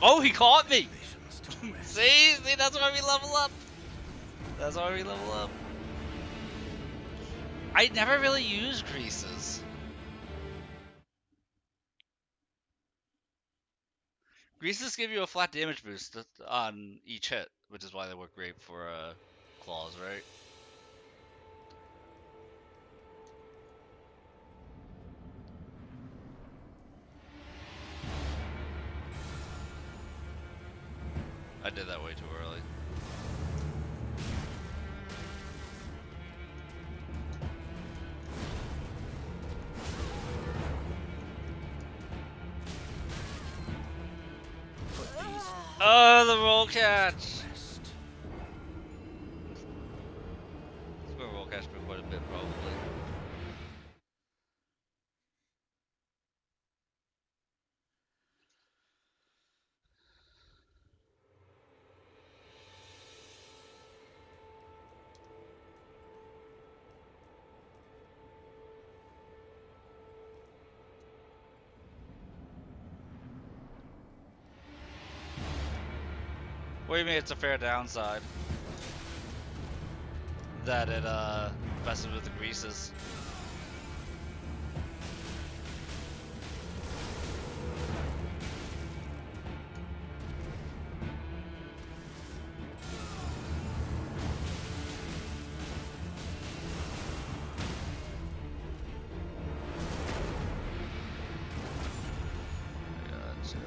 Oh, he caught me! See, that's why we level up. That's why we level up. I never really use greases. Greases give you a flat damage boost on each hit, which is why they work great for claws, right? I did that way too early. Oh, the roll catch! It's gonna roll catch me quite a bit, probably. What do you mean it's a fair downside? That it messes with the greases. Gotcha.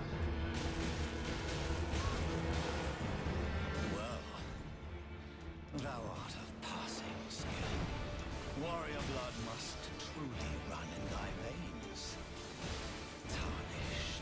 Thou art of passing skill. Warrior blood must truly run in thy veins. Tarnished.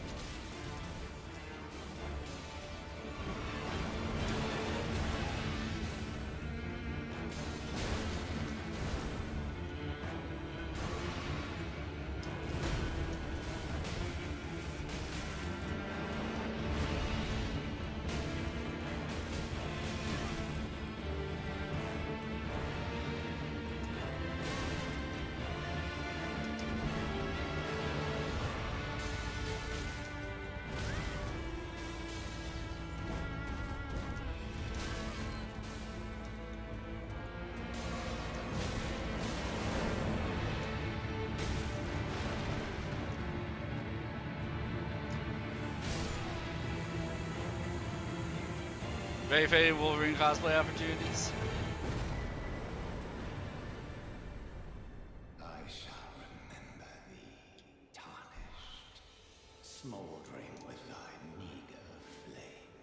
Very faded Wolverine cosplay opportunities. I shall remember thee, tarnished, smouldering with thy meager flame.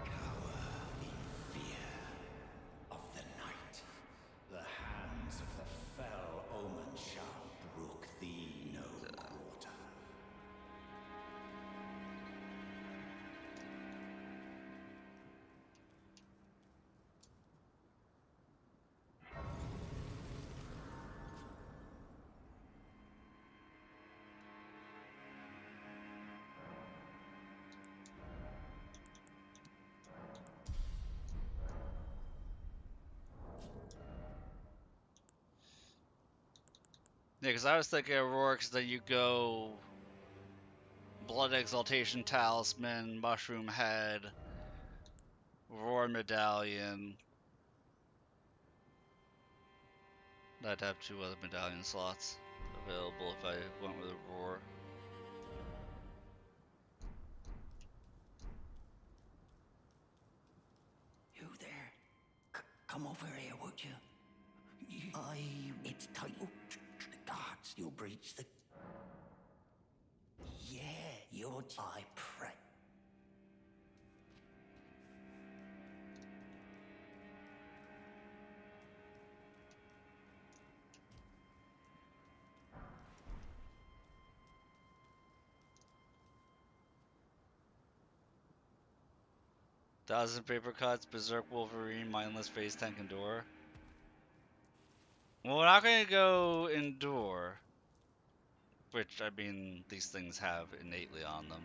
Cower in fear of the night. The hands of the fell omen shall brook thee no quarter. Yeah, because I was thinking Aurora's, then you go Blood Exaltation Talisman, Mushroom Head, Roar Medallion. I'd have 2 other medallion slots available if I went with a Roar. You there? Come over here, would you? It's tight. Oh, the guards, you'll breach the... Yeah, you're... I pray. Thousand Paper Cuts, Berserk Wolverine, Mindless Phase Tank, Endure. Well, we're not going to go Endure. Which, I mean, these things have innately on them.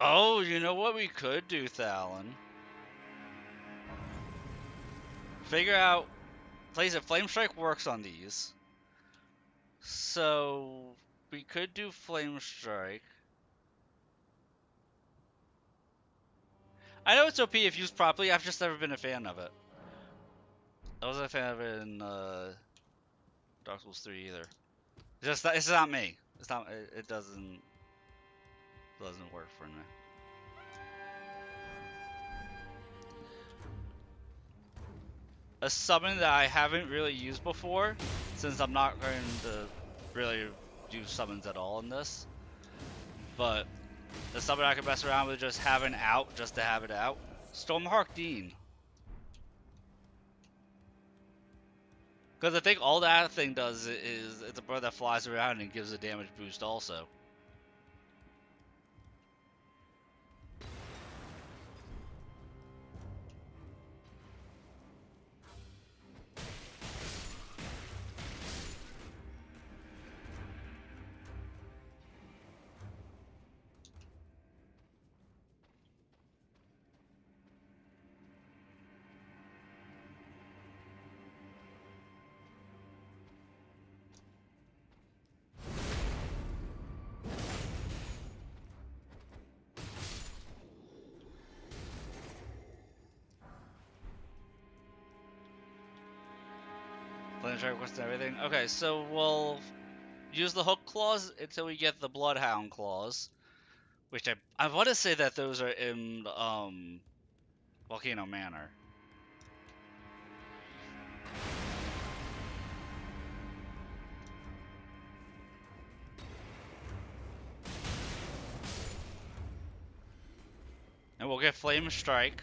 Oh, you know what we could do, Thalen? Figure out... Place it, Flame Strike works on these. So, we could do Flame Strike. I know it's OP if used properly, I've just never been a fan of it. I wasn't a fan of it in Dark Souls 3 either. It's not me. It's not. It doesn't work for me. A summon that I haven't really used before, since I'm not going to really use summons at all in this. But the summon I can mess around with just having out, just to have it out. Stormhawk Dean. Because I think all that thing does is it's a bird that flies around and gives a damage boost also. Flame Strike request and everything. Okay, so we'll use the hook claws until we get the Bloodhound claws, which I want to say that those are in Volcano Manor. And we'll get Flame Strike,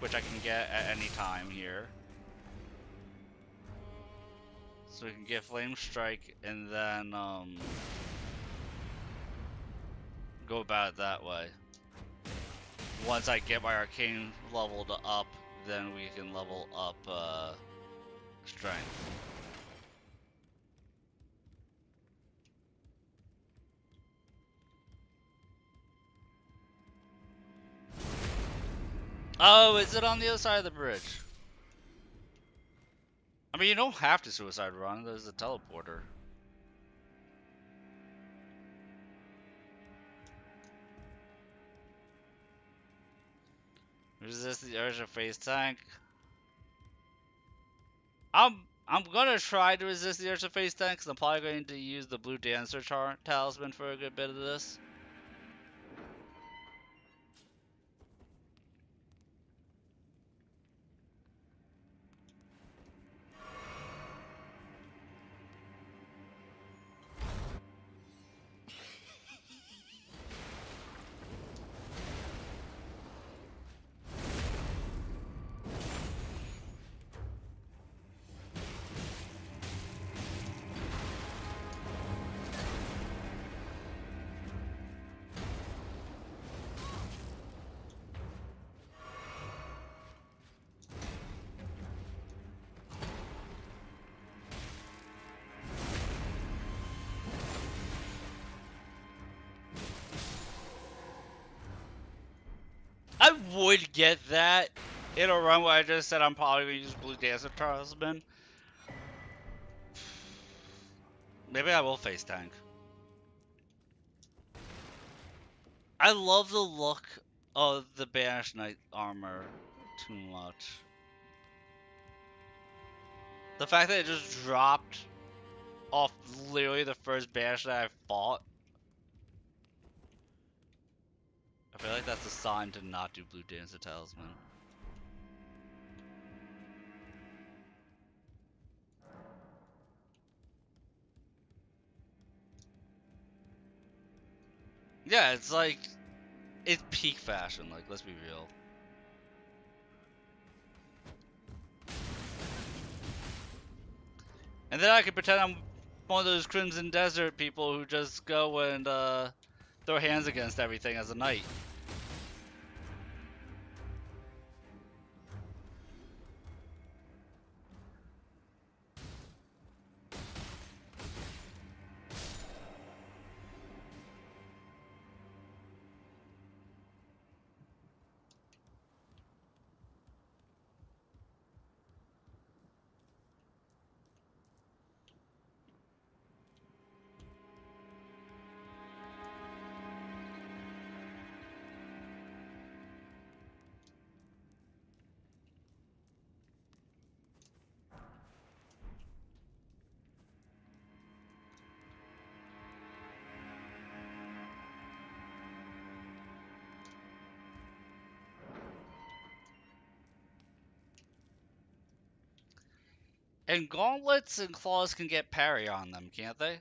which I can get at any time here. So we can get Flame Strike and then go about it that way. Once I get my Arcane leveled up, then we can level up Strength. Oh, is it on the other side of the bridge? I mean, you don't have to suicide run. There's a teleporter. Resist the urge to face tank. I'm gonna try to resist the urge to face tank because I'm probably going to use the blue dancer talisman for a good bit of this. I would get that in a run where I just said I'm probably going to use Blue Dancer Talisman. Maybe I will face tank. I love the look of the Banished Knight armor too much. The fact that it just dropped off literally the first Banished that I fought. I feel like that's a sign to not do Blue Dancer Talisman. Yeah, it's like, it's peak fashion, like, let's be real. And then I can pretend I'm one of those Crimson Desert people who just go and throw hands against everything as a knight. And gauntlets and claws can get parry on them, can't they?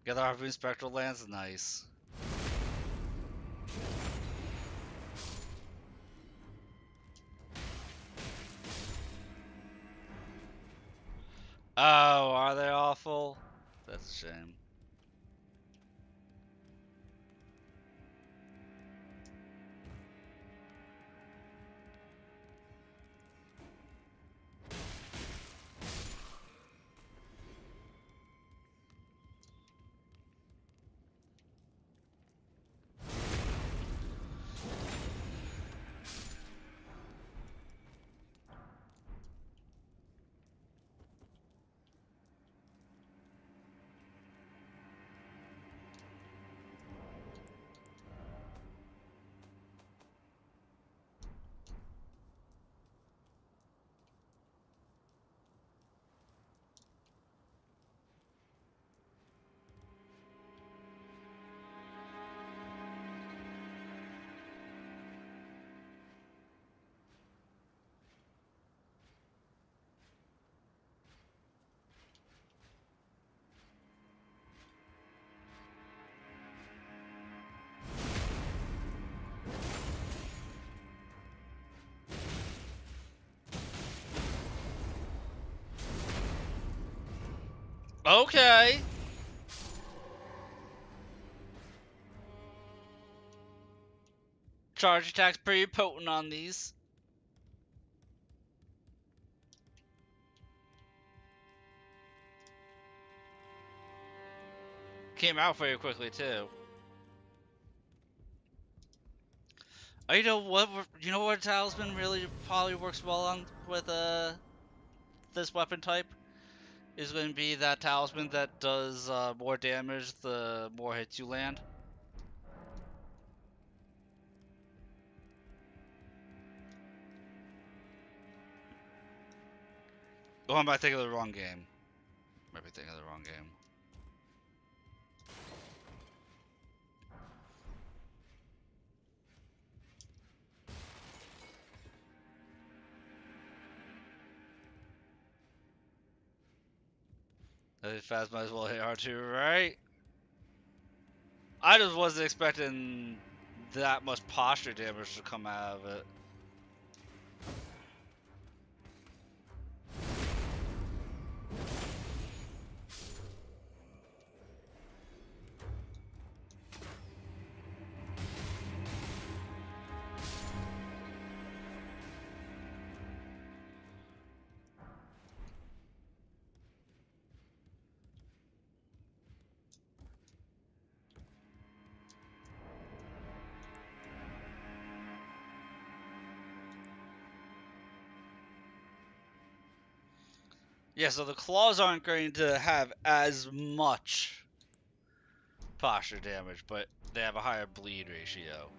Get the Harpoon Spectral Lance, nice. Oh, are they awful? That's a shame. Okay. Charge attack's pretty potent on these. Came out very quickly too. Oh, you know what? You know what talisman really probably works well on with this weapon type is going to be that talisman that does more damage the more hits you land. Oh, I might think of the wrong game. Might be thinking of the wrong game. Fast might as well hit R2, right? I just wasn't expecting that much posture damage to come out of it. Yeah, so the claws aren't going to have as much posture damage, but they have a higher bleed ratio.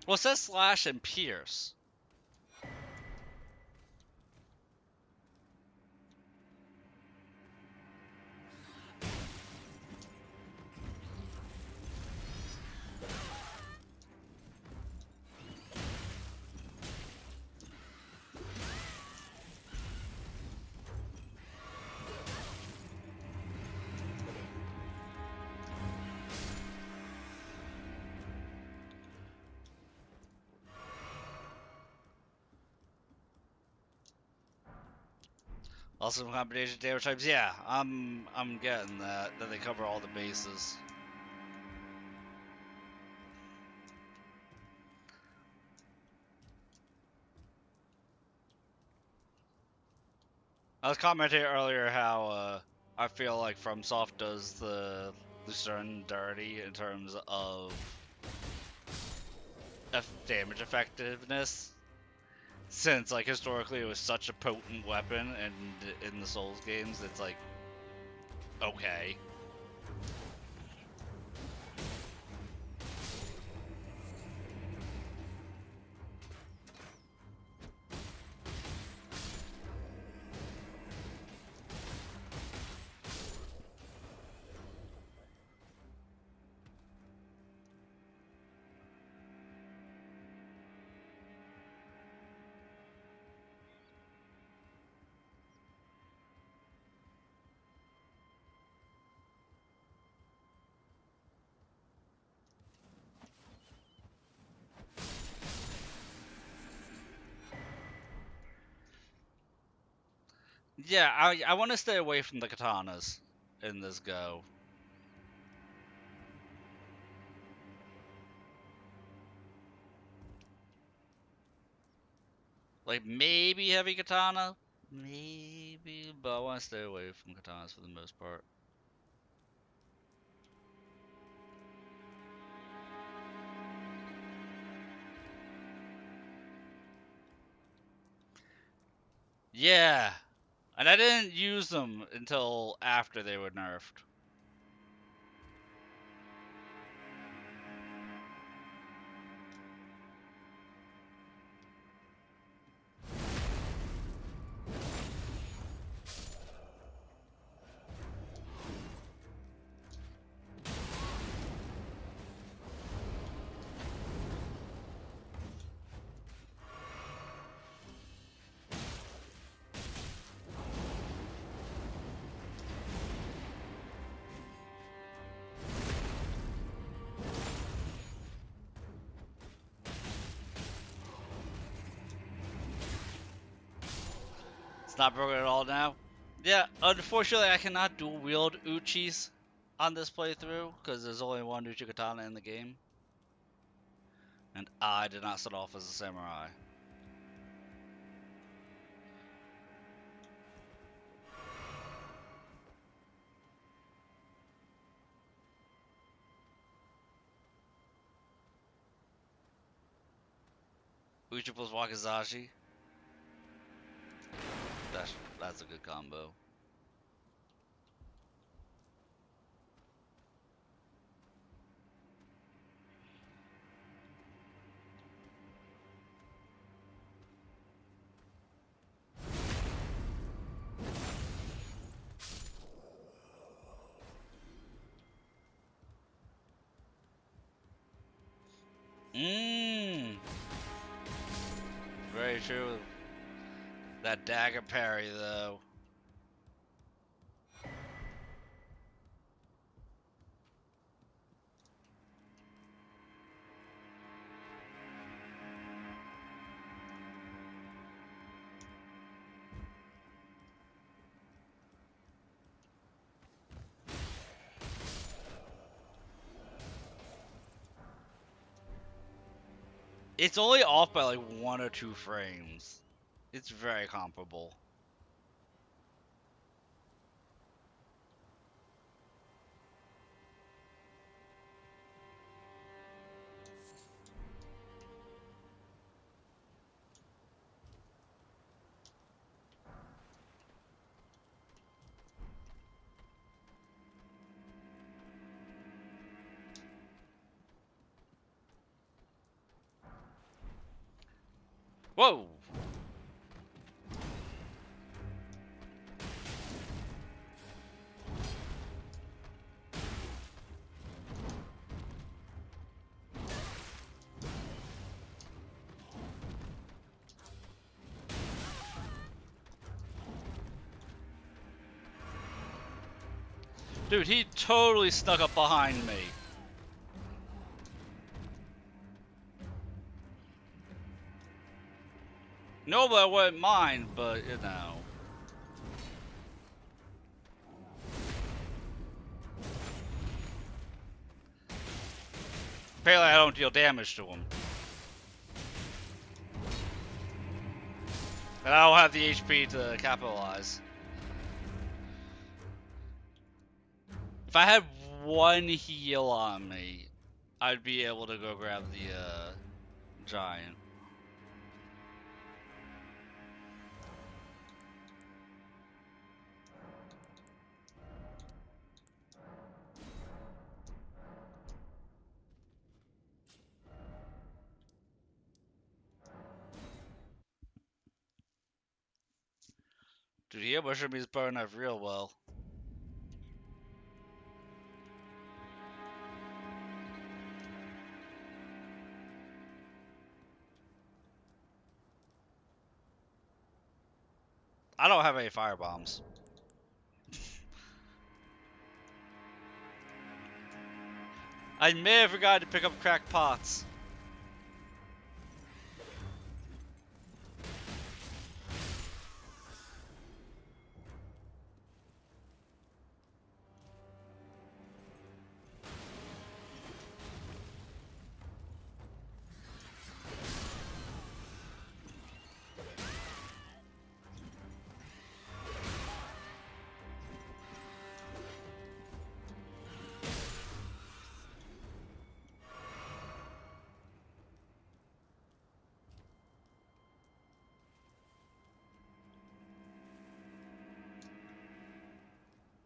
Well, it says slash and pierce. Also combination damage types. Yeah, I'm getting that. That they cover all the bases. I was commenting earlier how I feel like FromSoft does the Lucerne dirty in terms of damage effectiveness, since like historically it was such a potent weapon, and in the Souls games it's like okay. Yeah, I want to stay away from the katanas in this go. Like maybe heavy katana, maybe, but I want to stay away from katanas for the most part. Yeah, and I didn't use them until after they were nerfed. It's not broken at all now. Yeah, unfortunately I cannot dual wield Uchis on this playthrough because there's only one Uchi katana in the game. And I did not start off as a samurai. Uchi plus Wakizashi. That's a good combo. Mmm. Very true. That dagger parry though. It's only off by like 1 or 2 frames. It's very comparable. Whoa! Dude, he totally snuck up behind me. No, but I wouldn't mind, but you know. Apparently I don't deal damage to him. And I don't have the HP to capitalize. If I had 1 heal on me, I'd be able to go grab the giant. Dude, he mushroom is burning up real well. I don't have any fire bombs. I may have forgotten to pick up cracked pots.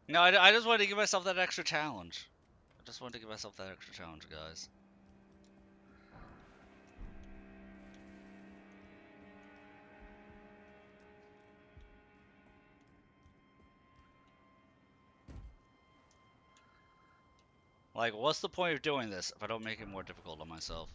No, I just wanted to give myself that extra challenge. I just wanted to give myself that extra challenge, guys. Like, what's the point of doing this if I don't make it more difficult on myself?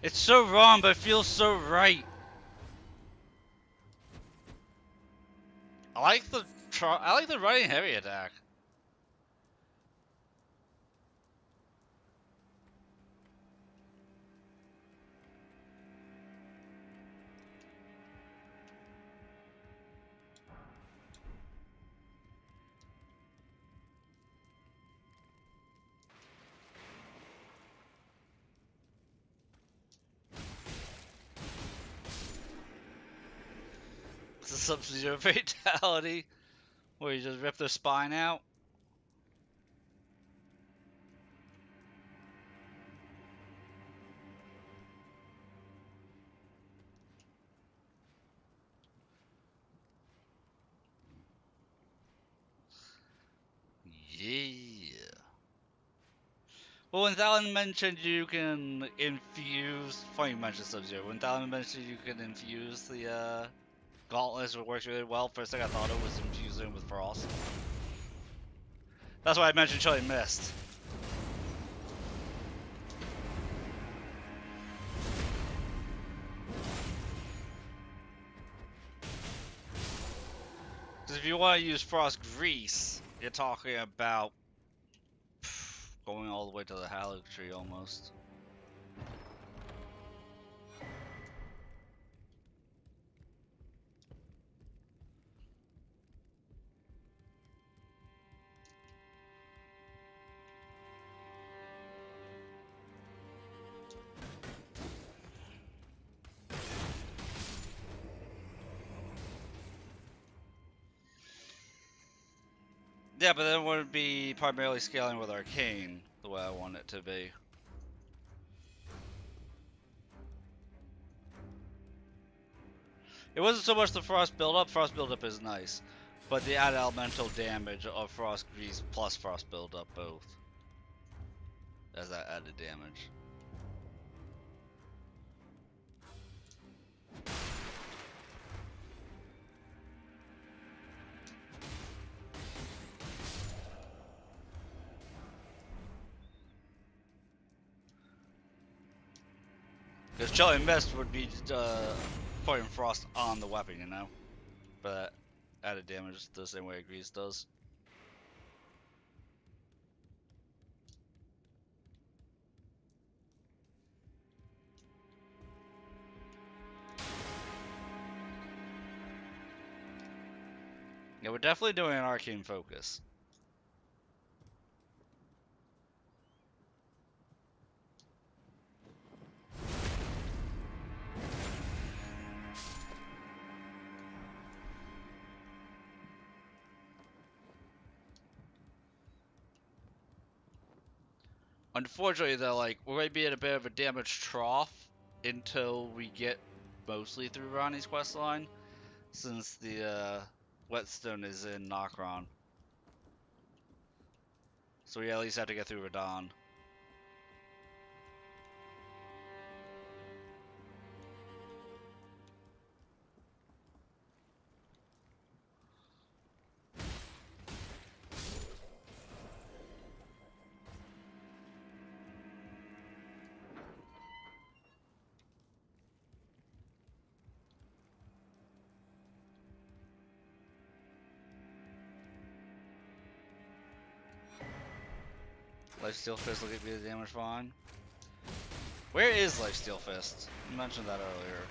It's so wrong, but it feels so right. I like the running heavy attack. It's a Sub-Zero fatality where you just rip their spine out. Yeah. Well, when Thalen mentioned you can infuse, funny you mentioned Sub-Zero. When Thalen mentioned you can infuse the gauntlets, it works really well. First thing I thought it was infusing with Frost. That's why I mentioned Chilling Mist. Because if you want to use Frost Grease, you're talking about going all the way to the Halleck tree almost. Yeah, but then it wouldn't be primarily scaling with Arcane the way I want it to be. It wasn't so much the Frost buildup. Frost buildup is nice, but the added elemental damage of Frost Grease plus Frost buildup both as that added damage. Because Chilling Mist would be putting Frost on the weapon, you know? But added damage the same way Grease does. Yeah, we're definitely doing an Arcane focus. Unfortunately, though, like, we're going to be at a bit of a damage trough until we get mostly through Ronnie's questline, since the Whetstone is in Nokron. So we at least have to get through Radon. Lifesteal Fist will give you the damage fine. Where is Lifesteal Fist? You mentioned that earlier.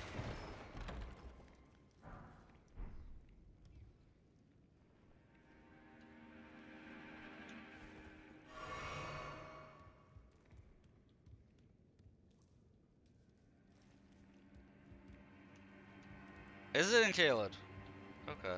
Is it in Caelid? Okay.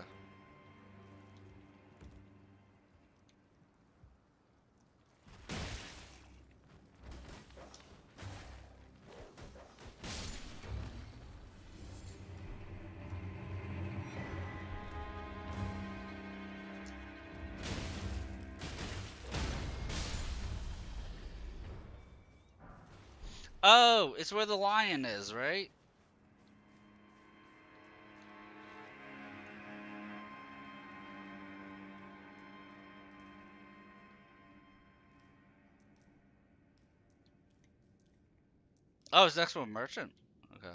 Oh, it's where the lion is, right? Oh, it's next to a merchant. Okay.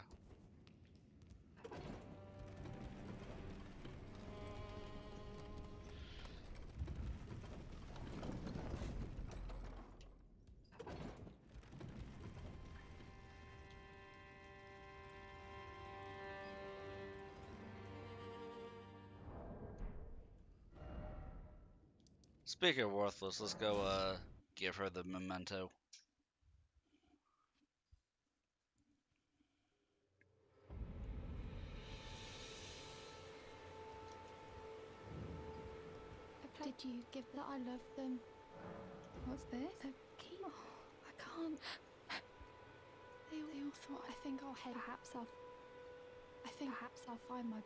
Speaking of worthless, let's go give her the memento. Did you give that I love them? What's this? A key? Oh, I can't. They all thought. I think I'll head. Perhaps I'll find my.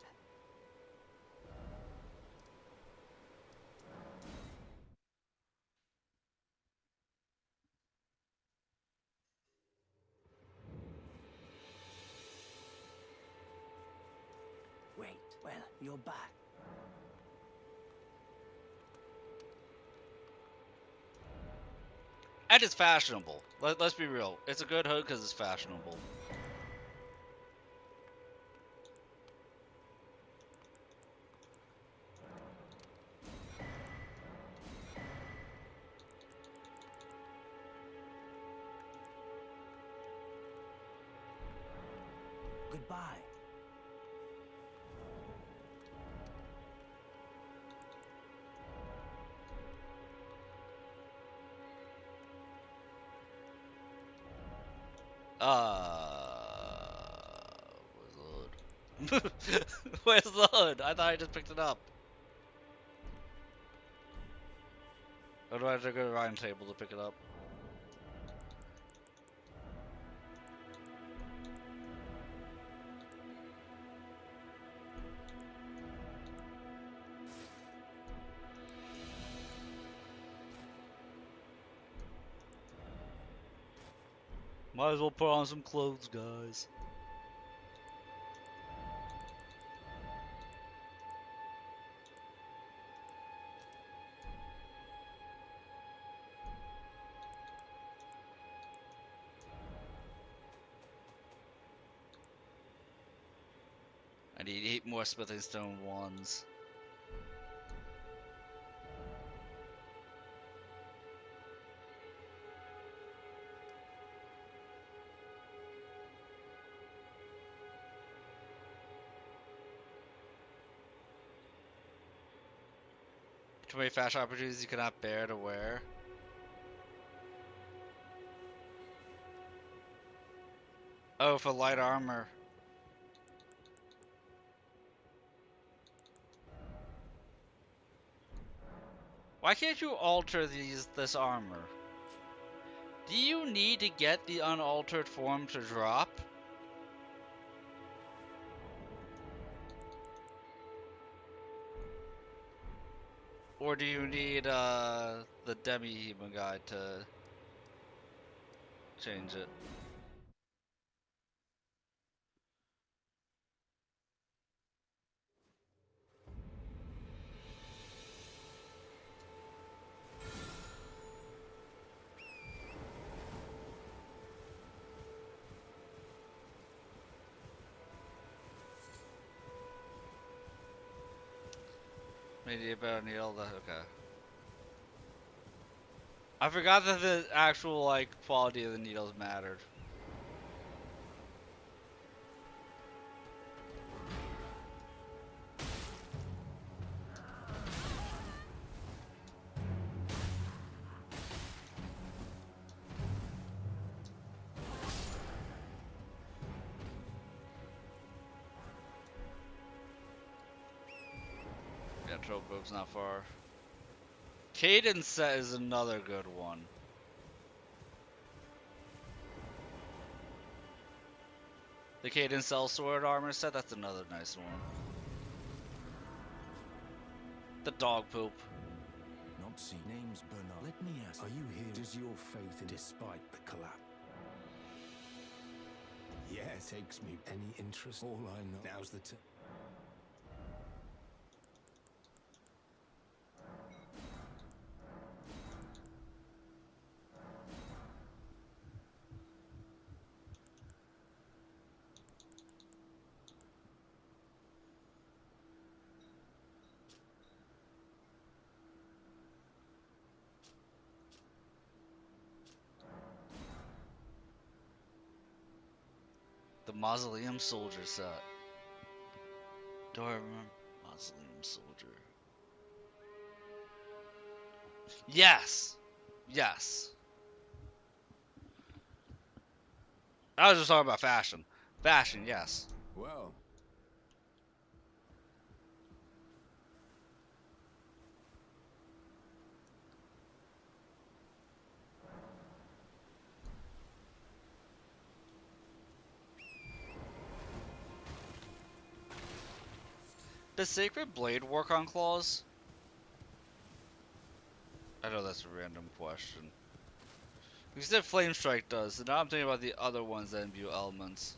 Wait, well, you're back. And it's fashionable. Let's be real. It's a good hood because it's fashionable. Goodbye. Where's the hood? Where's the hood? I thought I just picked it up. Or do I have to go to the round table to pick it up? Might as well put on some clothes, guys. I need 8 more smithing stone wands. Too many fashion opportunities you cannot bear to wear. Oh, for light armor. Why can't you alter this armor? Do you need to get the unaltered form to drop? Or do you need the demi-human guide to change it? Maybe about needle that okay. I forgot that the actual like quality of the needles mattered. Yeah, Trollbrook's not far. Cadence set is another good one. The Cadence Cell Sword armor set, that's another nice one. The dog poop. Not see. Name's Bernard. Let me ask. Are you here? Does your faith in despite the collapse? Yeah, it takes me any interest. All I know. Now's the time. Mausoleum Soldier set. Do I remember Mausoleum Soldier? Yes! Yes. I was just talking about fashion. Fashion, yes. Well, Does Sacred Blade work on claws? I know that's a random question. You said Flame Strike does, so now I'm thinking about the other ones that imbue elements.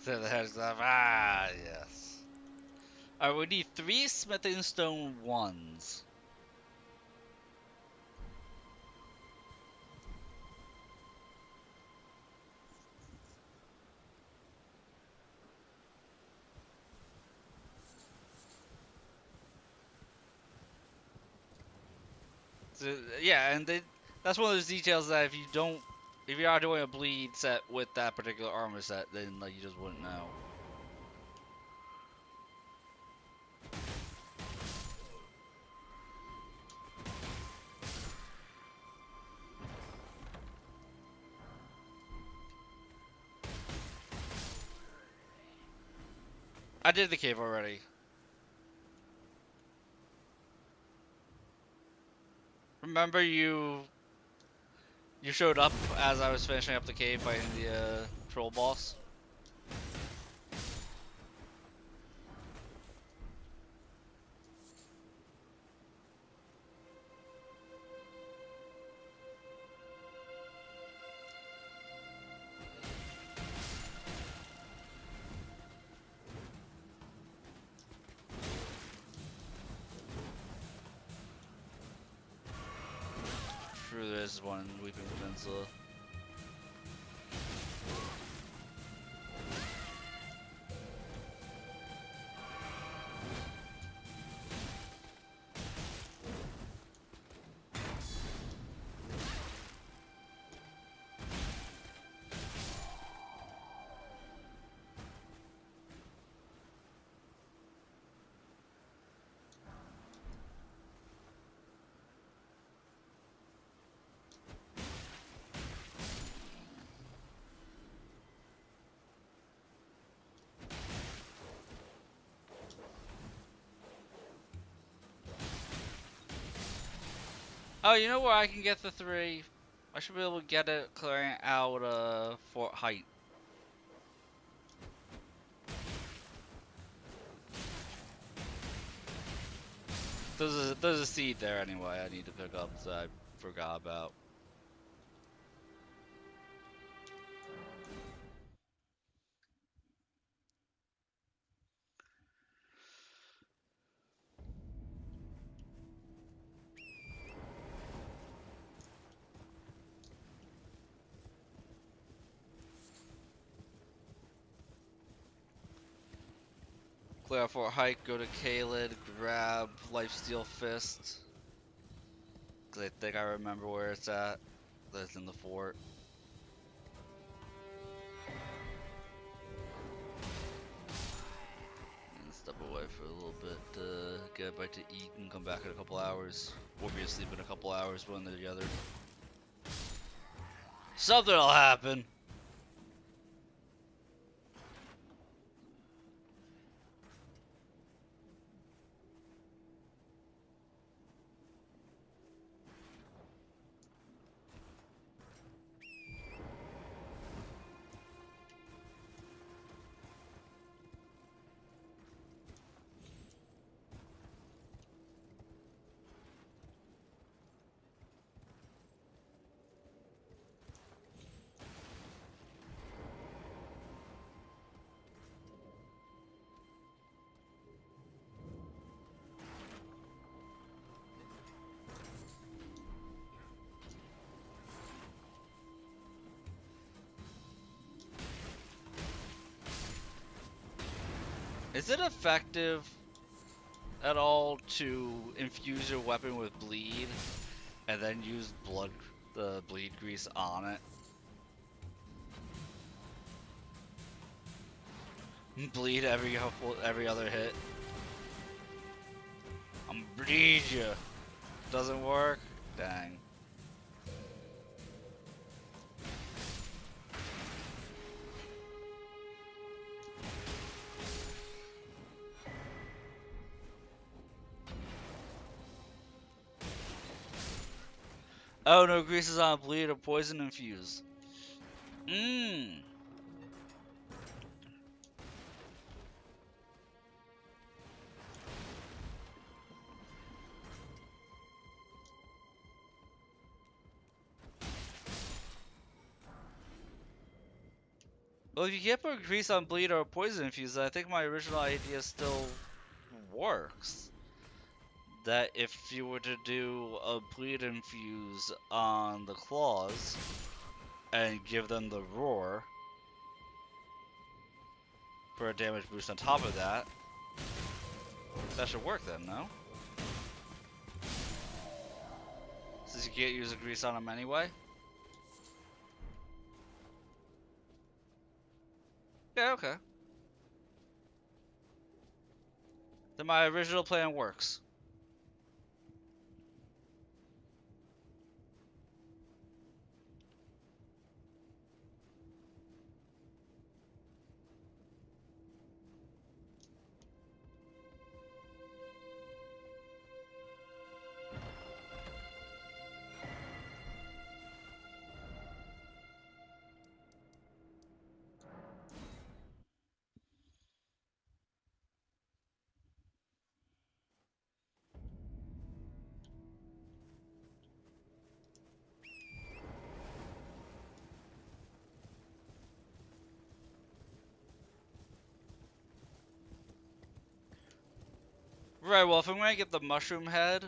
So the head's up. Ah, yes. Alright, we need 3 smithing stone 1s. So, yeah, and that's one of those details that if you are doing a bleed set with that particular armor set, then like you just wouldn't know. I did the cave already. Remember you showed up as I was finishing up the cave fighting the troll boss? True, there is one in Weeping Peninsula. Oh, you know where I can get the 3? I should be able to get it clearing out Fort Height. There's a seed there anyway I need to pick up that I forgot about. Clear out Fort Height, go to Kaled, grab Lifesteal Fist. Cause I think I remember where it's at. That's in the fort. And step away for a little bit to get a bite to eat and come back in a couple hours. Or be asleep in a couple hours when they're together. Something'll happen. Is it effective at all to infuse your weapon with bleed and then use the bleed grease on it? Bleed every other hit. I'm bleed you. Doesn't work? Dang. Oh, no grease is on bleed or poison infuse. Mmm. Well, if you can't put grease on bleed or poison infuse, I think my original idea still works. That if you were to do a bleed infuse on the claws and give them the roar for a damage boost on top of that, that should work then, no? Since you can't use the grease on them anyway? Yeah, okay. Then my original plan works. Right, well, if I'm gonna get the mushroom head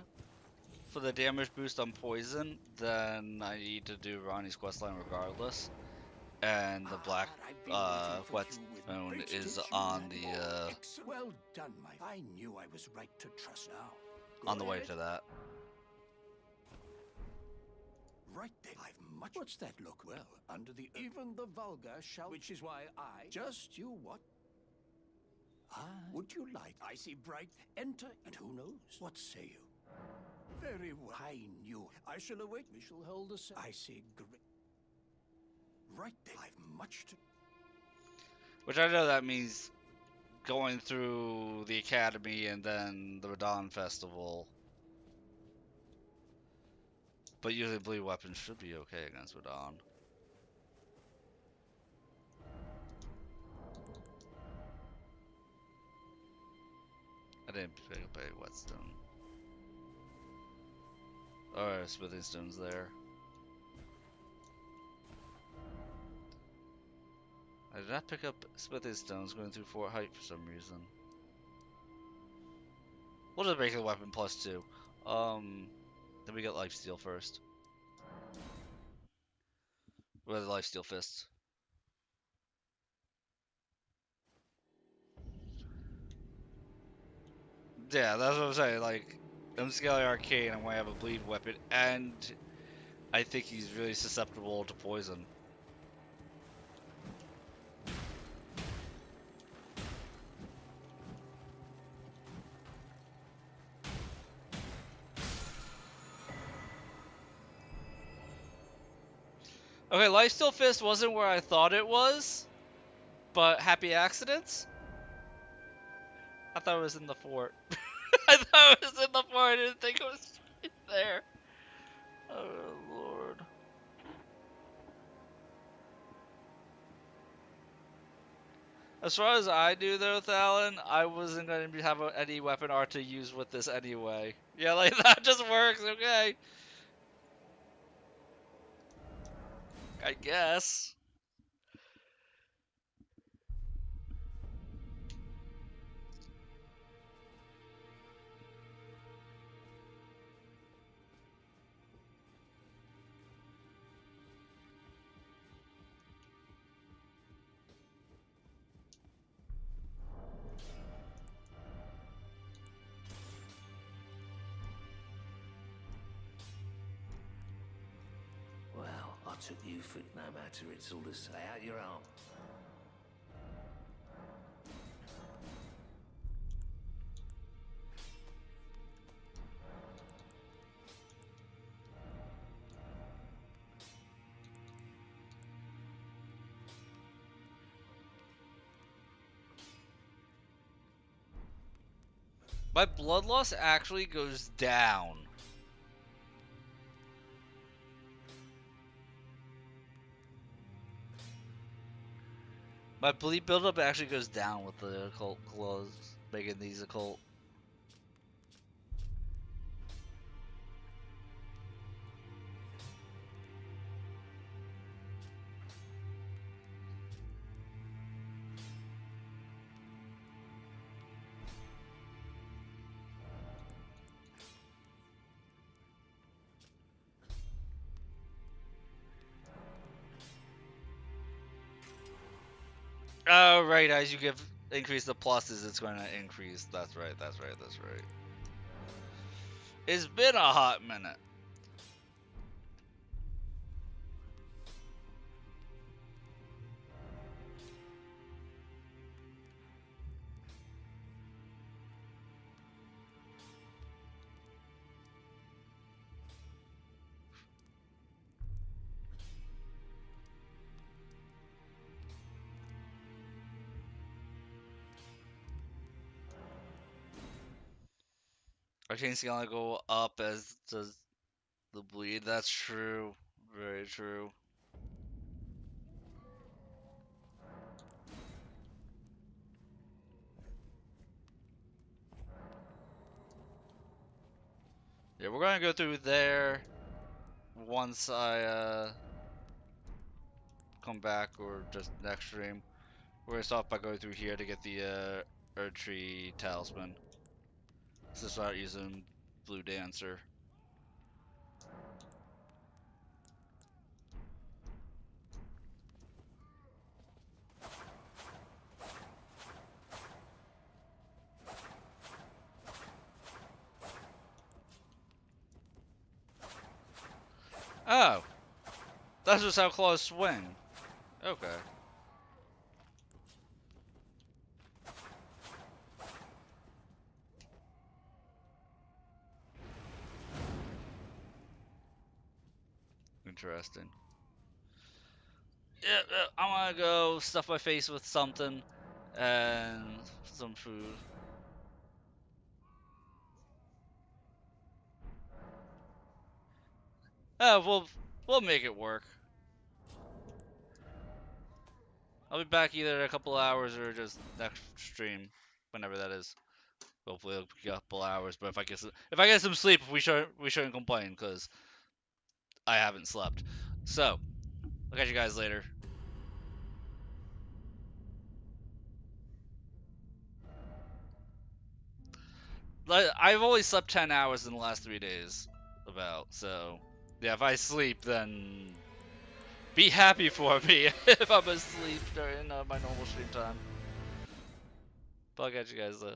for the damage boost on poison, then I need to do Ronnie's questline regardless. And the black whetstone is on the Well done, my. I knew I was right to trust now. on the way to that. Right then, I've much. What's that look? Well, under the even the vulgar shall. Which is why I just you what. Would you like? I see bright. Enter, and who knows? What say you? Very well. I knew. I shall await. We shall hold a. I see great. Right then, I've much to. Which I know that means going through the academy and then the Radon Festival. But usually bleed weapons should be okay against Radon. I didn't pick up a whetstone. Alright, smithing stone's there. I did not pick up smithing stones going through Fort Height for some reason. We'll just make the weapon +2. Then we get lifesteal first. With the lifesteal fists. Yeah, that's what I'm saying. Like, I'm scaling arcane, I'm gonna have a bleed weapon, and I think he's really susceptible to poison. Okay, lifesteal fist wasn't where I thought it was, but happy accidents? I thought it was in the fort. I thought it was in the fort, I didn't think it was right there. Oh, Lord. As far as I do, though, Thalen, I wasn't going to have any weapon art to use with this anyway. Yeah, like, that just works, okay. I guess. took you for no matter, it's all the same. Out your arms. My blood loss actually goes down. My bleed buildup actually goes down with the occult glows, making these occult. Oh, right, as you give increase the pluses, it's going to increase. That's right, that's right, that's right. It's been a hot minute. Our chance can only go up as does the bleed. That's true. Very true. Yeah, we're gonna go through there once I come back, or just next stream. We're gonna start by going through here to get the Earth Tree Talisman. So start using Blue Dancer. Oh, that's just how claws swing. Okay. Interesting. Yeah, I'm gonna go stuff my face with something and some food. We'll make it work. I'll be back either in a couple hours or just next stream, whenever that is. Hopefully a couple hours. But if I get some sleep, we shouldn't complain, because I haven't slept. So I'll catch you guys later. I've only slept 10 hours in the last 3 days, about. So yeah, if I sleep, then be happy for me if I'm asleep during my normal stream time. But I'll catch you guys later.